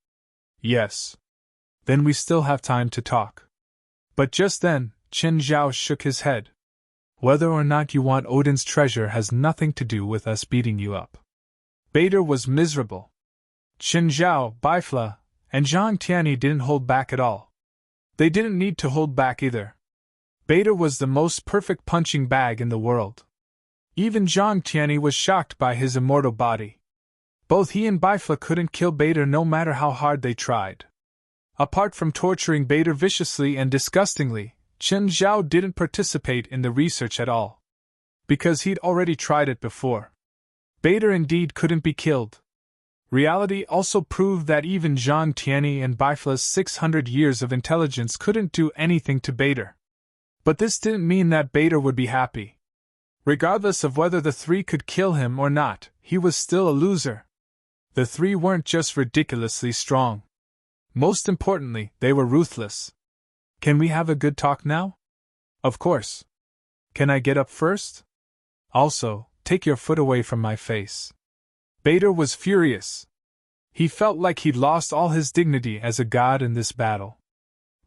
Yes. Then we still have time to talk. But just then, Chen Zhao shook his head. Whether or not you want Odin's treasure has nothing to do with us beating you up. Bader was miserable. Chen Zhao, Baifla, and Zhang Tianyi didn't hold back at all. They didn't need to hold back either. Bader was the most perfect punching bag in the world. Even Zhang Tianyi was shocked by his immortal body. Both he and Baifla couldn't kill Bader no matter how hard they tried. Apart from torturing Bader viciously and disgustingly, Chen Zhao didn't participate in the research at all. Because he'd already tried it before. Bader indeed couldn't be killed. Reality also proved that even Zhang Tianyi and Baifla's 600 years of intelligence couldn't do anything to Bader. But this didn't mean that Bader would be happy. Regardless of whether the 3 could kill him or not, he was still a loser. The 3 weren't just ridiculously strong. Most importantly, they were ruthless. Can we have a good talk now? Of course. Can I get up first? Also, take your foot away from my face. Bader was furious. He felt like he'd lost all his dignity as a god in this battle.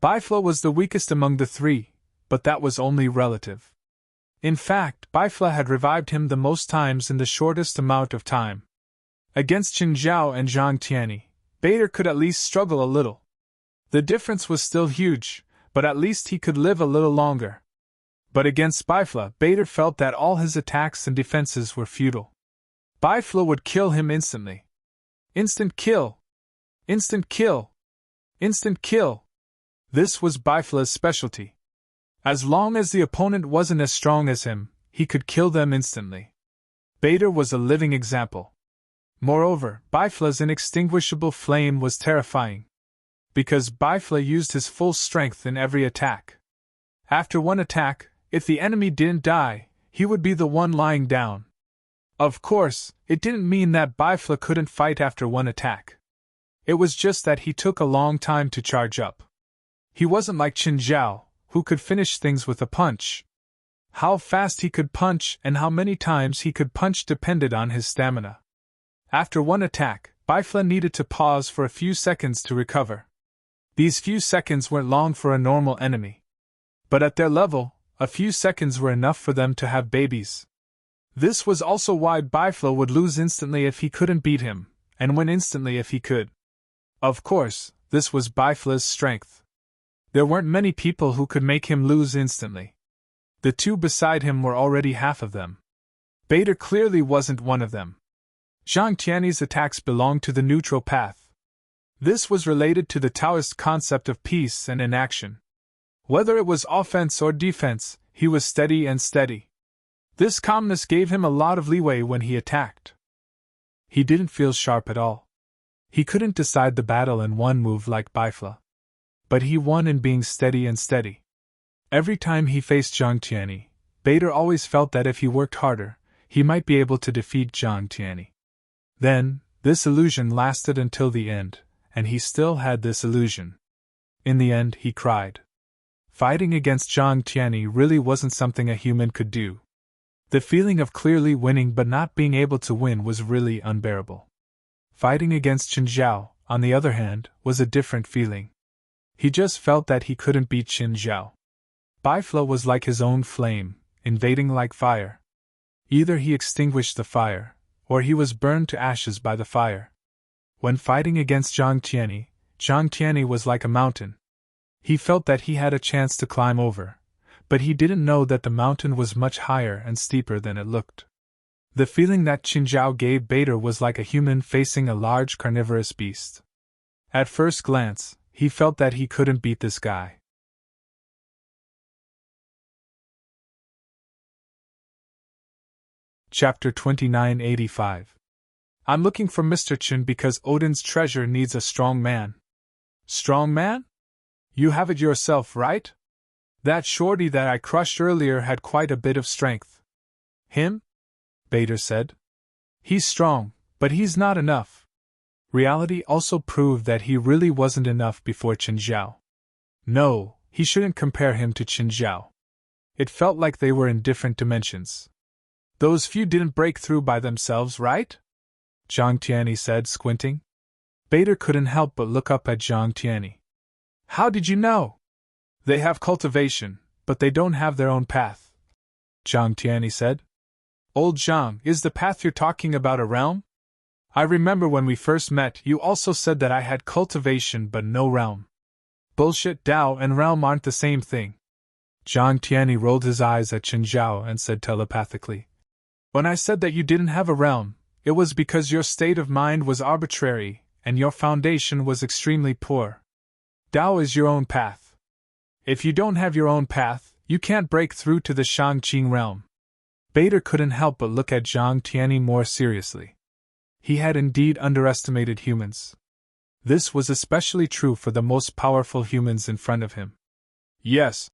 Baifla was the weakest among the 3, but that was only relative. In fact, Baifla had revived him the most times in the shortest amount of time. Against Chen Zhao and Zhang Tianyi, Bader could at least struggle a little. The difference was still huge, but at least he could live a little longer. But against Baifla, Bader felt that all his attacks and defenses were futile. Baifla would kill him instantly. Instant kill! Instant kill! Instant kill! This was Baifla's specialty. As long as the opponent wasn't as strong as him, he could kill them instantly. Bader was a living example. Moreover, Baifla's inextinguishable flame was terrifying. Because Baifla used his full strength in every attack. After one attack, if the enemy didn't die, he would be the one lying down. Of course, it didn't mean that Baifla couldn't fight after one attack. It was just that he took a long time to charge up. He wasn't like Chen Zhao, who could finish things with a punch. How fast he could punch and how many times he could punch depended on his stamina. After one attack, Baifla needed to pause for a few seconds to recover. These few seconds weren't long for a normal enemy. But at their level, a few seconds were enough for them to have babies. This was also why Baifla would lose instantly if he couldn't beat him, and win instantly if he could. Of course, this was Baifla's strength. There weren't many people who could make him lose instantly. The 2 beside him were already half of them. Bader clearly wasn't one of them. Zhang Tianyi's attacks belonged to the neutral path. This was related to the Taoist concept of peace and inaction. Whether it was offense or defense, he was steady and steady. This calmness gave him a lot of leeway when he attacked. He didn't feel sharp at all. He couldn't decide the battle in one move like Baifla. But he won in being steady and steady. Every time he faced Jiang Tianyi, Bader always felt that if he worked harder, he might be able to defeat Jiang Tianyi. Then, this illusion lasted until the end, and he still had this illusion. In the end, he cried. Fighting against Jiang Tianyi really wasn't something a human could do. The feeling of clearly winning but not being able to win was really unbearable. Fighting against Qin Zhao, on the other hand, was a different feeling. He just felt that he couldn't beat Qin Zhao. Bifla was like his own flame, invading like fire. Either he extinguished the fire, or he was burned to ashes by the fire. When fighting against Jiang Tianyi was like a mountain. He felt that he had a chance to climb over, but he didn't know that the mountain was much higher and steeper than it looked. The feeling that Qin Zhao gave Bader was like a human facing a large carnivorous beast. At first glance, he felt that he couldn't beat this guy. Chapter 2985. I'm looking for Mr. Chen because Odin's treasure needs a strong man. Strong man? You have it yourself, right? That shorty that I crushed earlier had quite a bit of strength. Him? Bader said. He's strong, but he's not enough. Reality also proved that he really wasn't enough before Qin Zhao. No, he shouldn't compare him to Qin Zhao. It felt like they were in different dimensions. Those few didn't break through by themselves, right? Jiang Tianyi said, squinting. Bader couldn't help but look up at Jiang Tianyi. How did you know? They have cultivation, but they don't have their own path. Jiang Tianyi said. Old Jiang, is the path you're talking about a realm? I remember when we first met you also said that I had cultivation but no realm. Bullshit, Dao and realm aren't the same thing. Jiang Tianyi rolled his eyes at Qin Zhao and said telepathically. When I said that you didn't have a realm, it was because your state of mind was arbitrary, and your foundation was extremely poor. Dao is your own path. If you don't have your own path, you can't break through to the Shangqing realm. Bader couldn't help but look at Jiang Tianyi more seriously. He had indeed underestimated humans. This was especially true for the most powerful humans in front of him. Yes,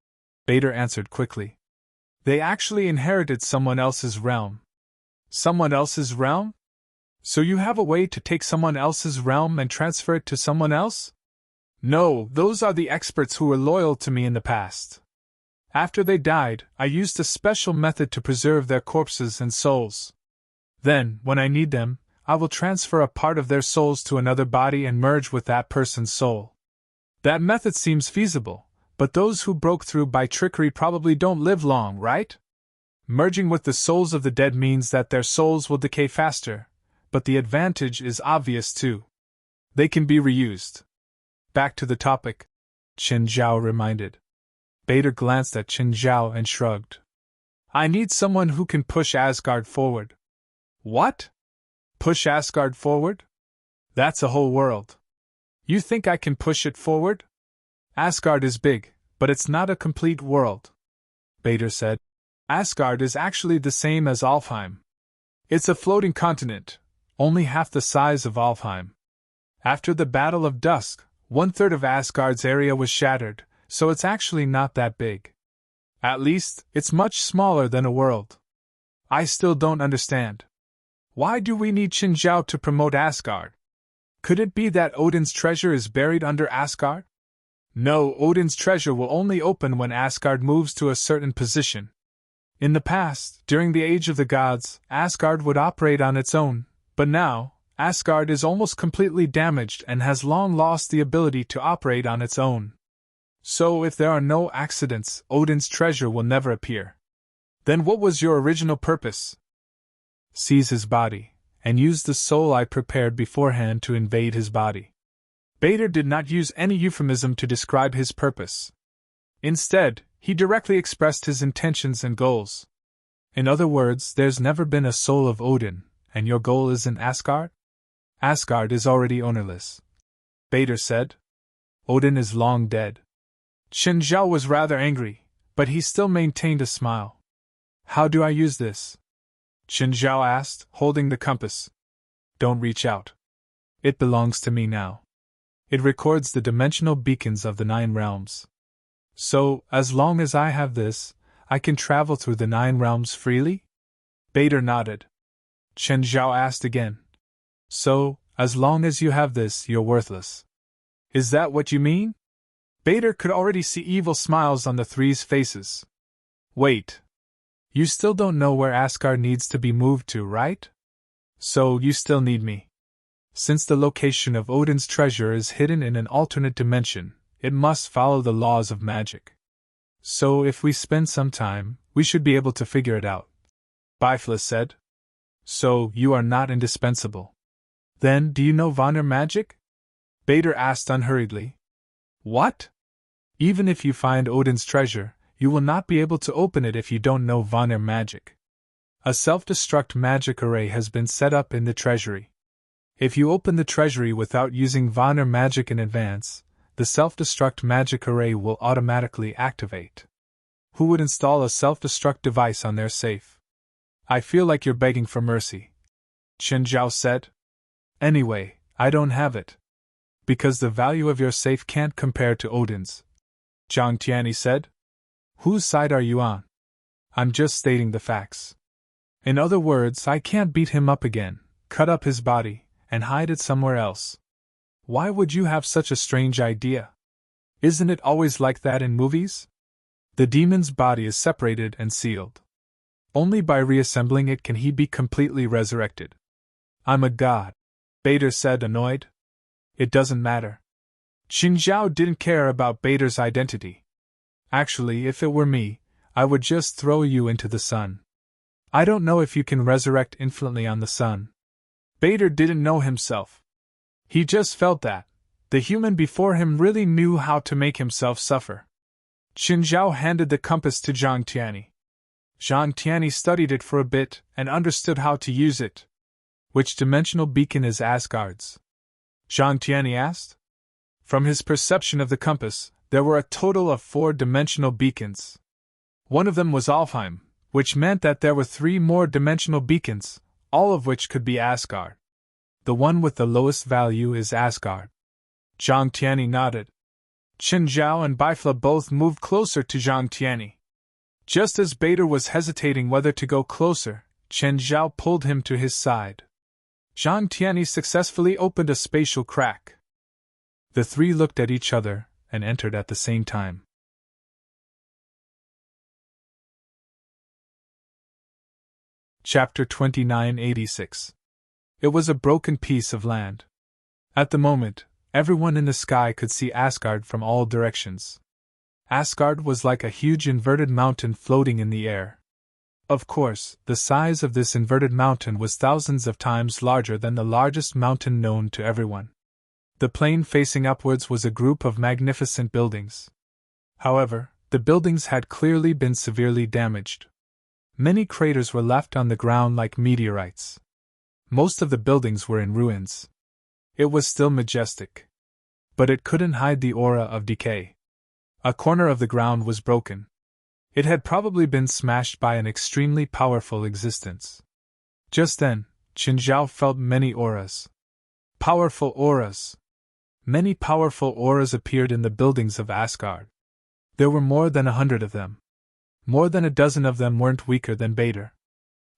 Bader answered quickly. They actually inherited someone else's realm. Someone else's realm? So you have a way to take someone else's realm and transfer it to someone else? No, those are the experts who were loyal to me in the past. After they died, I used a special method to preserve their corpses and souls. Then, when I need them, I will transfer a part of their souls to another body and merge with that person's soul. That method seems feasible, but those who broke through by trickery probably don't live long, right? Merging with the souls of the dead means that their souls will decay faster, but the advantage is obvious too. They can be reused. Back to the topic, Qin Zhao reminded. Bader glanced at Qin Zhao and shrugged. I need someone who can push Asgard forward. What? Push Asgard forward? That's a whole world. You think I can push it forward? Asgard is big, but it's not a complete world. Bader said. Asgard is actually the same as Alfheim. It's a floating continent, only half the size of Alfheim. After the Battle of Dusk, 1/3 of Asgard's area was shattered, so it's actually not that big. At least, it's much smaller than a world. I still don't understand. Why do we need Qin Zhao to promote Asgard? Could it be that Odin's treasure is buried under Asgard? No, Odin's treasure will only open when Asgard moves to a certain position. In the past, during the Age of the Gods, Asgard would operate on its own, but now, Asgard is almost completely damaged and has long lost the ability to operate on its own. So if there are no accidents, Odin's treasure will never appear. Then what was your original purpose? Seize his body, and use the soul I prepared beforehand to invade his body. Bader did not use any euphemism to describe his purpose. Instead, he directly expressed his intentions and goals. In other words, there's never been a soul of Odin, and your goal is in Asgard? Asgard is already ownerless. Bader said. Odin is long dead. Qin Zhao was rather angry, but he still maintained a smile. How do I use this? Qin Zhao asked, holding the compass. Don't reach out. It belongs to me now. It records the dimensional beacons of the 9 realms. So, as long as I have this, I can travel through the 9 realms freely? Bader nodded. Chen Zhao asked again. So, as long as you have this, you're worthless. Is that what you mean? Bader could already see evil smiles on the three's faces. Wait. You still don't know where Asgard needs to be moved to, right? So, you still need me. Since the location of Odin's treasure is hidden in an alternate dimension, it must follow the laws of magic. So if we spend some time, we should be able to figure it out. Bifla said. So you are not indispensable. Then do you know Vanir magic? Bader asked unhurriedly. What? Even if you find Odin's treasure, you will not be able to open it if you don't know Vanir magic. A self-destruct magic array has been set up in the treasury. If you open the treasury without using Vanir magic in advance, the self-destruct magic array will automatically activate. Who would install a self-destruct device on their safe? I feel like you're begging for mercy, Chen Zhao said. Anyway, I don't have it. Because the value of your safe can't compare to Odin's, Zhang Tianyi said. Whose side are you on? I'm just stating the facts. In other words, I can't beat him up again, cut up his body, and hide it somewhere else. Why would you have such a strange idea? Isn't it always like that in movies? The demon's body is separated and sealed. Only by reassembling it can he be completely resurrected. I'm a god, Bader said, annoyed. It doesn't matter. Qin Zhao didn't care about Bader's identity. Actually, if it were me, I would just throw you into the sun. I don't know if you can resurrect infinitely on the sun. Bader didn't know himself. He just felt that the human before him really knew how to make himself suffer. Qin Zhao handed the compass to Zhang Tianyi. Zhang Tianyi studied it for a bit and understood how to use it. Which dimensional beacon is Asgard's? Zhang Tianyi asked. From his perception of the compass, there were a total of 4 dimensional beacons. One of them was Alfheim, which meant that there were 3 more dimensional beacons, all of which could be Asgard. The one with the lowest value is Asgard. Zhang Tianyi nodded. Qin Zhao and Bifla both moved closer to Zhang Tianyi. Just as Bader was hesitating whether to go closer, Chen Zhao pulled him to his side. Zhang Tianyi successfully opened a spatial crack. The 3 looked at each other and entered at the same time. Chapter 2986. It was a broken piece of land. At the moment, everyone in the sky could see Asgard from all directions. Asgard was like a huge inverted mountain floating in the air. Of course, the size of this inverted mountain was thousands of times larger than the largest mountain known to everyone. The plain facing upwards was a group of magnificent buildings. However, the buildings had clearly been severely damaged. Many craters were left on the ground like meteorites. Most of the buildings were in ruins. It was still majestic. But it couldn't hide the aura of decay. A corner of the ground was broken. It had probably been smashed by an extremely powerful existence. Just then, Qin Zhao felt many auras. Powerful auras! Many powerful auras appeared in the buildings of Asgard. There were more than 100 of them. More than a dozen of them weren't weaker than Bader.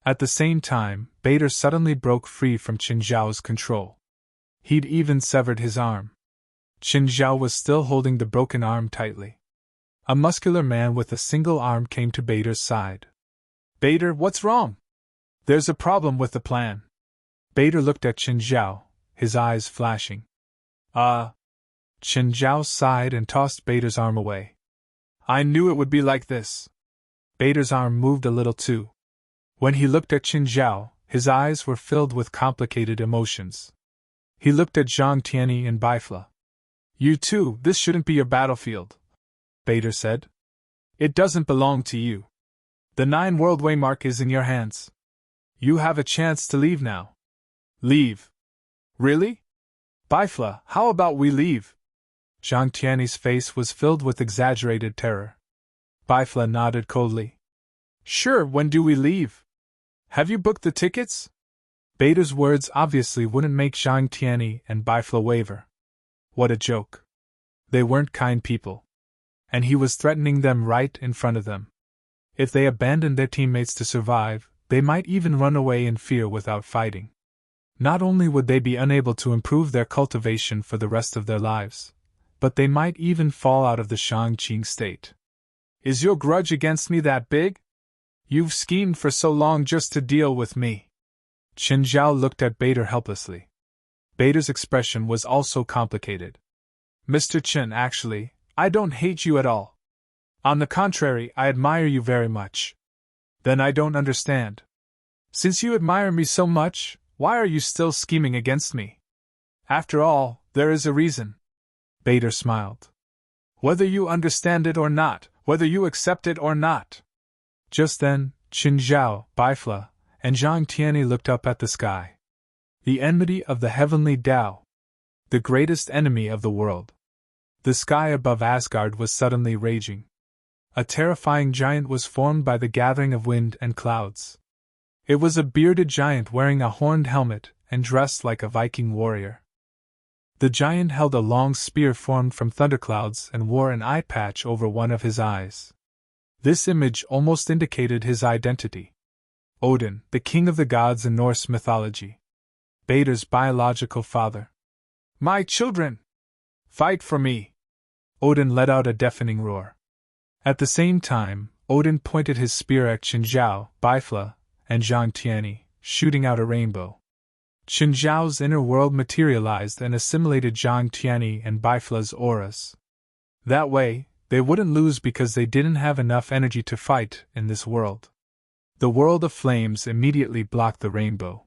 At the same time, Bader suddenly broke free from Qin Zhao's control. He'd even severed his arm. Qin Zhao was still holding the broken arm tightly. A muscular man with a single arm came to Bader's side. Bader, what's wrong? There's a problem with the plan. Bader looked at Qin Zhao, his eyes flashing. Qin Zhao sighed and tossed Bader's arm away. I knew it would be like this. Bader's arm moved a little too. When he looked at Qin Zhao, his eyes were filled with complicated emotions. He looked at Zhang Tianyi and Bifla. You two, this shouldn't be your battlefield, Bader said. It doesn't belong to you. The 9 World Waymark is in your hands. You have a chance to leave now. Leave? Really? Bifla, how about we leave? Zhang Tianyi's face was filled with exaggerated terror. Bifla nodded coldly. Sure, when do we leave? Have you booked the tickets? Bader's words obviously wouldn't make Zhang Tianyi and Bifla waver. What a joke. They weren't kind people. And he was threatening them right in front of them. If they abandoned their teammates to survive, they might even run away in fear without fighting. Not only would they be unable to improve their cultivation for the rest of their lives, but they might even fall out of the Shangqing state. Is your grudge against me that big? You've schemed for so long just to deal with me. Qin Zhao looked at Bader helplessly. Bader's expression was also complicated. Mr. Qin, actually, I don't hate you at all. On the contrary, I admire you very much. Then I don't understand. Since you admire me so much, why are you still scheming against me? After all, there is a reason. Bader smiled. Whether you understand it or not, whether you accept it or not. Just then, Qin Zhao, Baifla, and Zhang Tianyi looked up at the sky. The enmity of the heavenly Tao. The greatest enemy of the world. The sky above Asgard was suddenly raging. A terrifying giant was formed by the gathering of wind and clouds. It was a bearded giant wearing a horned helmet and dressed like a Viking warrior. The giant held a long spear formed from thunderclouds and wore an eye patch over one of his eyes. This image almost indicated his identity. Odin, the king of the gods in Norse mythology. Bader's biological father. My children! Fight for me! Odin let out a deafening roar. At the same time, Odin pointed his spear at Qin Zhao, Baifla, and Zhang Tianyi, shooting out a rainbow. Qin Zhao's inner world materialized and assimilated Zhang Tianyi and Baifla's auras. That way, they wouldn't lose because they didn't have enough energy to fight in this world. The world of flames immediately blocked the rainbow.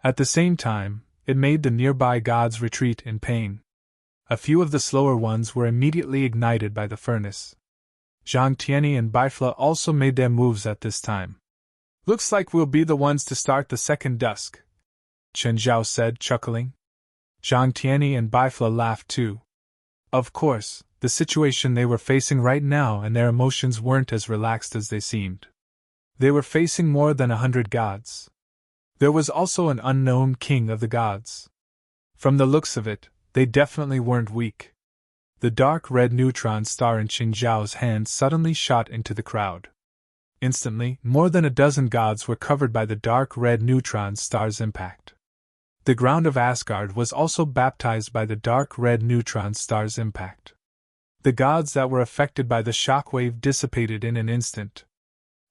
At the same time, it made the nearby gods retreat in pain. A few of the slower ones were immediately ignited by the furnace. Zhang Tianyi and Baifla also made their moves at this time. Looks like we'll be the ones to start the second dusk, Qin Zhao said, chuckling. Zhang Tianyi and Baifla laughed too. Of course, the situation they were facing right now and their emotions weren't as relaxed as they seemed. They were facing more than 100 gods. There was also an unknown king of the gods. From the looks of it, they definitely weren't weak. The dark red neutron star in Qin Zhao's hand suddenly shot into the crowd. Instantly, more than a dozen gods were covered by the dark red neutron star's impact. The ground of Asgard was also baptized by the dark red neutron star's impact. The gods that were affected by the shockwave dissipated in an instant.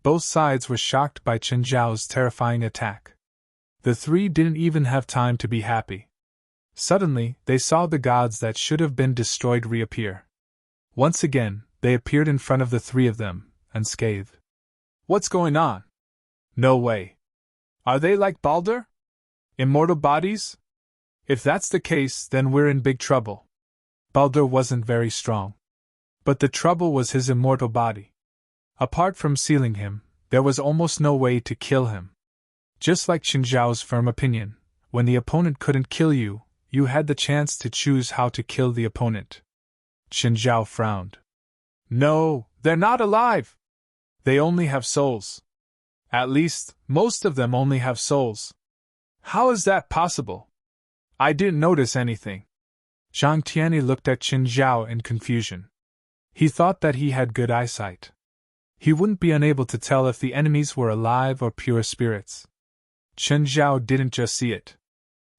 Both sides were shocked by Qin Zhao's terrifying attack. The three didn't even have time to be happy. Suddenly, they saw the gods that should have been destroyed reappear. Once again, they appeared in front of the three of them, unscathed. What's going on? No way. Are they like Baldur? Immortal bodies? If that's the case, then we're in big trouble. Baldur wasn't very strong. But the trouble was his immortal body. Apart from sealing him, there was almost no way to kill him. Just like Qin Zhao's firm opinion, when the opponent couldn't kill you, you had the chance to choose how to kill the opponent. Qin Zhao frowned. No, they're not alive! They only have souls. At least, most of them only have souls. How is that possible? I didn't notice anything. Zhang Tianyi looked at Qin Zhao in confusion. He thought that he had good eyesight. He wouldn't be unable to tell if the enemies were alive or pure spirits. Qin Zhao didn't just see it.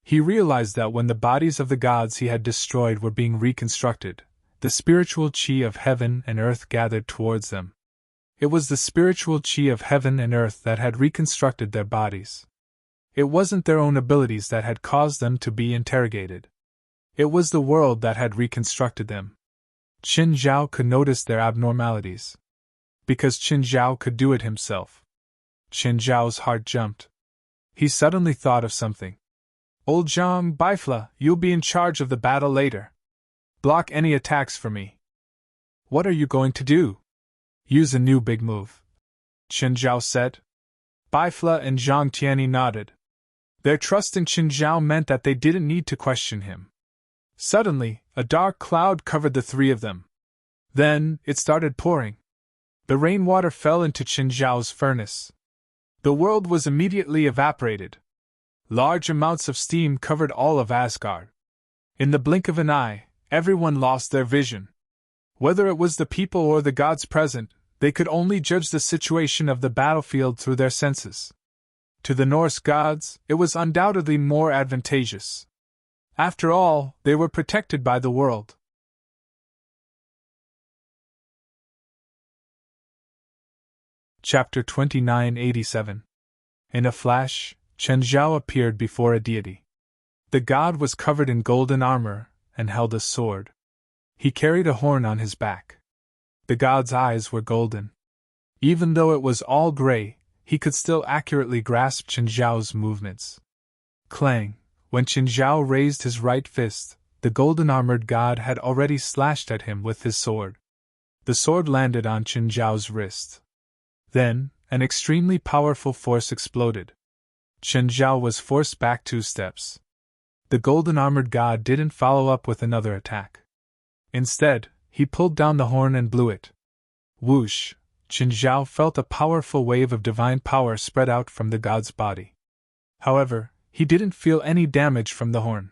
He realized that when the bodies of the gods he had destroyed were being reconstructed, the spiritual qi of heaven and earth gathered towards them. It was the spiritual qi of heaven and earth that had reconstructed their bodies. It wasn't their own abilities that had caused them to be interrogated. It was the world that had reconstructed them. Qin Zhao could notice their abnormalities. Because Qin Zhao could do it himself. Qin Zhao's heart jumped. He suddenly thought of something. Old Zhang, Baifla, you'll be in charge of the battle later. Block any attacks for me. What are you going to do? Use a new big move, Qin Zhao said. Baifla and Zhang Tianyi nodded. Their trust in Qin Zhao meant that they didn't need to question him. Suddenly, a dark cloud covered the three of them. Then, it started pouring. The rainwater fell into Qin Zhao's furnace. The world was immediately evaporated. Large amounts of steam covered all of Asgard. In the blink of an eye, Everyone lost their vision. Whether it was the people or the gods present, they could only judge the situation of the battlefield through their senses. To the Norse gods, it was undoubtedly more advantageous. After all, they were protected by the world. Chapter 2987. In a flash, Chen Zhao appeared before a deity. The god was covered in golden armor and held a sword. He carried a horn on his back. The god's eyes were golden. Even though it was all gray, he could still accurately grasp Chen Zhao's movements. Clang! When Chen Zhao raised his right fist, the golden-armored god had already slashed at him with his sword. The sword landed on Chen Zhao's wrist. Then, an extremely powerful force exploded. Chen Zhao was forced back 2 steps. The golden-armored god didn't follow up with another attack. Instead, he pulled down the horn and blew it. Whoosh! Chen Zhao felt a powerful wave of divine power spread out from the god's body. However, he didn't feel any damage from the horn.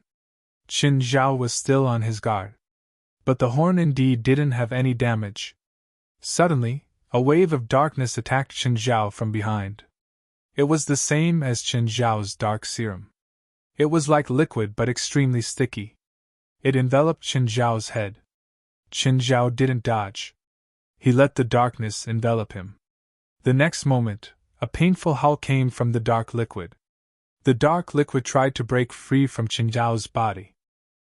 Chen Zhao was still on his guard. But the horn indeed didn't have any damage. Suddenly, a wave of darkness attacked Chen Zhao from behind. It was the same as Chen Zhao's dark serum. It was like liquid but extremely sticky. It enveloped Chen Zhao's head. Chen Zhao didn't dodge. He let the darkness envelop him. The next moment, a painful howl came from the dark liquid. The dark liquid tried to break free from Chen Zhao's body.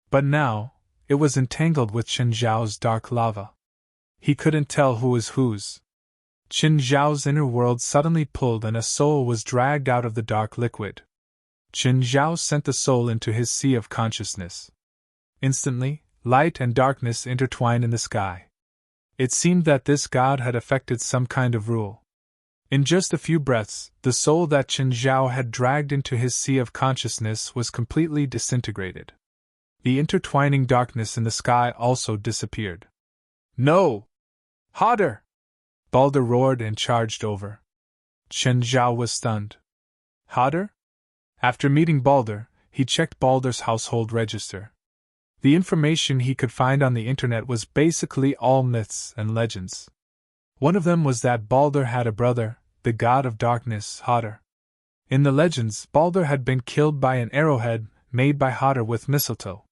But now, it was entangled with Chen Zhao's dark lava. He couldn't tell who was whose. Chen Zhao's inner world suddenly pulled and a soul was dragged out of the dark liquid. Chen Zhao sent the soul into his sea of consciousness. Instantly, light and darkness intertwined in the sky. It seemed that this god had effected some kind of rule. In just a few breaths, the soul that Chen Zhao had dragged into his sea of consciousness was completely disintegrated. The intertwining darkness in the sky also disappeared. No! Hotter! Balder roared and charged over. Chen Zhao was stunned. Hotter? After meeting Balder, he checked Balder's household register. The information he could find on the internet was basically all myths and legends. One of them was that Balder had a brother, the god of darkness, Hotter. In the legends, Balder had been killed by an arrowhead made by Hotter with mistletoe.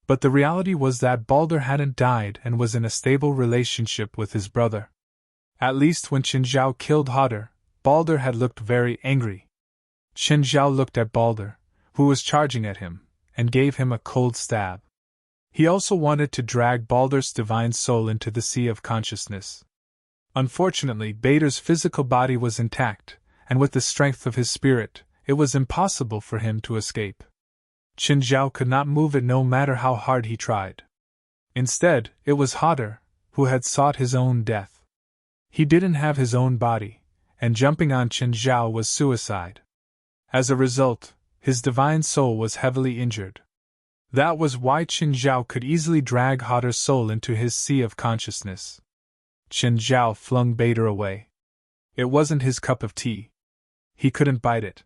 But the reality was that Balder hadn't died and was in a stable relationship with his brother. At least when Chen Zhao killed Hotter, Balder had looked very angry. Chen Zhao looked at Balder, who was charging at him, and gave him a cold stab. He also wanted to drag Balder's divine soul into the sea of consciousness. Unfortunately, Balder's physical body was intact, and with the strength of his spirit, it was impossible for him to escape. Chen Zhao could not move it no matter how hard he tried. Instead, it was Hotter, who had sought his own death. He didn't have his own body, and jumping on Chen Zhao was suicide. As a result, his divine soul was heavily injured. That was why Chen Zhao could easily drag Hotter's soul into his sea of consciousness. Chen Zhao flung Balder away. It wasn't his cup of tea. He couldn't bite it.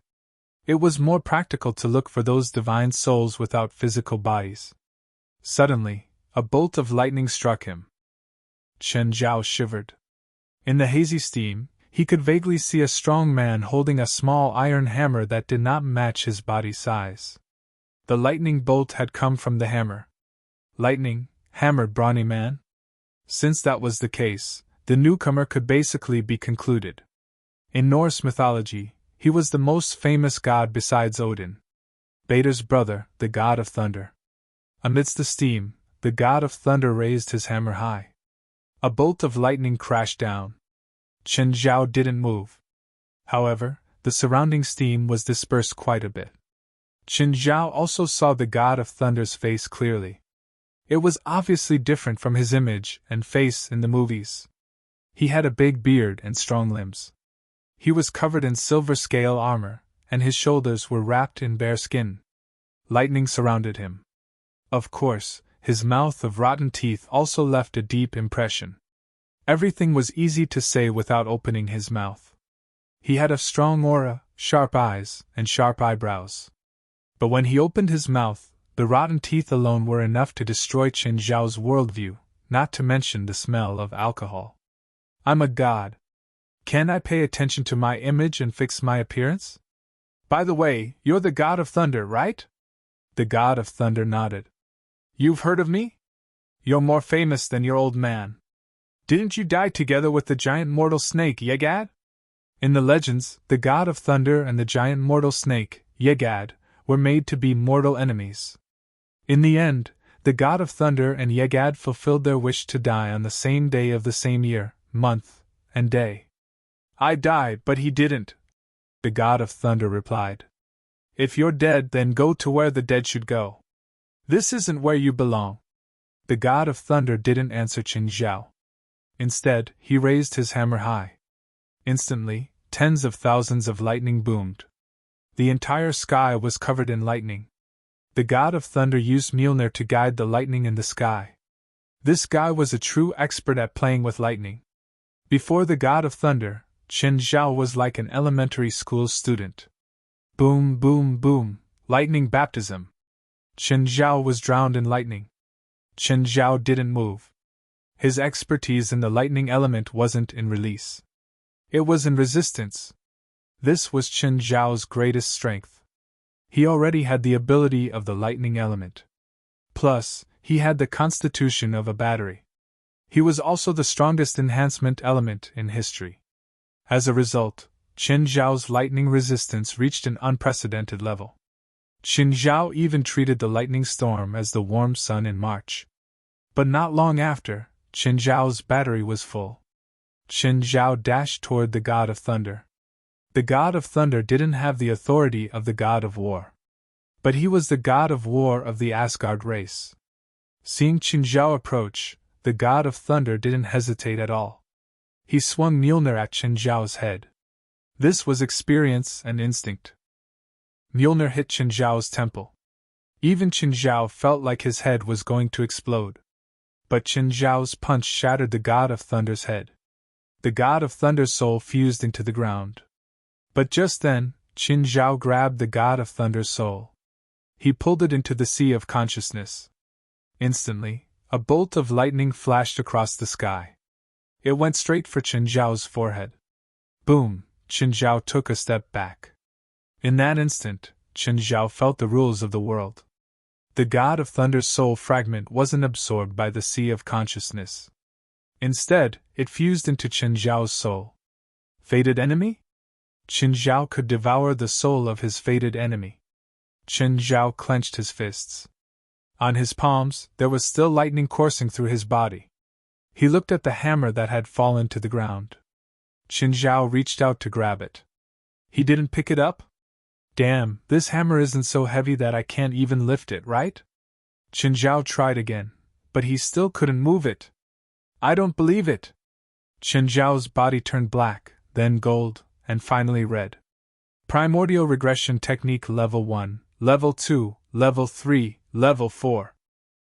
It was more practical to look for those divine souls without physical bodies. Suddenly, a bolt of lightning struck him. Chen Zhao shivered. In the hazy steam, he could vaguely see a strong man holding a small iron hammer that did not match his body size. The lightning bolt had come from the hammer. Lightning, hammered brawny man? Since that was the case, the newcomer could basically be concluded. In Norse mythology, he was the most famous god besides Odin. Balder's brother, the god of thunder. Amidst the steam, the god of thunder raised his hammer high. A bolt of lightning crashed down. Chen Zhao didn't move. However, the surrounding steam was dispersed quite a bit. Chen Zhao also saw the god of thunder's face clearly. It was obviously different from his image and face in the movies. He had a big beard and strong limbs. He was covered in silver scale armor, and his shoulders were wrapped in bear skin. Lightning surrounded him. Of course, his mouth of rotten teeth also left a deep impression. Everything was easy to say without opening his mouth. He had a strong aura, sharp eyes, and sharp eyebrows. But when he opened his mouth, The rotten teeth alone were enough to destroy Qin Zhao's worldview, not to mention the smell of alcohol. I'm a god. Can I pay attention to my image and fix my appearance? By the way, you're the god of thunder, right? The god of thunder nodded. You've heard of me? You're more famous than your old man. Didn't you die together with the giant mortal snake, Yegad? In the legends, the god of thunder and the giant mortal snake, Yegad, were made to be mortal enemies. In the end, the god of thunder and Yegad fulfilled their wish to die on the same day of the same year, month, and day. I died, but he didn't, the god of thunder replied. If you're dead, then go to where the dead should go. This isn't where you belong. The god of thunder didn't answer Qin Zhao. Instead, he raised his hammer high. Instantly, tens of thousands of lightning boomed. The entire sky was covered in lightning. The god of thunder used Mjolnir to guide the lightning in the sky. This guy was a true expert at playing with lightning. Before the god of thunder, Qin Zhao was like an elementary school student. Boom, boom, boom, lightning baptism. Qin Zhao was drowned in lightning. Qin Zhao didn't move. His expertise in the lightning element wasn't in release. It was in resistance. This was Qin Zhao's greatest strength. He already had the ability of the lightning element. Plus, he had the constitution of a battery. He was also the strongest enhancement element in history. As a result, Qin Zhao's lightning resistance reached an unprecedented level. Qin Zhao even treated the lightning storm as the warm sun in March. But not long after, Qin Zhao's battery was full. Qin Zhao dashed toward the god of thunder. The god of thunder didn't have the authority of the god of war. But he was the god of war of the Asgard race. Seeing Qin Zhao approach, the god of thunder didn't hesitate at all. He swung Mjolnir at Qin Zhao's head. This was experience and instinct. Mjolnir hit Qin Zhao's temple. Even Qin Zhao felt like his head was going to explode. But Qin Zhao's punch shattered the god of thunder's head. The god of thunder's soul fused into the ground. But just then, Qin Zhao grabbed the god of thunder's soul. He pulled it into the sea of consciousness. Instantly, a bolt of lightning flashed across the sky. It went straight for Qin Zhao's forehead. Boom! Qin Zhao took a step back. In that instant, Qin Zhao felt the rules of the world. The god of thunder's soul fragment wasn't absorbed by the sea of consciousness. Instead, it fused into Qin Zhao's soul. Fated enemy? Qin Zhao could devour the soul of his fated enemy. Qin Zhao clenched his fists. On his palms, there was still lightning coursing through his body. He looked at the hammer that had fallen to the ground. Qin Zhao reached out to grab it. He didn't pick it up? Damn, this hammer isn't so heavy that I can't even lift it, right? Qin Zhao tried again, but he still couldn't move it. I don't believe it. Qin Zhao's body turned black, then gold, and finally red. Primordial Regression Technique Level 1, Level 2, Level 3, Level 4.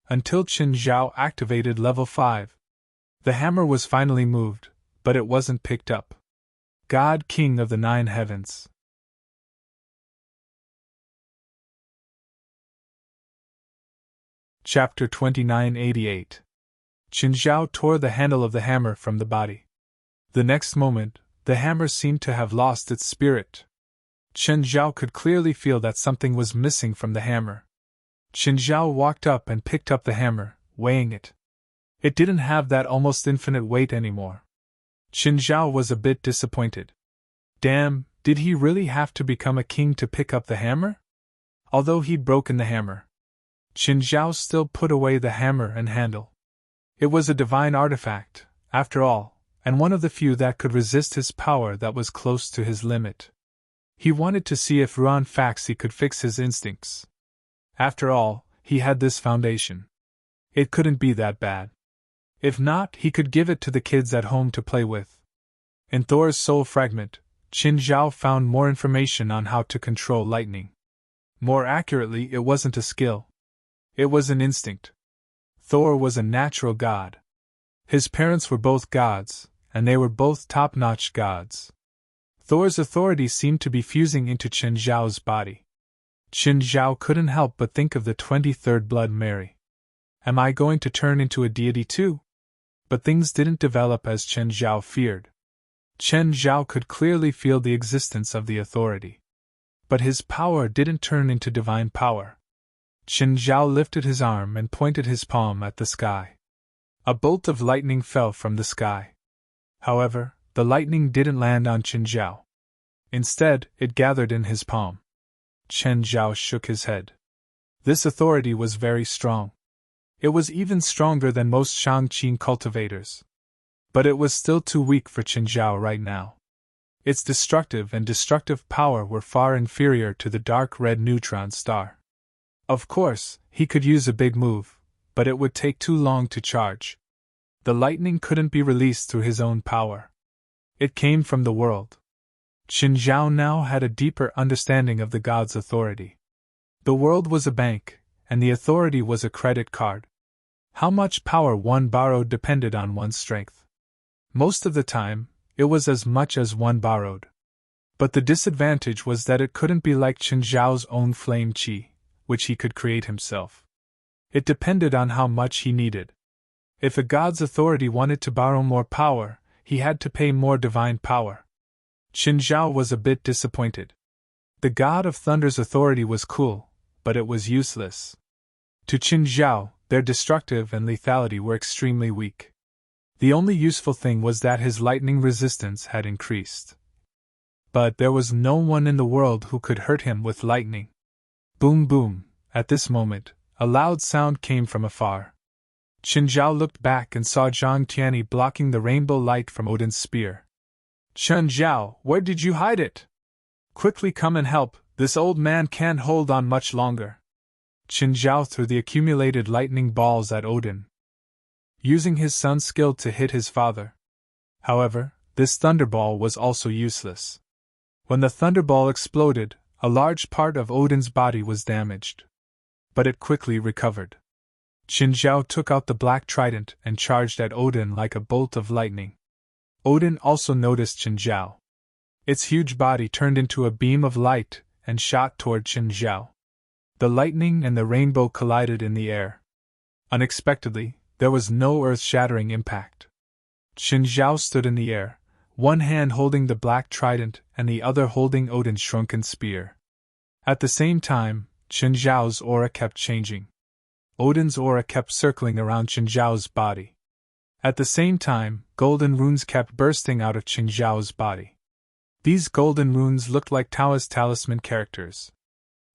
Until Qin Zhao activated Level 5. The hammer was finally moved, but it wasn't picked up. God King of the Nine Heavens. Chapter 2988. Qin Zhao tore the handle of the hammer from the body. The next moment, the hammer seemed to have lost its spirit. Qin Zhao could clearly feel that something was missing from the hammer. Qin Zhao walked up and picked up the hammer, weighing it. It didn't have that almost infinite weight anymore. Qin Zhao was a bit disappointed. Damn, did he really have to become a king to pick up the hammer? Although he'd broken the hammer, Qin Zhao still put away the hammer and handle. It was a divine artifact, after all, and one of the few that could resist his power that was close to his limit. He wanted to see if Ruan Faxi could fix his instincts. After all, he had this foundation. It couldn't be that bad. If not, he could give it to the kids at home to play with. In Thor's soul fragment, Qin Zhao found more information on how to control lightning. More accurately, it wasn't a skill. It was an instinct. Thor was a natural god. His parents were both gods, and they were both top-notch gods. Thor's authority seemed to be fusing into Qin Zhao's body. Qin Zhao couldn't help but think of the 23rd Blood Mary. Am I going to turn into a deity too? But things didn't develop as Qin Zhao feared. Qin Zhao could clearly feel the existence of the authority. But his power didn't turn into divine power. Qin Zhao lifted his arm and pointed his palm at the sky. A bolt of lightning fell from the sky. However, the lightning didn't land on Qin Zhao. Instead, it gathered in his palm. Qin Zhao shook his head. This authority was very strong. It was even stronger than most Shangqing cultivators. But it was still too weak for Qin Zhao right now. Its destructive and destructive power were far inferior to the dark red neutron star. Of course, he could use a big move, but it would take too long to charge. The lightning couldn't be released through his own power. It came from the world. Qin Zhao now had a deeper understanding of the god's authority. The world was a bank, and the authority was a credit card. How much power one borrowed depended on one's strength. Most of the time, it was as much as one borrowed. But the disadvantage was that it couldn't be like Qin Zhao's own flame qi, which he could create himself. It depended on how much he needed. If a god's authority wanted to borrow more power, he had to pay more divine power. Qin Zhao was a bit disappointed. The god of thunder's authority was cool, but it was useless. To Qin Zhao, their destructive and lethality were extremely weak. The only useful thing was that his lightning resistance had increased. But there was no one in the world who could hurt him with lightning. Boom boom, at this moment, a loud sound came from afar. Qin Zhao looked back and saw Zhang Tianyi blocking the rainbow light from Odin's spear. Qin Zhao, where did you hide it? Quickly come and help, this old man can't hold on much longer. Qin Zhao threw the accumulated lightning balls at Odin, using his son's skill to hit his father. However, this thunderball was also useless. When the thunderball exploded, a large part of Odin's body was damaged. But it quickly recovered. Qin Zhao took out the black trident and charged at Odin like a bolt of lightning. Odin also noticed Qin Zhao. Its huge body turned into a beam of light and shot toward Qin Zhao. The lightning and the rainbow collided in the air. Unexpectedly, there was no earth-shattering impact. Qin Zhao stood in the air, one hand holding the black trident and the other holding Odin's shrunken spear. At the same time, Qin Zhao's aura kept changing. Odin's aura kept circling around Qin Zhao's body. At the same time, golden runes kept bursting out of Qin Zhao's body. These golden runes looked like Taoist talisman characters.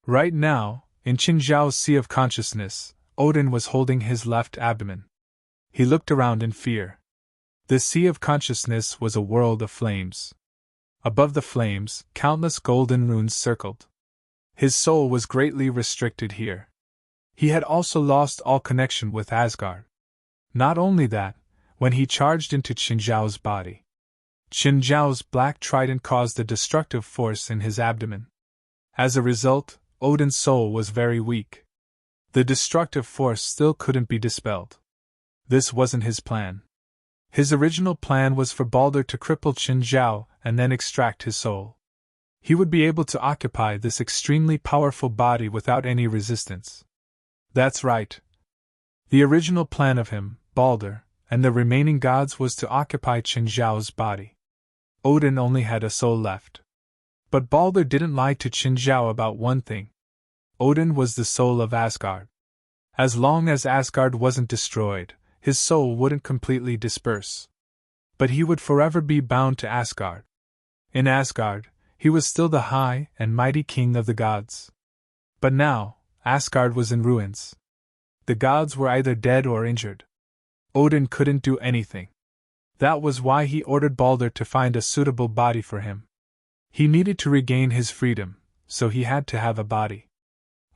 Right now, in Qin Zhao's sea of consciousness, Odin was holding his left abdomen. He looked around in fear. The sea of consciousness was a world of flames. Above the flames, countless golden runes circled. His soul was greatly restricted here. He had also lost all connection with Asgard. Not only that, when he charged into Qin Zhao's body, Qin Zhao's black trident caused a destructive force in his abdomen. As a result, Odin's soul was very weak. The destructive force still couldn't be dispelled. This wasn't his plan. His original plan was for Balder to cripple Qin Zhao and then extract his soul. He would be able to occupy this extremely powerful body without any resistance. That's right. The original plan of him, Balder, and the remaining gods was to occupy Qin Zhao's body. Odin only had a soul left. But Balder didn't lie to Qin Zhao about one thing. Odin was the soul of Asgard. As long as Asgard wasn't destroyed, his soul wouldn't completely disperse. But he would forever be bound to Asgard. In Asgard, he was still the high and mighty king of the gods. But now, Asgard was in ruins. The gods were either dead or injured. Odin couldn't do anything. That was why he ordered Balder to find a suitable body for him. He needed to regain his freedom, so he had to have a body.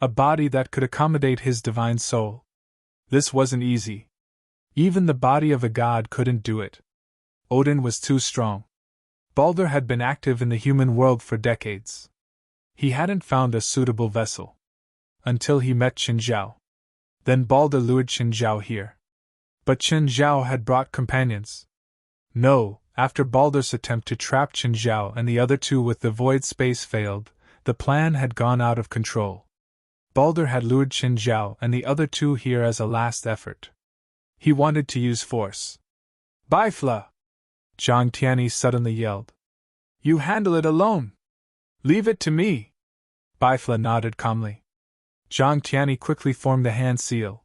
A body that could accommodate his divine soul. This wasn't easy. Even the body of a god couldn't do it. Odin was too strong. Balder had been active in the human world for decades. He hadn't found a suitable vessel. Until he met Qin Zhao. Then Balder lured Qin Zhao here. But Qin Zhao had brought companions. No, after Balder's attempt to trap Qin Zhao and the other two with the void space failed, the plan had gone out of control. Balder had lured Qin Zhao and the other two here as a last effort. He wanted to use force. Bifla! Zhang Tianyi suddenly yelled. You handle it alone! Leave it to me! Bifla nodded calmly. Zhang Tianyi quickly formed the hand seal.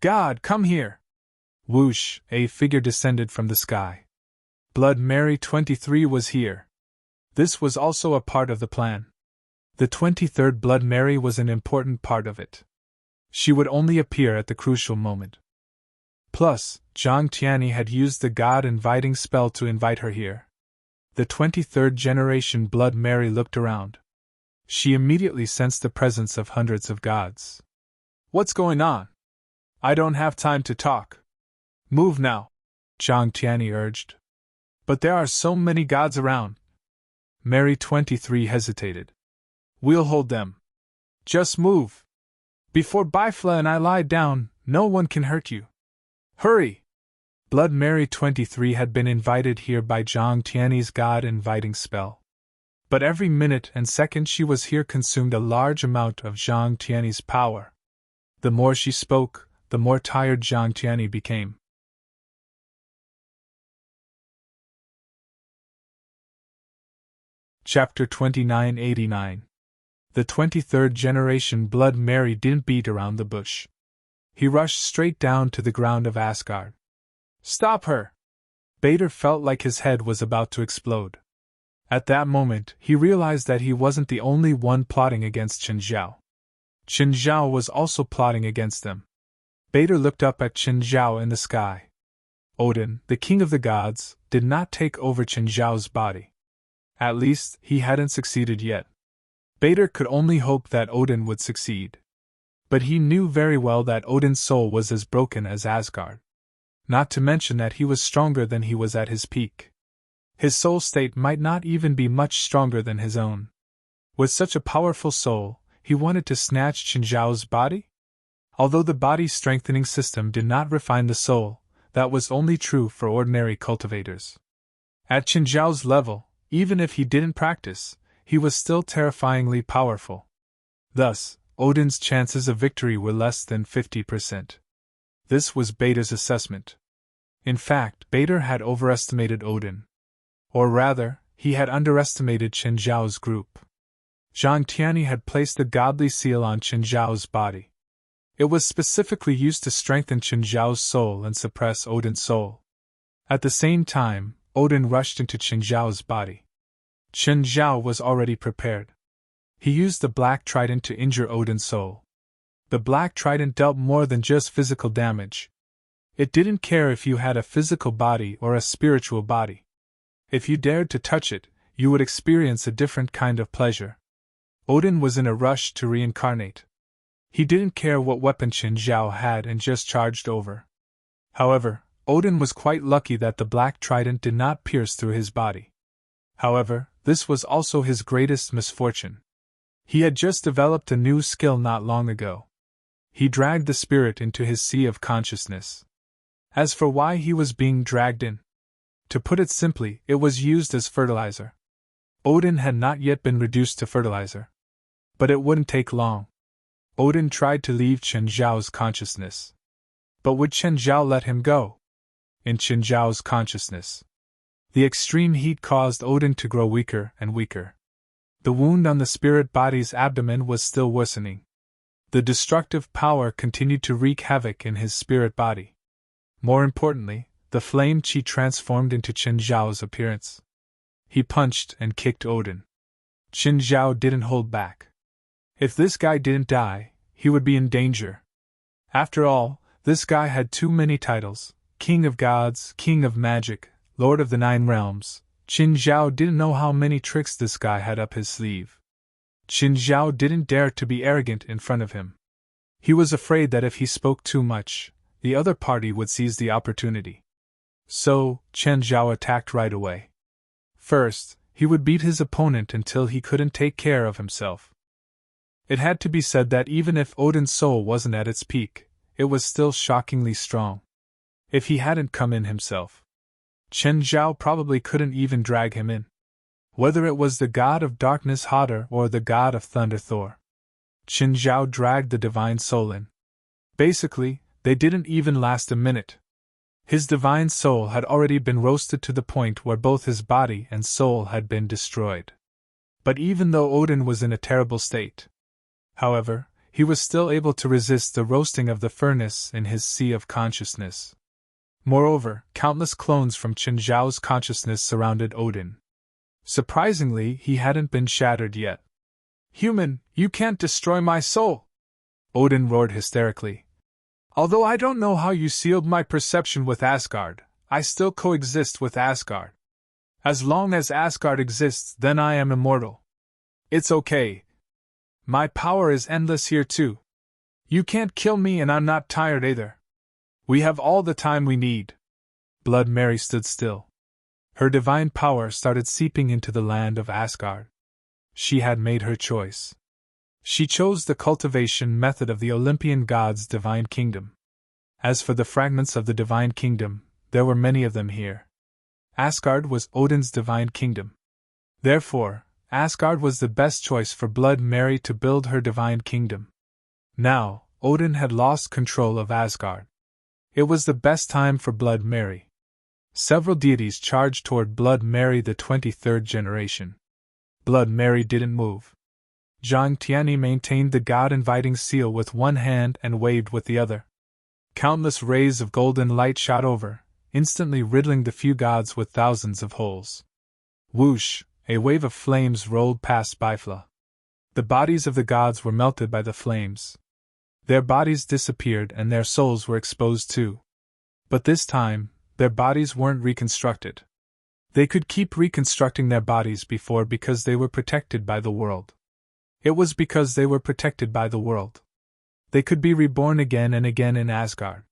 God, come here! Whoosh, a figure descended from the sky. Blood Mary 23 was here. This was also a part of the plan. The 23rd Blood Mary was an important part of it. She would only appear at the crucial moment. Plus, Zhang Tianyi had used the God-inviting spell to invite her here. The 23rd generation Blood Mary looked around. She immediately sensed the presence of hundreds of gods. What's going on? I don't have time to talk. Move now, Zhang Tianyi urged. But there are so many gods around. Mary 23 hesitated. We'll hold them. Just move. Before Bifla and I lie down, no one can hurt you. Hurry! Blood Mary 23 had been invited here by Zhang Tianyi's God-inviting spell. But every minute and second she was here consumed a large amount of Zhang Tianyi's power. The more she spoke, the more tired Zhang Tianyi became. Chapter 2989. The 23rd generation Blood Mary didn't beat around the bush. He rushed straight down to the ground of Asgard. Stop her! Bader felt like his head was about to explode. At that moment, he realized that he wasn't the only one plotting against Qin Zhao. Qin Zhao was also plotting against them. Bader looked up at Qin Zhao in the sky. Odin, the king of the gods, did not take over Qin Zhao's body. At least, he hadn't succeeded yet. Bader could only hope that Odin would succeed. But he knew very well that Odin's soul was as broken as Asgard. Not to mention that he was stronger than he was at his peak. His soul state might not even be much stronger than his own. With such a powerful soul, he wanted to snatch Qin Zhao's body? Although the body strengthening system did not refine the soul, that was only true for ordinary cultivators. At Qin Zhao's level, even if he didn't practice, he was still terrifyingly powerful. Thus, Odin's chances of victory were less than 50%. This was Bader's assessment. In fact, Bader had overestimated Odin. Or rather, he had underestimated Qin Zhao's group. Zhang Tianyi had placed the godly seal on Qin Zhao's body. It was specifically used to strengthen Qin Zhao's soul and suppress Odin's soul. At the same time, Odin rushed into Qin Zhao's body. Qin Zhao was already prepared. He used the Black Trident to injure Odin's soul. The Black Trident dealt more than just physical damage. It didn't care if you had a physical body or a spiritual body. If you dared to touch it, you would experience a different kind of pleasure. Odin was in a rush to reincarnate. He didn't care what weapon Qin Zhao had and just charged over. However, Odin was quite lucky that the Black Trident did not pierce through his body. However, this was also his greatest misfortune. He had just developed a new skill not long ago. He dragged the spirit into his sea of consciousness. As for why he was being dragged in, to put it simply, it was used as fertilizer. Odin had not yet been reduced to fertilizer. But it wouldn't take long. Odin tried to leave Qin Zhao's consciousness. But would Qin Zhao let him go? In Qin Zhao's consciousness, the extreme heat caused Odin to grow weaker and weaker. The wound on the spirit body's abdomen was still worsening. The destructive power continued to wreak havoc in his spirit body. More importantly, the flame qi transformed into Qin Zhao's appearance. He punched and kicked Odin. Qin Zhao didn't hold back. If this guy didn't die, he would be in danger. After all, this guy had too many titles: King of Gods, King of Magic, Lord of the Nine Realms. Qin Zhao didn't know how many tricks this guy had up his sleeve. Qin Zhao didn't dare to be arrogant in front of him. He was afraid that if he spoke too much, the other party would seize the opportunity. So, Qin Zhao attacked right away. First, he would beat his opponent until he couldn't take care of himself. It had to be said that even if Odin's soul wasn't at its peak, it was still shockingly strong. If he hadn't come in himself, Qin Zhao probably couldn't even drag him in. Whether it was the god of darkness Hodder or the god of thunder Thor. Qin Zhao dragged the divine soul in. Basically, they didn't even last a minute. His divine soul had already been roasted to the point where both his body and soul had been destroyed. But even though Odin was in a terrible state, however, he was still able to resist the roasting of the furnace in his sea of consciousness. Moreover, countless clones from Qin Zhao's consciousness surrounded Odin. Surprisingly, he hadn't been shattered yet. "Human, you can't destroy my soul!" Odin roared hysterically. "Although I don't know how you sealed my perception with Asgard, I still coexist with Asgard. As long as Asgard exists, then I am immortal. It's okay. My power is endless here too. You can't kill me and I'm not tired either. We have all the time we need." Blood Mary stood still. Her divine power started seeping into the land of Asgard. She had made her choice. She chose the cultivation method of the Olympian god's divine kingdom. As for the fragments of the divine kingdom, there were many of them here. Asgard was Odin's divine kingdom. Therefore, Asgard was the best choice for Blood Mary to build her divine kingdom. Now, Odin had lost control of Asgard. It was the best time for Blood Mary. Several deities charged toward Blood Mary, the 23rd generation. Blood Mary didn't move. Zhang Tianyi maintained the god-inviting seal with one hand and waved with the other. Countless rays of golden light shot over, instantly riddling the few gods with thousands of holes. Whoosh! A wave of flames rolled past Bifla. The bodies of the gods were melted by the flames. Their bodies disappeared and their souls were exposed too. But this time, their bodies weren't reconstructed. They could keep reconstructing their bodies before because they were protected by the world. It was because they were protected by the world. They could be reborn again and again in Asgard.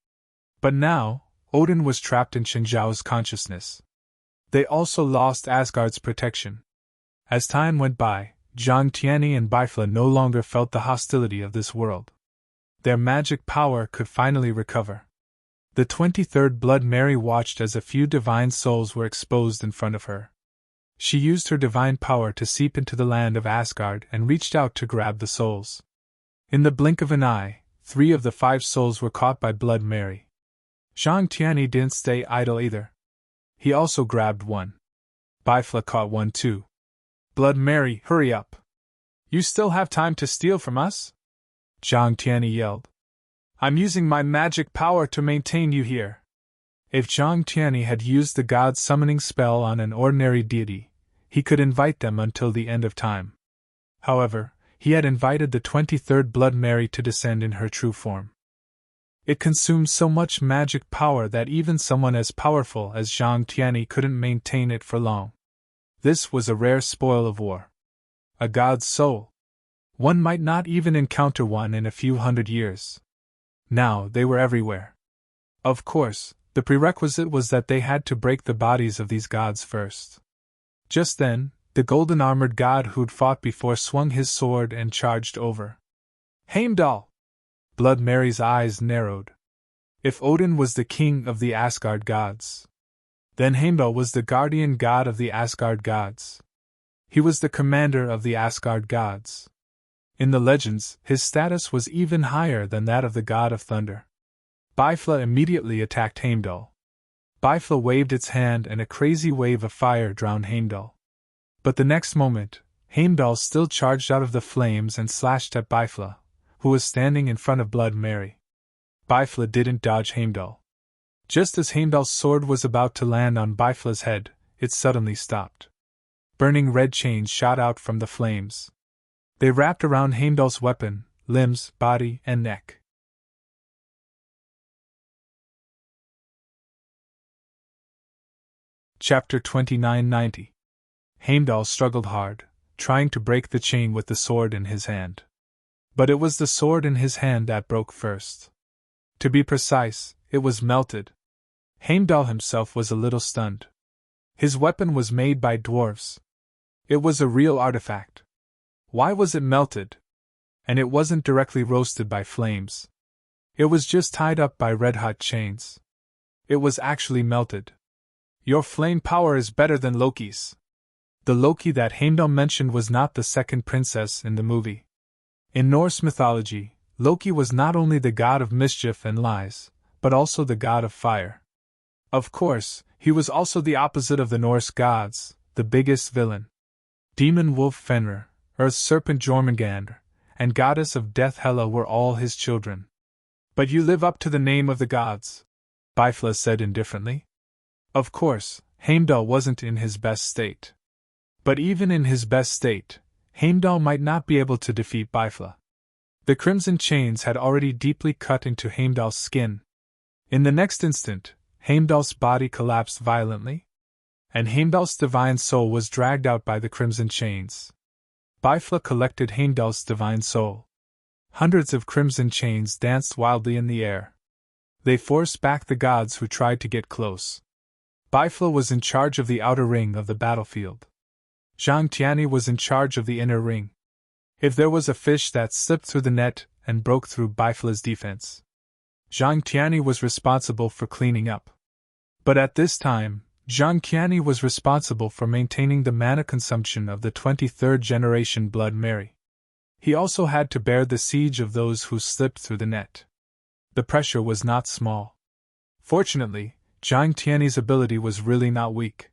But now, Odin was trapped in Qin Zhao's consciousness. They also lost Asgard's protection. As time went by, Zhang Tianyi and Bifla no longer felt the hostility of this world. Their magic power could finally recover. The 23rd Blood Mary watched as a few divine souls were exposed in front of her. She used her divine power to seep into the land of Asgard and reached out to grab the souls. In the blink of an eye, 3 of the 5 souls were caught by Blood Mary. Zhang Tianyi didn't stay idle either. He also grabbed one. Bifla caught one too. "Blood Mary, hurry up! You still have time to steal from us?" Zhang Tianyi yelled. "I'm using my magic power to maintain you here." If Zhang Tianyi had used the god summoning spell on an ordinary deity, he could invite them until the end of time. However, he had invited the 23rd Blood Mary to descend in her true form. It consumed so much magic power that even someone as powerful as Zhang Tianyi couldn't maintain it for long. This was a rare spoil of war. A god's soul. One might not even encounter one in a few hundred years. Now they were everywhere. Of course, the prerequisite was that they had to break the bodies of these gods first. Just then, the golden-armored god who'd fought before swung his sword and charged over. "Heimdall!" Blood Mary's eyes narrowed. If Odin was the king of the Asgard gods, then Heimdall was the guardian god of the Asgard gods. He was the commander of the Asgard gods. In the legends, his status was even higher than that of the god of thunder. Bifla immediately attacked Heimdall. Bifla waved its hand and a crazy wave of fire drowned Heimdall. But the next moment, Heimdall still charged out of the flames and slashed at Bifla, who was standing in front of Blood Mary. Bifla didn't dodge Heimdall. Just as Heimdall's sword was about to land on Bifla's head, it suddenly stopped. Burning red chains shot out from the flames. They wrapped around Heimdall's weapon, limbs, body, and neck. Chapter 2990. Heimdall struggled hard, trying to break the chain with the sword in his hand. But it was the sword in his hand that broke first. To be precise, it was melted. Heimdall himself was a little stunned. His weapon was made by dwarves. It was a real artifact. Why was it melted? And it wasn't directly roasted by flames. It was just tied up by red-hot chains. It was actually melted. "Your flame power is better than Loki's." The Loki that Heimdall mentioned was not the second princess in the movie. In Norse mythology, Loki was not only the god of mischief and lies, but also the god of fire. Of course, he was also the opposite of the Norse gods, the biggest villain. Demon wolf Fenrir, earth serpent Jormungandr, and goddess of death Hela were all his children. But you live up to the name of the gods, Bifla said indifferently. Of course, Heimdall wasn't in his best state. But even in his best state, Heimdall might not be able to defeat Bifla. The crimson chains had already deeply cut into Heimdall's skin. In the next instant, Heimdall's body collapsed violently, and Heimdall's divine soul was dragged out by the crimson chains. Bifla collected Heimdall's divine soul. Hundreds of crimson chains danced wildly in the air. They forced back the gods who tried to get close. Bifla was in charge of the outer ring of the battlefield. Zhang Tianyi was in charge of the inner ring. If there was a fish that slipped through the net and broke through Bifla's defense, Zhang Tianyi was responsible for cleaning up. But at this time, Zhang Tianyi was responsible for maintaining the mana consumption of the 23rd generation Blood Mary. He also had to bear the siege of those who slipped through the net. The pressure was not small. Fortunately, Zhang Tianyi's ability was really not weak.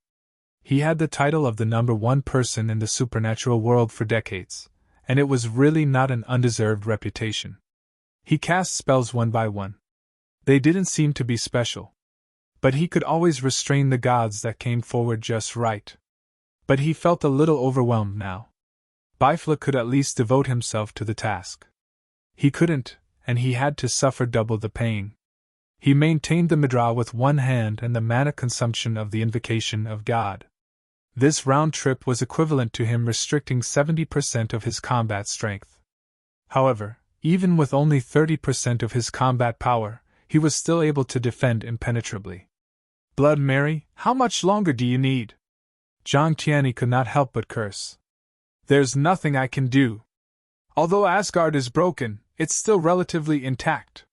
He had the title of the #1 person in the supernatural world for decades, and it was really not an undeserved reputation. He cast spells one by one. They didn't seem to be special. But he could always restrain the gods that came forward just right. But he felt a little overwhelmed now. Bifla could at least devote himself to the task. He couldn't, and he had to suffer double the pain. He maintained the Midra with one hand and the mana consumption of the invocation of God. This round trip was equivalent to him restricting 70% of his combat strength. However, even with only 30% of his combat power, he was still able to defend impenetrably. Blood Mary, how much longer do you need? Zhang Tianyi could not help but curse. There's nothing I can do. Although Asgard is broken, it's still relatively intact.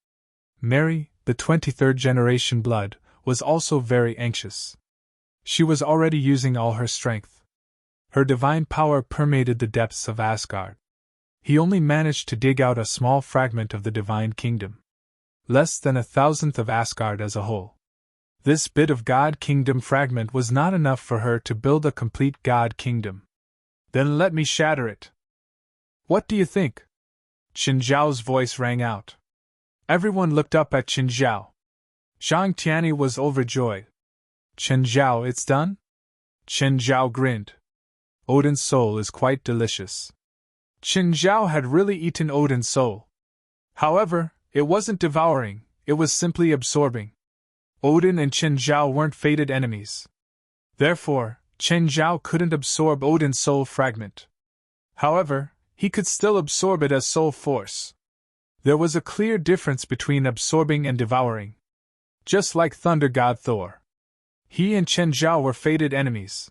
Mary, the 23rd generation Blood, was also very anxious. She was already using all her strength. Her divine power permeated the depths of Asgard. He only managed to dig out a small fragment of the divine kingdom. Less than 1,000th of Asgard as a whole. This bit of God Kingdom fragment was not enough for her to build a complete God Kingdom. Then let me shatter it. What do you think? Qin Zhao's voice rang out. Everyone looked up at Qin Zhao. Zhang Tianyi was overjoyed. Qin Zhao, it's done? Qin Zhao grinned. Odin's soul is quite delicious. Qin Zhao had really eaten Odin's soul. However, it wasn't devouring, it was simply absorbing. Odin and Qin Zhao weren't fated enemies. Therefore, Qin Zhao couldn't absorb Odin's soul fragment. However, he could still absorb it as soul force. There was a clear difference between absorbing and devouring. Just like Thunder God Thor. He and Qin Zhao were fated enemies.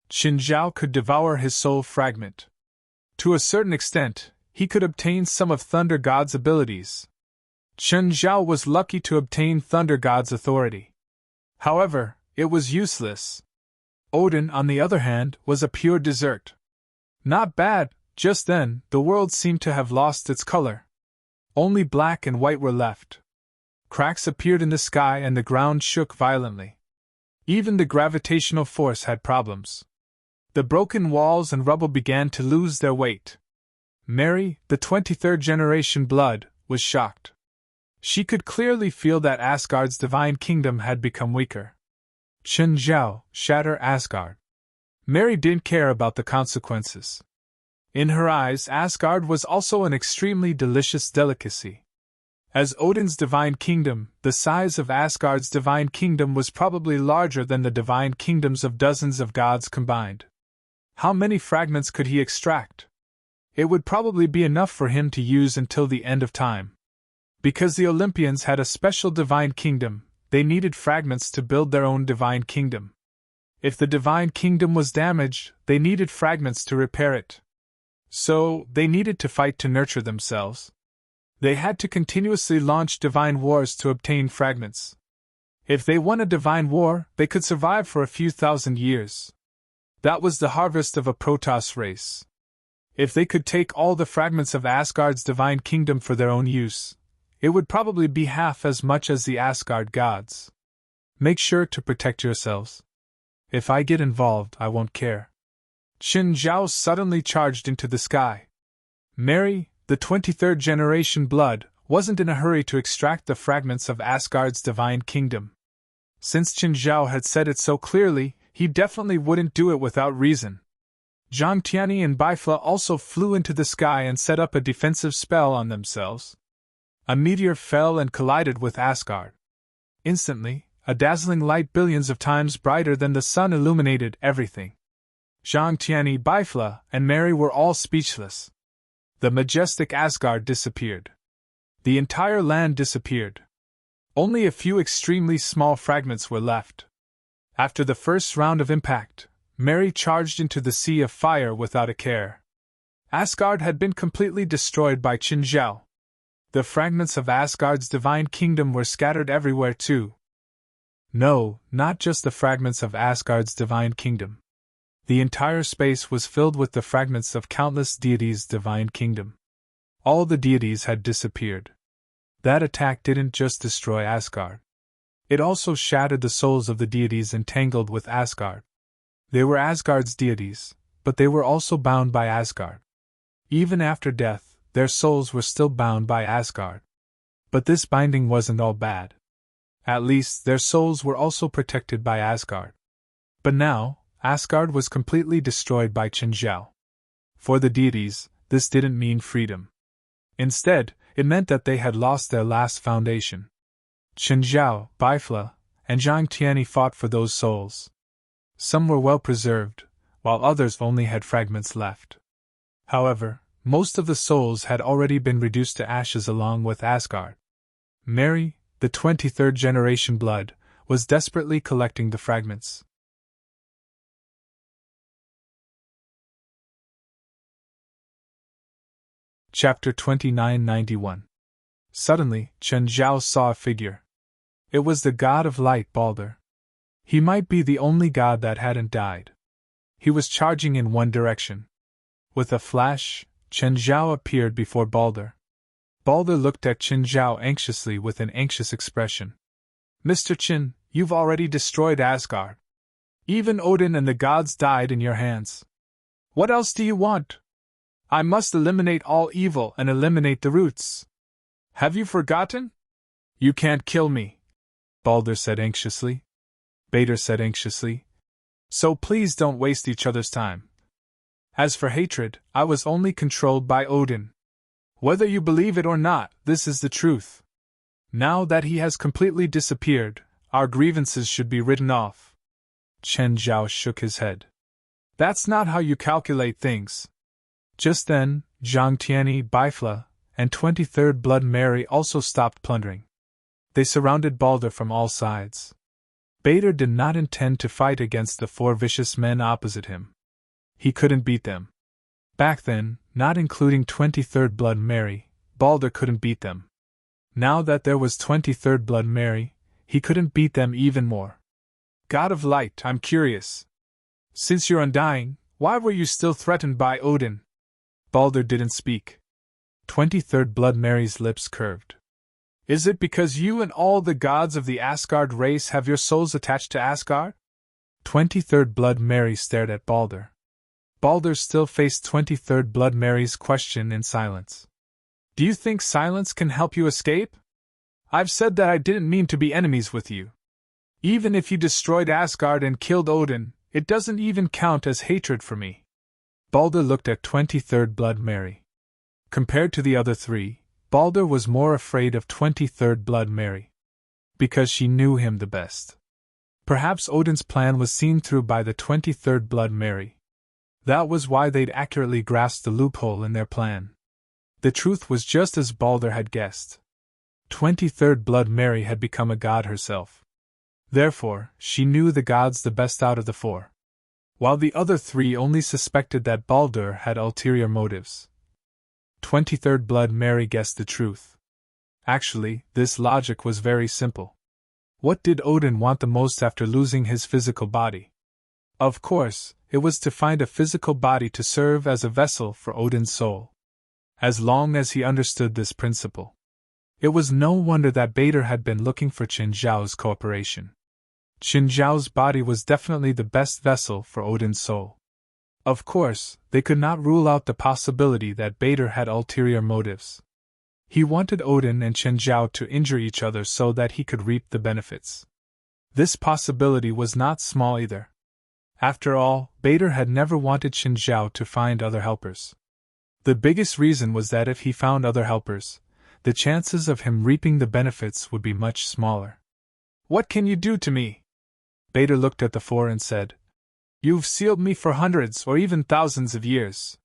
Qin Zhao could devour his soul fragment. To a certain extent, he could obtain some of Thunder God's abilities. Qin Zhao was lucky to obtain Thunder God's authority. However, it was useless. Odin, on the other hand, was a pure dessert. Not bad. Just then, the world seemed to have lost its color. Only black and white were left. Cracks appeared in the sky and the ground shook violently. Even the gravitational force had problems. The broken walls and rubble began to lose their weight. Mary, the 23rd generation Blood, was shocked. She could clearly feel that Asgard's divine kingdom had become weaker. Qin Zhao, shatter Asgard. Mary didn't care about the consequences. In her eyes, Asgard was also an extremely delicious delicacy. As Odin's divine kingdom, the size of Asgard's divine kingdom was probably larger than the divine kingdoms of dozens of gods combined. How many fragments could he extract? It would probably be enough for him to use until the end of time. Because the Olympians had a special divine kingdom, they needed fragments to build their own divine kingdom. If the divine kingdom was damaged, they needed fragments to repair it. So, they needed to fight to nurture themselves. They had to continuously launch divine wars to obtain fragments. If they won a divine war, they could survive for a few thousand years. That was the harvest of a Protoss race. If they could take all the fragments of Asgard's divine kingdom for their own use, it would probably be half as much as the Asgard gods. Make sure to protect yourselves. If I get involved, I won't care. Qin Zhao suddenly charged into the sky. Mary, the 23rd generation blood, wasn't in a hurry to extract the fragments of Asgard's divine kingdom. Since Qin Zhao had said it so clearly, he definitely wouldn't do it without reason. Zhang Tianyi and Bifla also flew into the sky and set up a defensive spell on themselves. A meteor fell and collided with Asgard. Instantly, a dazzling light billions of times brighter than the sun illuminated everything. Zhang Tianyi, Bifla, and Mary were all speechless. The majestic Asgard disappeared. The entire land disappeared. Only a few extremely small fragments were left. After the first round of impact, Mary charged into the sea of fire without a care. Asgard had been completely destroyed by Qin Zhao. The fragments of Asgard's divine kingdom were scattered everywhere too. No, not just the fragments of Asgard's divine kingdom. The entire space was filled with the fragments of countless deities' divine kingdom. All the deities had disappeared. That attack didn't just destroy Asgard. It also shattered the souls of the deities entangled with Asgard. They were Asgard's deities, but they were also bound by Asgard. Even after death, their souls were still bound by Asgard. But this binding wasn't all bad. At least, their souls were also protected by Asgard. But now, Asgard was completely destroyed by Qin Zhao. For the deities, this didn't mean freedom. Instead, it meant that they had lost their last foundation. Qin Zhao, Bifla, and Zhang Tianyi fought for those souls. Some were well preserved, while others only had fragments left. However, most of the souls had already been reduced to ashes along with Asgard. Mary, the 23rd generation blood, was desperately collecting the fragments. Chapter 2991. Suddenly, Qin Zhao saw a figure. It was the god of light Balder. He might be the only god that hadn't died. He was charging in one direction. With a flash, Qin Zhao appeared before Balder. Balder looked at Qin Zhao anxiously with an anxious expression. Mr. Qin, you've already destroyed Asgard. Even Odin and the gods died in your hands. What else do you want? I must eliminate all evil and eliminate the roots. Have you forgotten? You can't kill me, Balder said anxiously. Balder said anxiously. So please don't waste each other's time. As for hatred, I was only controlled by Odin. Whether you believe it or not, this is the truth. Now that he has completely disappeared, our grievances should be written off. Qin Zhao shook his head. That's not how you calculate things. Just then, Zhang Tianyi, Bifla, and 23rd Blood Mary also stopped plundering. They surrounded Balder from all sides. Balder did not intend to fight against the four vicious men opposite him. He couldn't beat them. Back then, not including 23rd Blood Mary, Balder couldn't beat them. Now that there was 23rd Blood Mary, he couldn't beat them even more. God of Light, I'm curious. Since you're undying, why were you still threatened by Odin? Balder didn't speak. 23rd Blood Mary's lips curved. Is it because you and all the gods of the Asgard race have your souls attached to Asgard? 23rd Blood Mary stared at Balder. Balder still faced 23rd Blood Mary's question in silence. Do you think silence can help you escape? I've said that I didn't mean to be enemies with you. Even if you destroyed Asgard and killed Odin, it doesn't even count as hatred for me. Balder looked at 23rd Blood Mary. Compared to the other three, Balder was more afraid of 23rd Blood Mary. Because she knew him the best. Perhaps Odin's plan was seen through by the 23rd Blood Mary. That was why they'd accurately grasped the loophole in their plan. The truth was just as Balder had guessed. 23rd Blood Mary had become a god herself. Therefore, she knew the gods the best out of the four. While the other three only suspected that Balder had ulterior motives. 23rd Blood Mary guessed the truth. Actually, this logic was very simple. What did Odin want the most after losing his physical body? Of course, it was to find a physical body to serve as a vessel for Odin's soul. As long as he understood this principle, it was no wonder that Bader had been looking for Qin Zhao's cooperation. Qin Zhao's body was definitely the best vessel for Odin's soul. Of course, they could not rule out the possibility that Bader had ulterior motives. He wanted Odin and Qin Zhao to injure each other so that he could reap the benefits. This possibility was not small either. After all, Bader had never wanted Qin Zhao to find other helpers. The biggest reason was that if he found other helpers, the chances of him reaping the benefits would be much smaller. "What can you do to me?" Bader looked at the four and said, "You've sealed me for hundreds or even thousands of years.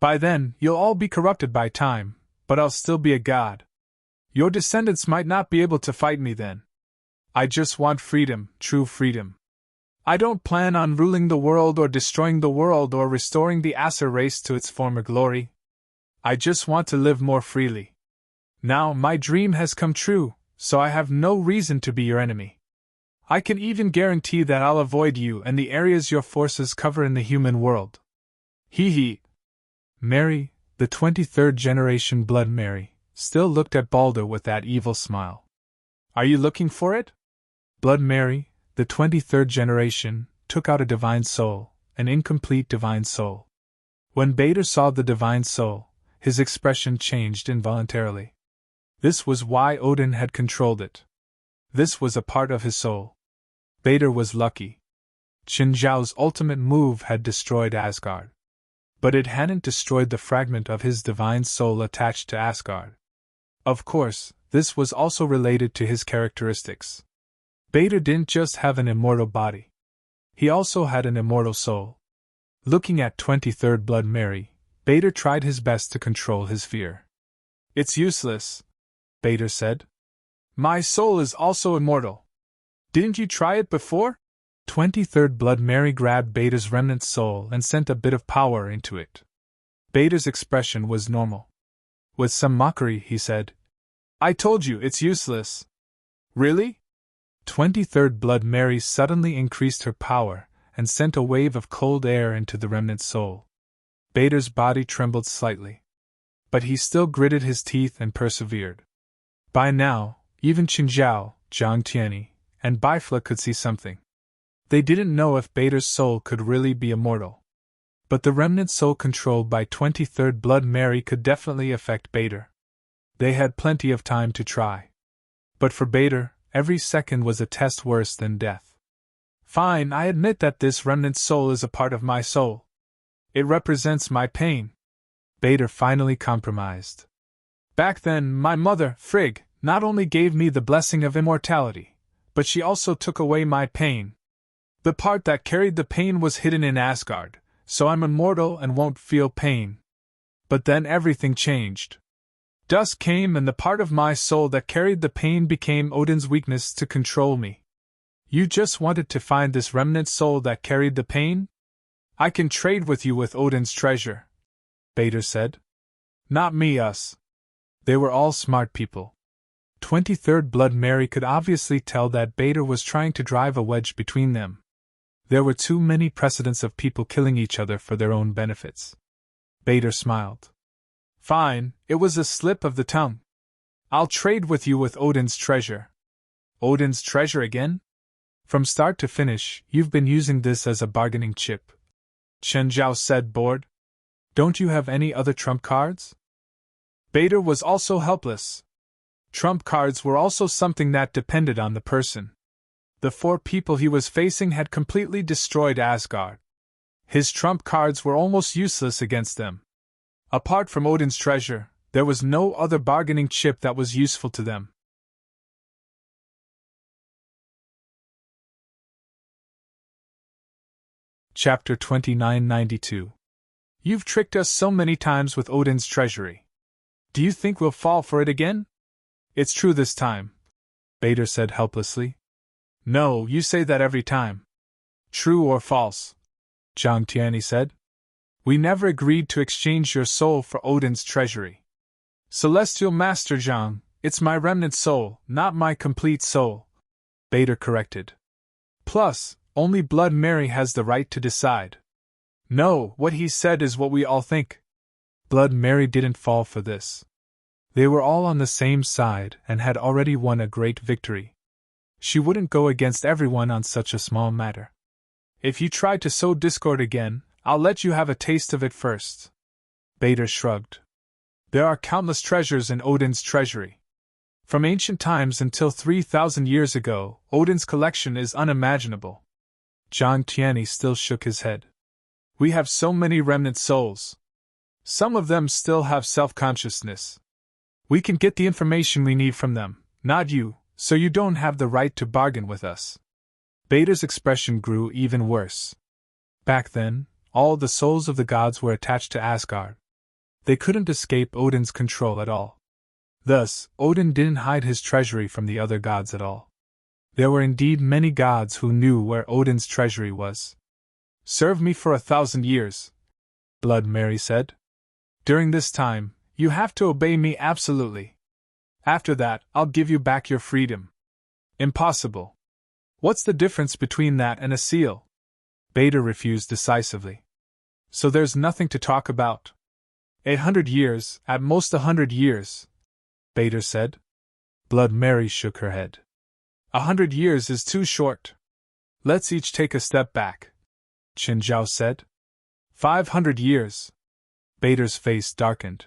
By then, you'll all be corrupted by time, but I'll still be a god. Your descendants might not be able to fight me then. I just want freedom, true freedom. I don't plan on ruling the world or destroying the world or restoring the Aesir race to its former glory. I just want to live more freely. Now my dream has come true, so I have no reason to be your enemy. I can even guarantee that I'll avoid you and the areas your forces cover in the human world." Hee hee. Mary, the 23rd generation Blood Mary, still looked at Balder with that evil smile. "Are you looking for it?" Blood Mary, the 23rd generation, took out a divine soul, an incomplete divine soul. When Bader saw the divine soul, his expression changed involuntarily. This was why Odin had controlled it. This was a part of his soul. Bader was lucky. Qin Zhao's ultimate move had destroyed Asgard. But it hadn't destroyed the fragment of his divine soul attached to Asgard. Of course, this was also related to his characteristics. Bader didn't just have an immortal body. He also had an immortal soul. Looking at 23rd Blood Mary, Bader tried his best to control his fear. "It's useless," Bader said. "My soul is also immortal. Didn't you try it before?" 23rd Blood Mary grabbed Bader's remnant soul and sent a bit of power into it. Bader's expression was normal. With some mockery, he said, "I told you it's useless." "Really?" 23rd Blood Mary suddenly increased her power and sent a wave of cold air into the remnant soul. Bader's body trembled slightly. But he still gritted his teeth and persevered. By now, even Qin Zhao, Jiang Tianyi, and Bifla could see something. They didn't know if Bader's soul could really be immortal. But the remnant soul controlled by 23rd Blood Mary could definitely affect Bader. They had plenty of time to try. But for Bader, every second was a test worse than death. "Fine, I admit that this remnant soul is a part of my soul. It represents my pain." Bader finally compromised. "Back then, my mother, Frigg, not only gave me the blessing of immortality, but she also took away my pain. The part that carried the pain was hidden in Asgard, so I'm immortal and won't feel pain. But then everything changed. Dusk came and the part of my soul that carried the pain became Odin's weakness to control me. You just wanted to find this remnant soul that carried the pain? I can trade with you with Odin's treasure," Bader said. "Not me, us." They were all smart people. 23rd Blood Mary could obviously tell that Bader was trying to drive a wedge between them. There were too many precedents of people killing each other for their own benefits. Bader smiled. "Fine, it was a slip of the tongue. I'll trade with you with Odin's treasure." "Odin's treasure again?" "From start to finish, you've been using this as a bargaining chip," Qin Zhao said, bored. "Don't you have any other trump cards?" Bader was also helpless. Trump cards were also something that depended on the person. The four people he was facing had completely destroyed Asgard. His trump cards were almost useless against them. Apart from Odin's treasure, there was no other bargaining chip that was useful to them. Chapter 2992. You've tricked us so many times with Odin's treasury. Do you think we'll fall for it again? It's true this time, Bader said helplessly. No, you say that every time. True or false? Jiang Tianyi said. We never agreed to exchange your soul for Odin's treasury. Celestial Master Jiang, it's my remnant soul, not my complete soul, Bader corrected. Plus, only Blood Mary has the right to decide. No, what he said is what we all think. Blood Mary didn't fall for this. They were all on the same side and had already won a great victory. She wouldn't go against everyone on such a small matter. If you try to sow discord again, I'll let you have a taste of it first. Bader shrugged. There are countless treasures in Odin's treasury. From ancient times until 3,000 years ago, Odin's collection is unimaginable. John Tierney still shook his head. We have so many remnant souls. Some of them still have self-consciousness. We can get the information we need from them, not you, so you don't have the right to bargain with us. Bader's expression grew even worse. Back then, all the souls of the gods were attached to Asgard. They couldn't escape Odin's control at all. Thus, Odin didn't hide his treasury from the other gods at all. There were indeed many gods who knew where Odin's treasury was. Serve me for 1,000 years, Blood Mary said. During this time, you have to obey me absolutely. After that, I'll give you back your freedom. Impossible. What's the difference between that and a seal? Bader refused decisively. So there's nothing to talk about. 100 years, at most 100 years, Bader said. Blood Mary shook her head. 100 years is too short. Let's each take a step back, Qin Zhao said. 500 years. Bader's face darkened.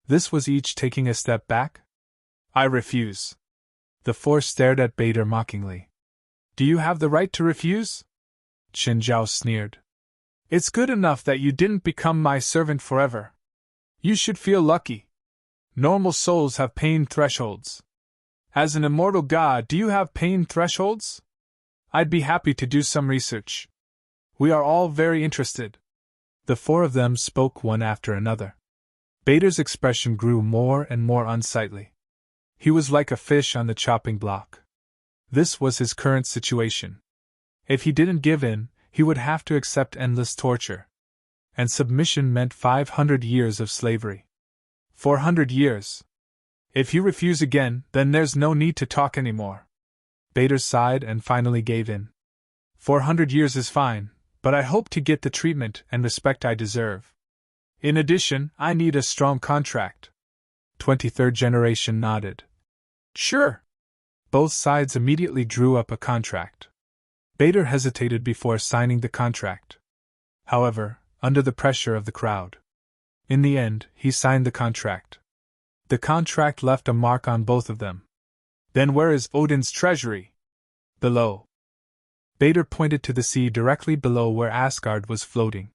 This was each taking a step back? I refuse. The four stared at Bader mockingly. Do you have the right to refuse? Qin Zhao sneered. It's good enough that you didn't become my servant forever. You should feel lucky. Normal souls have pain thresholds. As an immortal god, do you have pain thresholds? I'd be happy to do some research. We are all very interested. The four of them spoke one after another. Bader's expression grew more and more unsightly. He was like a fish on the chopping block. This was his current situation. If he didn't give in, he would have to accept endless torture. And submission meant 500 years of slavery. 400 years. If you refuse again, then there's no need to talk anymore. Bader sighed and finally gave in. 400 years is fine, but I hope to get the treatment and respect I deserve. In addition, I need a strong contract. 23rd generation nodded. Sure. Both sides immediately drew up a contract. Bader hesitated before signing the contract. However, under the pressure of the crowd. In the end, he signed the contract. The contract left a mark on both of them. Then where is Odin's treasury? Below. Bader pointed to the sea directly below where Asgard was floating.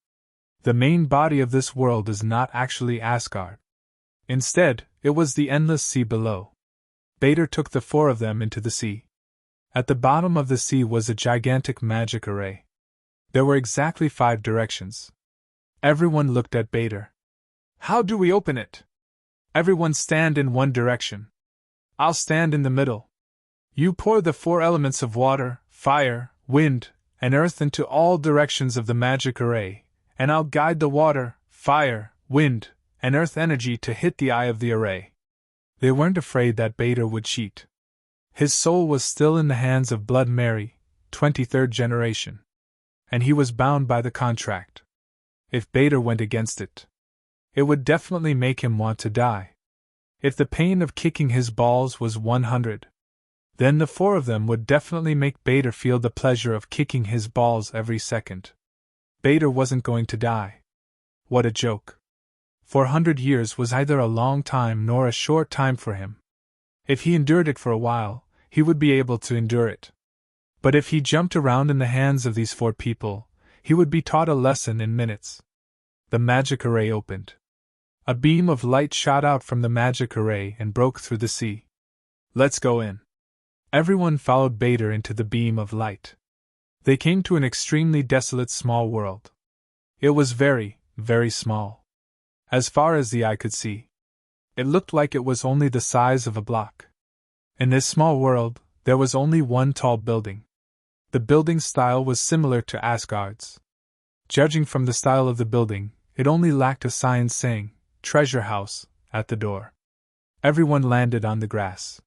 The main body of this world is not actually Asgard. Instead, it was the endless sea below. Bader took the four of them into the sea. At the bottom of the sea was a gigantic magic array. There were exactly 5 directions. Everyone looked at Bader. How do we open it? Everyone stand in one direction. I'll stand in the middle. You pour the 4 elements of water, fire, wind, and earth into all directions of the magic array, and I'll guide the water, fire, wind, and earth energy to hit the eye of the array. They weren't afraid that Bader would cheat. His soul was still in the hands of Blood Mary, 23rd generation. And he was bound by the contract. If Bader went against it, it would definitely make him want to die. If the pain of kicking his balls was 100, then the 4 of them would definitely make Bader feel the pleasure of kicking his balls every second. Bader wasn't going to die. What a joke. 400 years was either a long time nor a short time for him. If he endured it for a while, he would be able to endure it. But if he jumped around in the hands of these 4 people, he would be taught a lesson in minutes. The magic array opened. A beam of light shot out from the magic array and broke through the sea. Let's go in. Everyone followed Bader into the beam of light. They came to an extremely desolate small world. It was very, very small. As far as the eye could see, it looked like it was only the size of a block. In this small world, there was only one tall building. The building's style was similar to Asgard's. Judging from the style of the building, it only lacked a sign saying, "Treasure House," at the door. Everyone landed on the grass.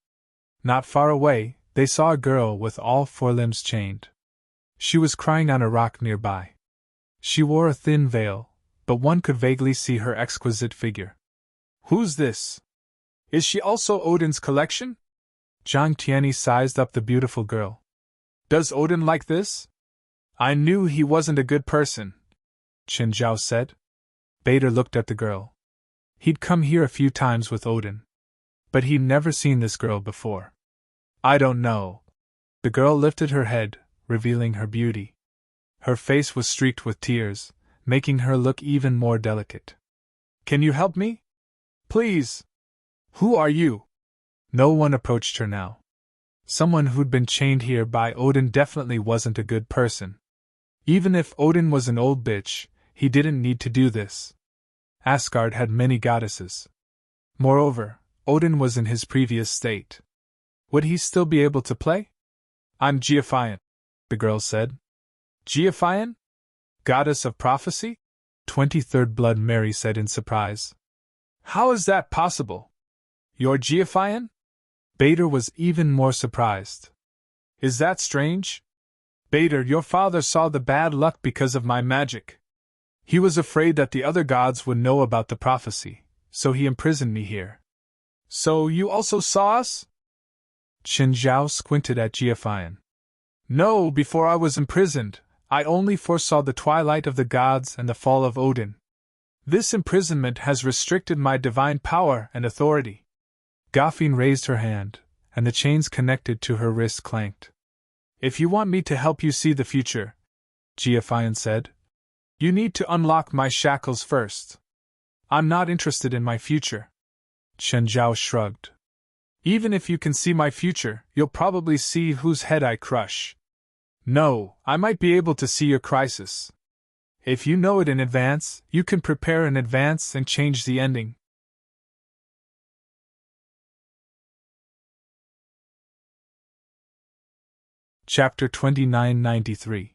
Not far away, they saw a girl with all 4 limbs chained. She was crying on a rock nearby. She wore a thin veil, but one could vaguely see her exquisite figure. Who's this? Is she also Odin's collection? Jiang Tianyi sized up the beautiful girl. Does Odin like this? I knew he wasn't a good person, Qin Zhao said. Bader looked at the girl. He'd come here a few times with Odin, but he'd never seen this girl before. I don't know. The girl lifted her head, revealing her beauty. Her face was streaked with tears, making her look even more delicate. Can you help me? Please. Who are you? No one approached her now. Someone who'd been chained here by Odin definitely wasn't a good person. Even if Odin was an old bitch, he didn't need to do this. Asgard had many goddesses. Moreover, Odin was in his previous state. Would he still be able to play? I'm Giafian, the girl said. Giafian? Goddess of prophecy? 23rd Blood Mary said in surprise. How is that possible? You're Giafian? Bader was even more surprised. Is that strange? Bader, your father saw the bad luck because of my magic. He was afraid that the other gods would know about the prophecy, so he imprisoned me here. So you also saw us? Qin Zhao squinted at Giafian. No, before I was imprisoned, I only foresaw the twilight of the gods and the fall of Odin. This imprisonment has restricted my divine power and authority. Gafin raised her hand, and the chains connected to her wrist clanked. If you want me to help you see the future, Giafian said, you need to unlock my shackles first. I'm not interested in my future. Qin Zhao shrugged. Even if you can see my future, you'll probably see whose head I crush. No, I might be able to see your crisis. If you know it in advance, you can prepare in advance and change the ending. Chapter 2993.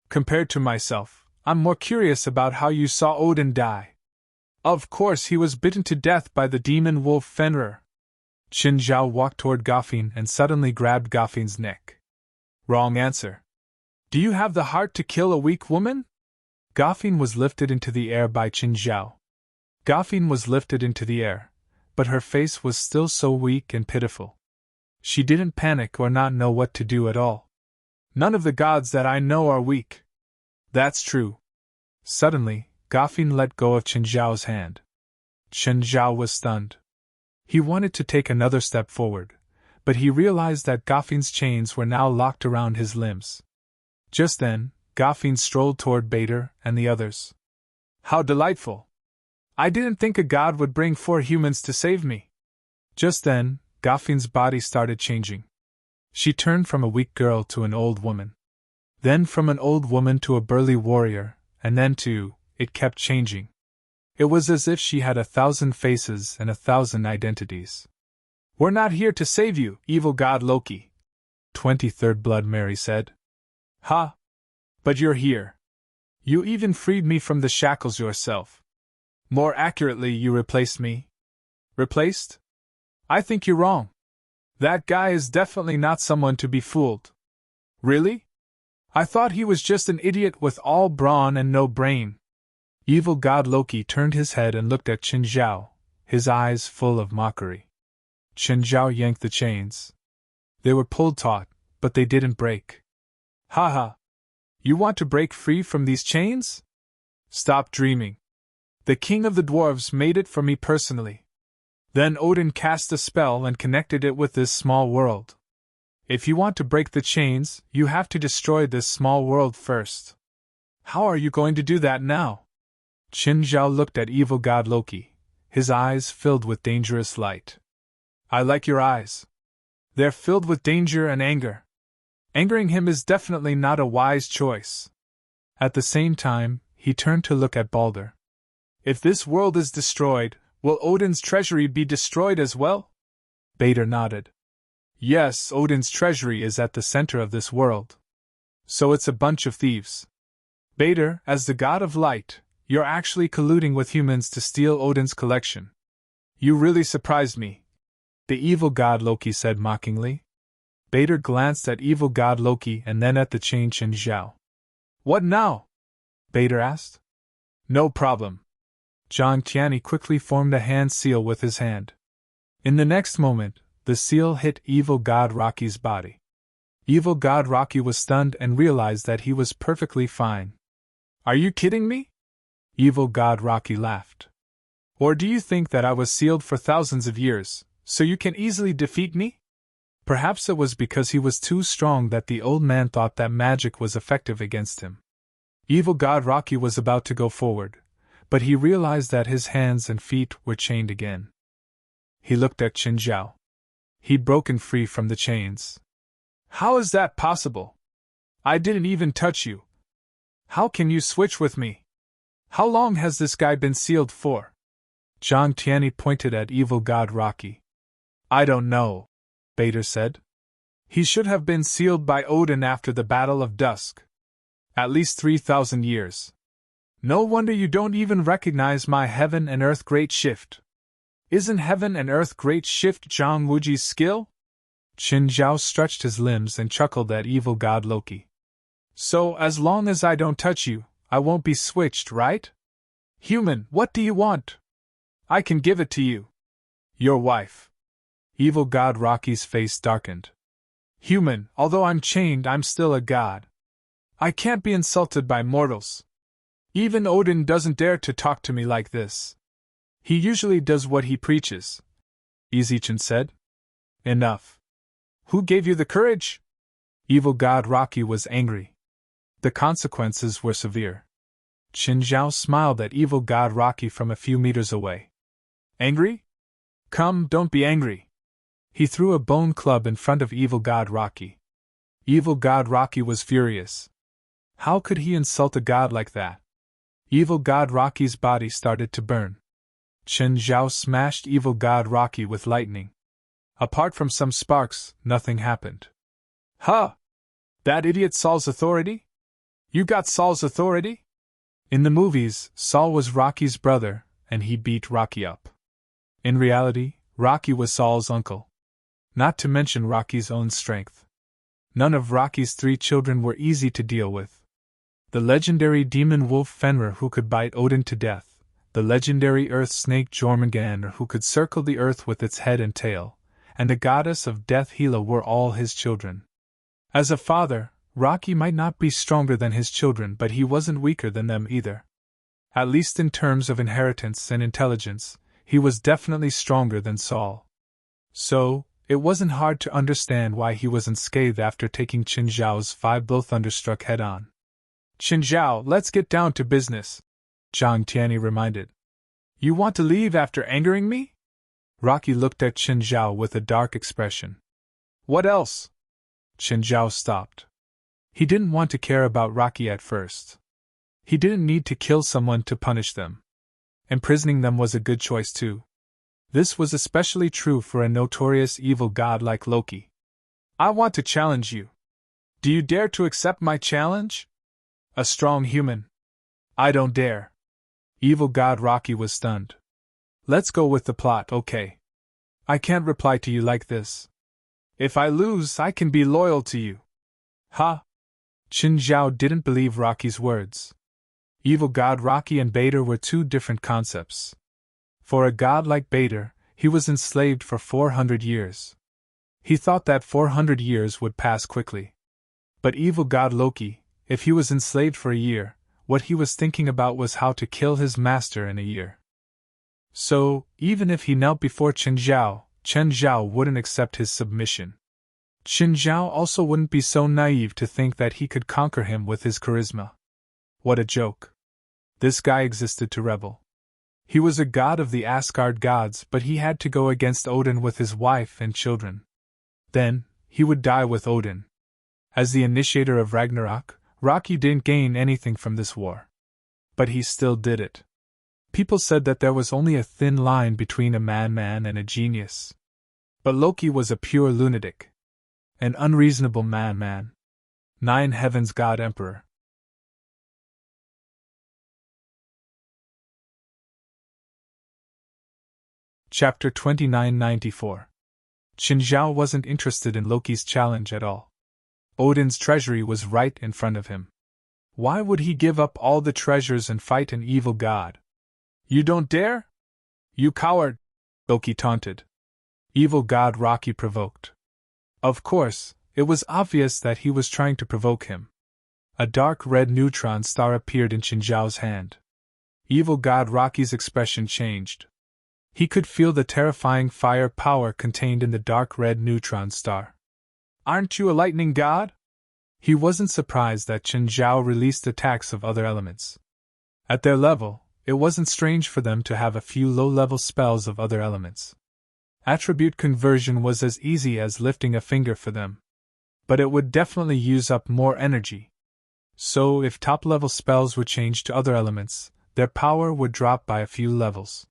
Compared to myself, I'm more curious about how you saw Odin die. Of course he was bitten to death by the demon wolf Fenrir. Qin Zhao walked toward Gafin and suddenly grabbed Gafin's neck. Wrong answer. Do you have the heart to kill a weak woman? Gafin was lifted into the air by Qin Zhao. Gafin was lifted into the air, but her face was still so weak and pitiful. She didn't panic or not know what to do at all. None of the gods that I know are weak. That's true. Suddenly, Gafin let go of Qin Zhao's hand. Qin Zhao was stunned. He wanted to take another step forward, but he realized that Gafin's chains were now locked around his limbs. Just then, Gafin strolled toward Bader and the others. How delightful! I didn't think a god would bring 4 humans to save me. Just then, Gafin's body started changing. She turned from a weak girl to an old woman. Then from an old woman to a burly warrior, and then it kept changing. It was as if she had 1,000 faces and 1,000 identities. We're not here to save you, evil god Loki, 23rd Blood Mary said. Ha! But you're here. You even freed me from the shackles yourself. More accurately, you replaced me. Replaced? I think you're wrong. That guy is definitely not someone to be fooled. Really? I thought he was just an idiot with all brawn and no brain. Evil god Loki turned his head and looked at Qin Zhao, his eyes full of mockery. Qin Zhao yanked the chains. They were pulled taut, but they didn't break. Ha ha! You want to break free from these chains? Stop dreaming. The king of the dwarves made it for me personally. Then Odin cast a spell and connected it with this small world. If you want to break the chains, you have to destroy this small world first. How are you going to do that now? Qin Zhao looked at evil god Loki, his eyes filled with dangerous light. I like your eyes. They're filled with danger and anger. Angering him is definitely not a wise choice. At the same time, he turned to look at Balder. If this world is destroyed, will Odin's treasury be destroyed as well? Bader nodded. Yes, Odin's treasury is at the center of this world. So it's a bunch of thieves. Bader, as the god of light, you're actually colluding with humans to steal Odin's collection. You really surprised me, the evil god Loki said mockingly. Bader glanced at evil god Loki and then at the chained Qin Zhao. What now? Bader asked. No problem. Zhang Tianyi quickly formed a hand seal with his hand. In the next moment, the seal hit Evil God Rocky's body. Evil God Rocky was stunned and realized that he was perfectly fine. Are you kidding me? Evil God Rocky laughed. Or do you think that I was sealed for thousands of years, so you can easily defeat me? Perhaps it was because he was too strong that the old man thought that magic was effective against him. Evil God Rocky was about to go forward, but he realized that his hands and feet were chained again. He looked at Qin Zhao. He'd broken free from the chains. How is that possible? I didn't even touch you. How can you switch with me? How long has this guy been sealed for? Zhang Tianyi pointed at Evil God Rocky. I don't know, Bader said. He should have been sealed by Odin after the Battle of Dusk. At least 3,000 years. No wonder you don't even recognize my Heaven and Earth Great Shift. Isn't Heaven and Earth Great Shift Zhang Wuji's skill? Qin Zhao stretched his limbs and chuckled at Evil God Loki. So, as long as I don't touch you, I won't be switched, right? Human, what do you want? I can give it to you. Your wife. Evil God Rocky's face darkened. Human, although I'm chained, I'm still a god. I can't be insulted by mortals. Even Odin doesn't dare to talk to me like this. He usually does what he preaches. Ezechen said. Enough. Who gave you the courage? Evil God Rocky was angry. The consequences were severe. Qin Zhao smiled at Evil God Rocky from a few meters away. Angry? Come, don't be angry. He threw a bone club in front of Evil God Rocky. Evil God Rocky was furious. How could he insult a god like that? Evil God Rocky's body started to burn. Qin Zhao smashed Evil God Rocky with lightning. Apart from some sparks, nothing happened. Huh! That idiot Saul's authority? You got Saul's authority? In the movies, Saul was Rocky's brother, and he beat Rocky up. In reality, Rocky was Saul's uncle. Not to mention Rocky's own strength. None of Rocky's 3 children were easy to deal with. The legendary demon wolf Fenrir who could bite Odin to death, the legendary earth snake Jormungandr who could circle the earth with its head and tail, and the goddess of death Hela were all his children. As a father, Rocky might not be stronger than his children, but he wasn't weaker than them either. At least in terms of inheritance and intelligence, he was definitely stronger than Saul. So, it wasn't hard to understand why he was unscathed after taking Qin Zhao's 5 blow thunderstruck head-on. Qin Zhao, let's get down to business, Zhang Tianyi reminded. You want to leave after angering me? Rocky looked at Qin Zhao with a dark expression. What else? Qin Zhao stopped. He didn't want to care about Rocky at first. He didn't need to kill someone to punish them. Imprisoning them was a good choice too. This was especially true for a notorious evil god like Loki. I want to challenge you. Do you dare to accept my challenge? A strong human. I don't dare. Evil God Rocky was stunned. Let's go with the plot, okay? I can't reply to you like this. If I lose, I can be loyal to you. Ha! Qin Zhao didn't believe Rocky's words. Evil God Rocky and Bader were 2 different concepts. For a god like Bader, he was enslaved for 400 years. He thought that 400 years would pass quickly. But evil god Loki, if he was enslaved for a year, what he was thinking about was how to kill his master in a year. So, even if he knelt before Qin Zhao wouldn't accept his submission. Qin Zhao also wouldn't be so naive to think that he could conquer him with his charisma. What a joke. This guy existed to rebel. He was a god of the Asgard gods, but he had to go against Odin with his wife and children. Then, he would die with Odin. As the initiator of Ragnarok, Rocky didn't gain anything from this war. But he still did it. People said that there was only a thin line between a madman and a genius. But Loki was a pure lunatic. An unreasonable madman. 9 Heavens God Emperor. Chapter 2994. Qin Zhao wasn't interested in Loki's challenge at all. Odin's treasury was right in front of him. Why would he give up all the treasures and fight an evil god? You don't dare? You coward! Loki taunted. Evil god Rocky provoked. Of course, it was obvious that he was trying to provoke him. A dark red neutron star appeared in Qinzhao's hand. Evil god Rocky's expression changed. He could feel the terrifying fire power contained in the dark red neutron star. Aren't you a lightning god? He wasn't surprised that Qinzhao released attacks of other elements. At their level, it wasn't strange for them to have a few low-level spells of other elements. Attribute conversion was as easy as lifting a finger for them. But it would definitely use up more energy. So if top-level spells were changed to other elements, their power would drop by a few levels.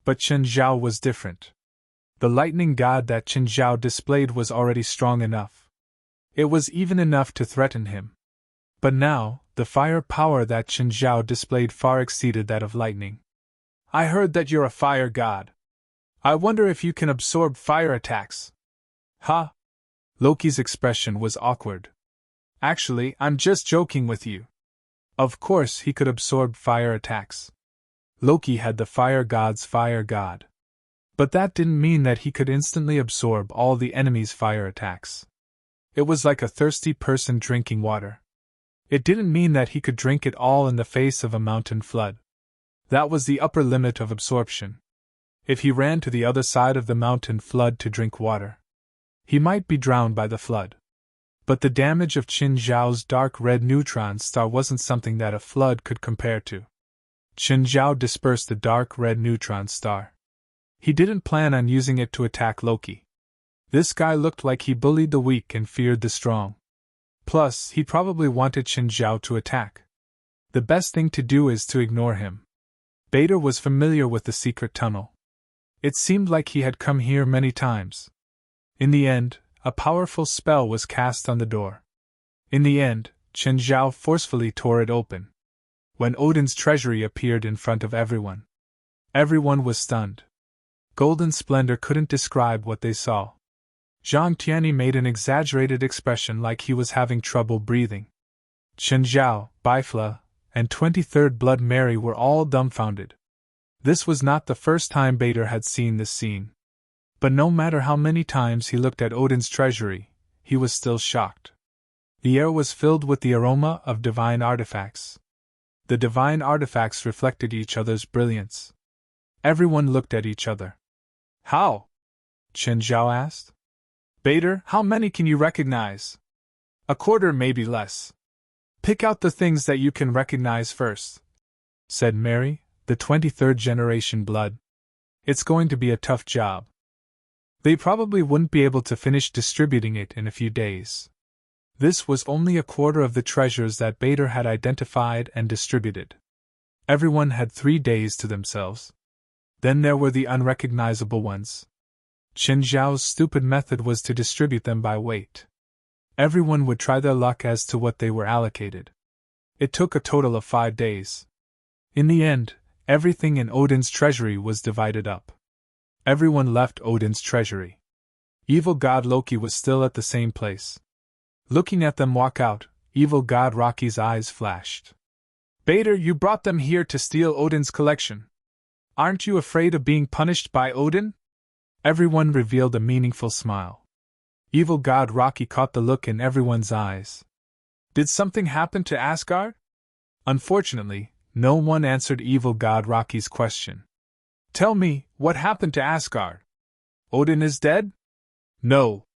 But Qinzhao was different. The lightning god that Qinzhao displayed was already strong enough. It was even enough to threaten him. But now, the fire power that Qinzhao displayed far exceeded that of lightning. I heard that you're a fire god. I wonder if you can absorb fire attacks. Ha! Loki's expression was awkward. Actually, I'm just joking with you. Of course he could absorb fire attacks. Loki had the fire god's fire god. But that didn't mean that he could instantly absorb all the enemy's fire attacks. It was like a thirsty person drinking water. It didn't mean that he could drink it all in the face of a mountain flood. That was the upper limit of absorption. If he ran to the other side of the mountain flood to drink water, he might be drowned by the flood. But the damage of Qinzhao's dark red neutron star wasn't something that a flood could compare to. Qinzhao dispersed the dark red neutron star. He didn't plan on using it to attack Loki. This guy looked like he bullied the weak and feared the strong. Plus, he probably wanted Qinzhao to attack. The best thing to do is to ignore him. Bader was familiar with the secret tunnel. It seemed like he had come here many times. In the end, a powerful spell was cast on the door. In the end, Qinzhao forcefully tore it open. When Odin's treasury appeared in front of everyone. Everyone was stunned. Golden splendor couldn't describe what they saw. Zhang Tianyi made an exaggerated expression like he was having trouble breathing. Qinzhao, Bifla, and 23rd Blood Mary were all dumbfounded. This was not the first time Bader had seen this scene. But no matter how many times he looked at Odin's treasury, he was still shocked. The air was filled with the aroma of divine artifacts. The divine artifacts reflected each other's brilliance. Everyone looked at each other. How? Qinzhao asked. Bader, how many can you recognize? A quarter, maybe less. Pick out the things that you can recognize first, said Mary, the 23rd generation blood. It's going to be a tough job. They probably wouldn't be able to finish distributing it in a few days. This was only a quarter of the treasures that Bader had identified and distributed. Everyone had 3 days to themselves. Then there were the unrecognizable ones. Qinzhao's stupid method was to distribute them by weight. Everyone would try their luck as to what they were allocated. It took a total of 5 days. In the end, everything in Odin's treasury was divided up. Everyone left Odin's treasury. Evil god Loki was still at the same place. Looking at them walk out, evil god Rocky's eyes flashed. Bader, you brought them here to steal Odin's collection. Aren't you afraid of being punished by Odin? Everyone revealed a meaningful smile. Evil god Rocky caught the look in everyone's eyes. Did something happen to Asgard? Unfortunately, no one answered evil god Rocky's question. Tell me, what happened to Asgard? Odin is dead? No.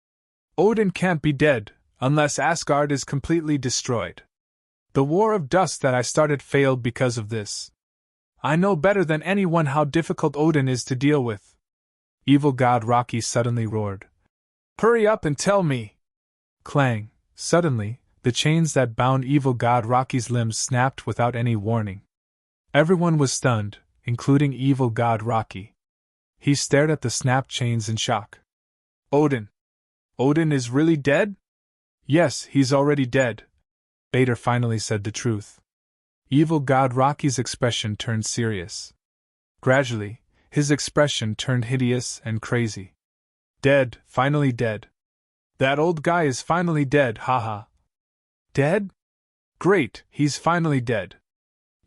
Odin can't be dead, unless Asgard is completely destroyed. The war of dust that I started failed because of this. I know better than anyone how difficult Odin is to deal with. Evil god Rocky suddenly roared. Hurry up and tell me! Clang! Suddenly, the chains that bound evil god Rocky's limbs snapped without any warning. Everyone was stunned, including evil god Rocky. He stared at the snapped chains in shock. Odin! Odin is really dead? Yes, he's already dead. Bader finally said the truth. Evil god Rocky's expression turned serious. Gradually, his expression turned hideous and crazy. Dead, finally dead. That old guy is finally dead, haha. Dead? Great, he's finally dead.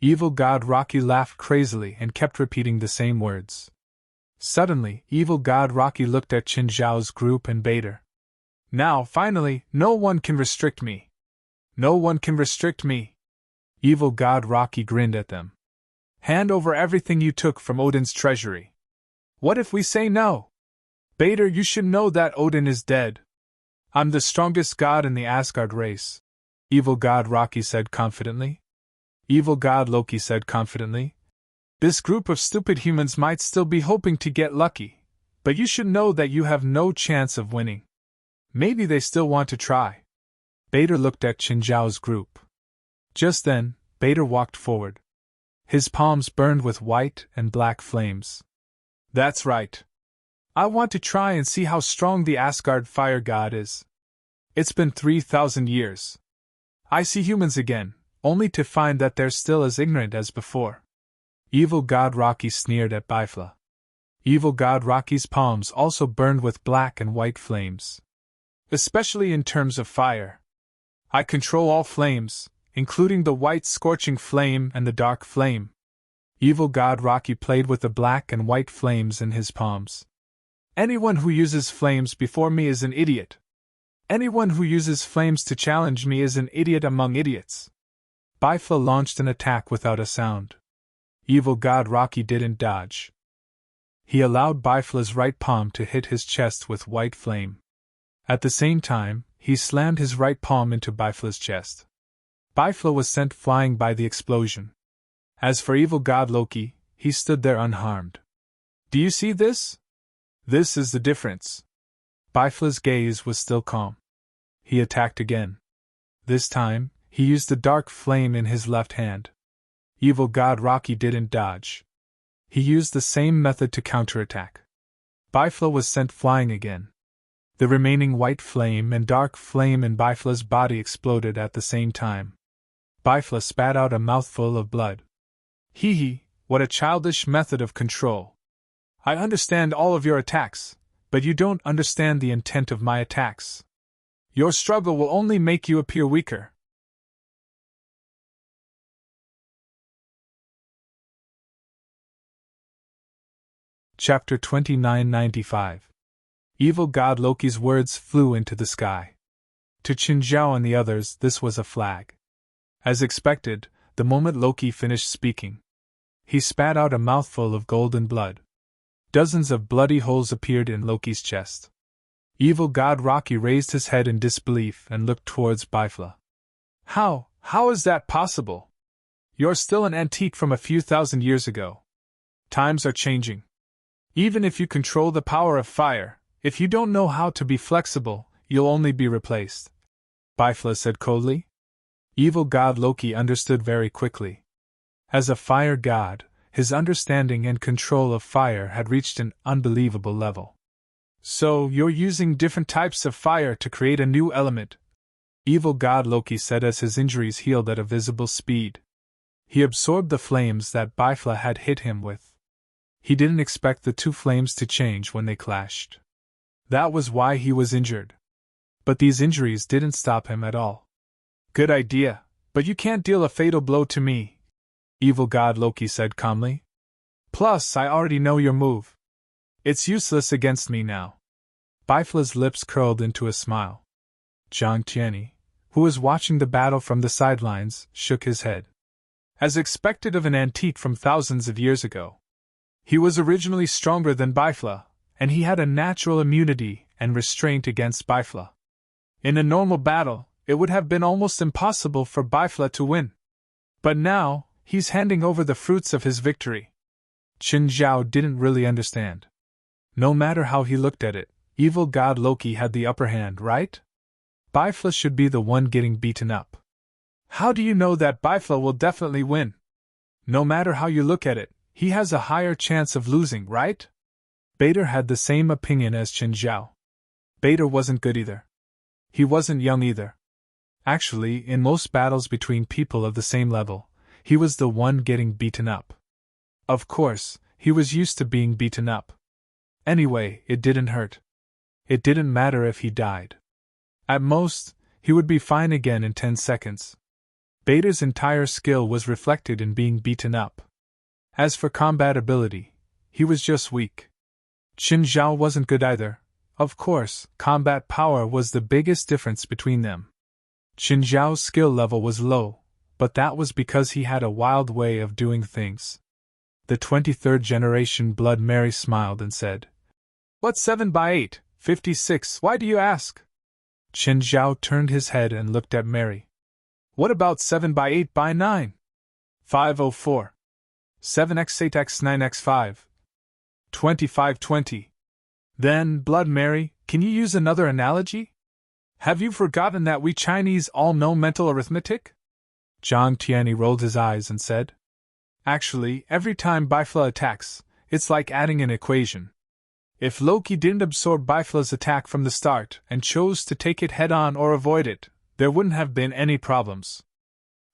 Evil God Rocky laughed crazily and kept repeating the same words. Suddenly, Evil God Rocky looked at Qin Zhao's group and bade her. Now, finally, no one can restrict me. No one can restrict me. Evil God Rocky grinned at them. Hand over everything you took from Odin's treasury. What if we say no? Bader, you should know that Odin is dead. I'm the strongest god in the Asgard race, Evil God Rocky said confidently. Evil God Loki said confidently. This group of stupid humans might still be hoping to get lucky, but you should know that you have no chance of winning. Maybe they still want to try. Bader looked at Qin Zhao's group. Just then, Bader walked forward. His palms burned with white and black flames. That's right. I want to try and see how strong the Asgard fire god is. It's been 3,000 years. I see humans again, only to find that they're still as ignorant as before. Evil God Rocky sneered at Bifla. Evil God Rocky's palms also burned with black and white flames. Especially in terms of fire. I control all flames, including the white scorching flame and the dark flame. Evil God Rocky played with the black and white flames in his palms. Anyone who uses flames before me is an idiot. Anyone who uses flames to challenge me is an idiot among idiots. Bifla launched an attack without a sound. Evil God Rocky didn't dodge. He allowed Bifla's right palm to hit his chest with white flame. At the same time, he slammed his right palm into Bifla's chest. Bifla was sent flying by the explosion. As for Evil God Loki, he stood there unharmed. Do you see this? This is the difference. Bifla's gaze was still calm. He attacked again. This time, he used the dark flame in his left hand. Evil God Rocky didn't dodge. He used the same method to counterattack. Bifla was sent flying again. The remaining white flame and dark flame in Bifla's body exploded at the same time. Bifla spat out a mouthful of blood. Hee hee, what a childish method of control. I understand all of your attacks, but you don't understand the intent of my attacks. Your struggle will only make you appear weaker. Chapter 2995. Evil God Loki's words flew into the sky. To Qin Zhao and the others, this was a flag. As expected, the moment Loki finished speaking, he spat out a mouthful of golden blood. Dozens of bloody holes appeared in Loki's chest. Evil God Rocky raised his head in disbelief and looked towards Bifla. How is that possible? You're still an antique from a few thousand years ago. Times are changing. Even if you control the power of fire, if you don't know how to be flexible, you'll only be replaced. Bifla said coldly. Evil God Loki understood very quickly. As a fire god, his understanding and control of fire had reached an unbelievable level. So, you're using different types of fire to create a new element, Evil God Loki said as his injuries healed at a visible speed. He absorbed the flames that Bifla had hit him with. He didn't expect the two flames to change when they clashed. That was why he was injured. But these injuries didn't stop him at all. Good idea, but you can't deal a fatal blow to me, Evil God Loki said calmly. Plus, I already know your move. It's useless against me now. Bifla's lips curled into a smile. Jiang Tianyi, who was watching the battle from the sidelines, shook his head. As expected of an antique from thousands of years ago. He was originally stronger than Bifla, and he had a natural immunity and restraint against Bifla. In a normal battle, it would have been almost impossible for Bifla to win. But now, he's handing over the fruits of his victory. Qin Zhao didn't really understand. No matter how he looked at it, Evil God Loki had the upper hand, right? Bifla should be the one getting beaten up. How do you know that Bifla will definitely win? No matter how you look at it, he has a higher chance of losing, right? Bader had the same opinion as Qin Zhao. Bader wasn't good either. He wasn't young either. Actually, in most battles between people of the same level, he was the one getting beaten up. Of course, he was used to being beaten up. Anyway, it didn't hurt. It didn't matter if he died. At most, he would be fine again in 10 seconds. Beta's entire skill was reflected in being beaten up. As for combat ability, he was just weak. Qin Zhao wasn't good either. Of course, combat power was the biggest difference between them. Qin Zhao's skill level was low, but that was because he had a wild way of doing things. The 23rd generation Blood Mary smiled and said, "What's 7 by 8, 56, why do you ask?" Qin Zhao turned his head and looked at Mary. "What about 7 by 8 by 9? 504. 7x8x 9x5. 2520. Then, Blood Mary, can you use another analogy? Have you forgotten that we Chinese all know mental arithmetic?" Zhang Tianyi rolled his eyes and said, "Actually, every time Bifla attacks, it's like adding an equation. If Loki didn't absorb Bifla's attack from the start and chose to take it head-on or avoid it, there wouldn't have been any problems."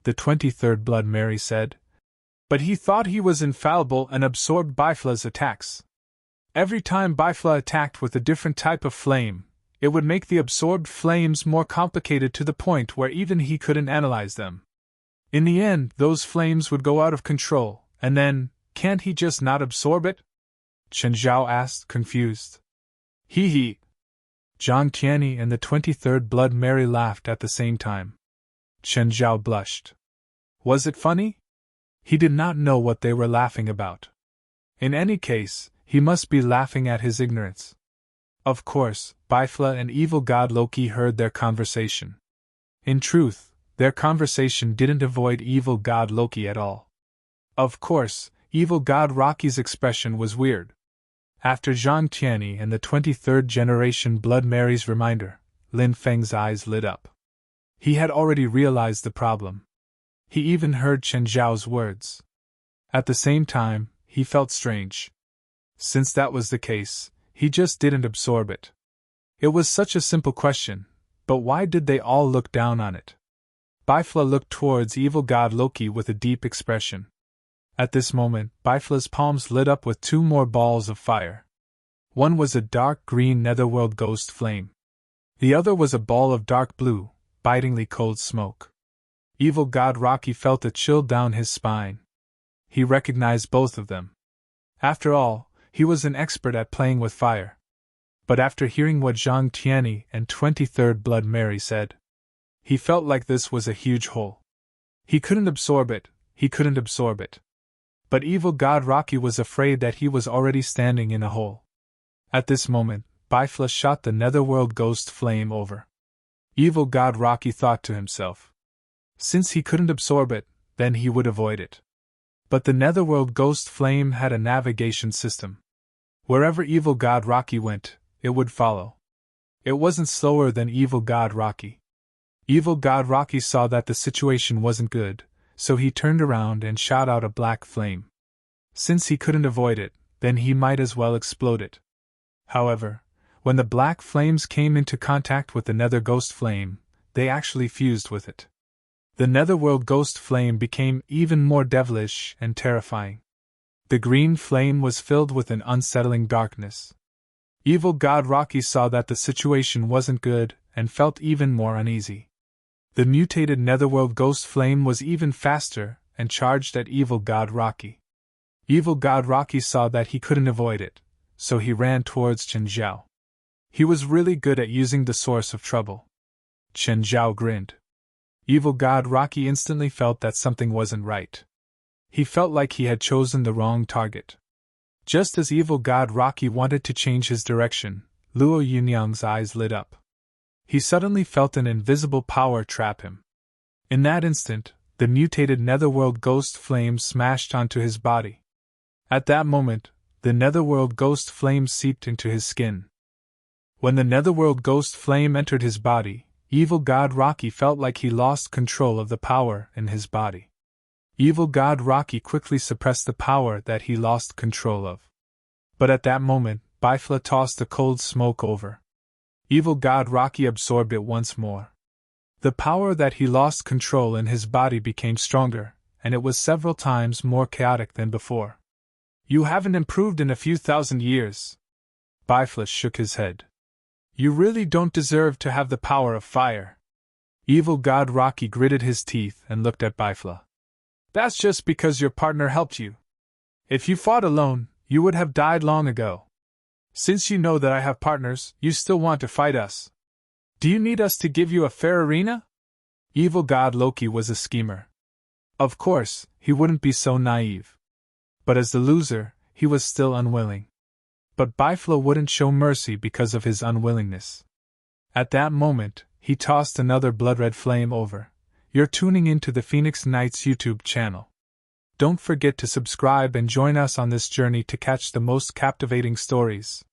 The 23rd Blood Mary said, "But he thought he was infallible and absorbed Bifla's attacks. Every time Bifla attacked with a different type of flame, it would make the absorbed flames more complicated to the point where even he couldn't analyze them. In the end, those flames would go out of control, and then, can't he just not absorb it?" Chen Zhao asked, confused. He. Zhang Tianyi and the 23rd Blood Mary laughed at the same time. Chen Zhao blushed. Was it funny? He did not know what they were laughing about. In any case, he must be laughing at his ignorance. Of course, Bifla and evil god Loki heard their conversation. In truth, their conversation didn't avoid evil god Loki at all. Of course, evil god Rocky's expression was weird. After Zhang Tianyi and the 23rd generation Blood Mary's reminder, Lin Feng's eyes lit up. He had already realized the problem. He even heard Chen Zhao's words. At the same time, he felt strange. Since that was the case, he just didn't absorb it. It was such a simple question, but why did they all look down on it? Bifla looked towards evil god Loki with a deep expression. At this moment, Bifla's palms lit up with 2 more balls of fire. One was a dark green netherworld ghost flame. The other was a ball of dark blue, bitingly cold smoke. Evil god Rocky felt a chill down his spine. He recognized both of them. After all, he was an expert at playing with fire. But after hearing what Zhang Tianyi and 23rd Blood Mary said, he felt like this was a huge hole. He couldn't absorb it. But evil god Rocky was afraid that he was already standing in a hole. At this moment, Bifla shot the netherworld ghost flame over. Evil god Rocky thought to himself. Since he couldn't absorb it, then he would avoid it. But the netherworld ghost flame had a navigation system. Wherever evil god Rocky went, it would follow. It wasn't slower than evil god Rocky. Evil god Rocky saw that the situation wasn't good, so he turned around and shot out a black flame. Since he couldn't avoid it, then he might as well explode it. However, when the black flames came into contact with the nether ghost flame, they actually fused with it. The netherworld ghost flame became even more devilish and terrifying. The green flame was filled with an unsettling darkness. Evil god Rocky saw that the situation wasn't good and felt even more uneasy. The mutated netherworld ghost flame was even faster and charged at evil god Rocky. Evil god Rocky saw that he couldn't avoid it, so he ran towards Chen Zhao. He was really good at using the source of trouble. Chen Zhao grinned. Evil god Rocky instantly felt that something wasn't right. He felt like he had chosen the wrong target. Just as evil god Rocky wanted to change his direction, Luo Yunyang's eyes lit up. He suddenly felt an invisible power trap him. In that instant, the mutated netherworld ghost flame smashed onto his body. At that moment, the netherworld ghost flame seeped into his skin. When the netherworld ghost flame entered his body, evil god Rocky felt like he lost control of the power in his body. Evil god Rocky quickly suppressed the power that he lost control of. But at that moment, Bifla tossed the cold smoke over. Evil god Rocky absorbed it once more. The power that he lost control in his body became stronger, and it was several times more chaotic than before. You haven't improved in a few thousand years. Bifla shook his head. You really don't deserve to have the power of fire. Evil God Rocky gritted his teeth and looked at Bifla. That's just because your partner helped you. If you fought alone, you would have died long ago. Since you know that I have partners, you still want to fight us. Do you need us to give you a fair arena? Evil God Loki was a schemer. Of course, he wouldn't be so naive. But as the loser, he was still unwilling. But Bifla wouldn't show mercy because of his unwillingness. At that moment, he tossed another blood-red flame over. You're tuning into the Phoenix Knights YouTube channel. Don't forget to subscribe and join us on this journey to catch the most captivating stories.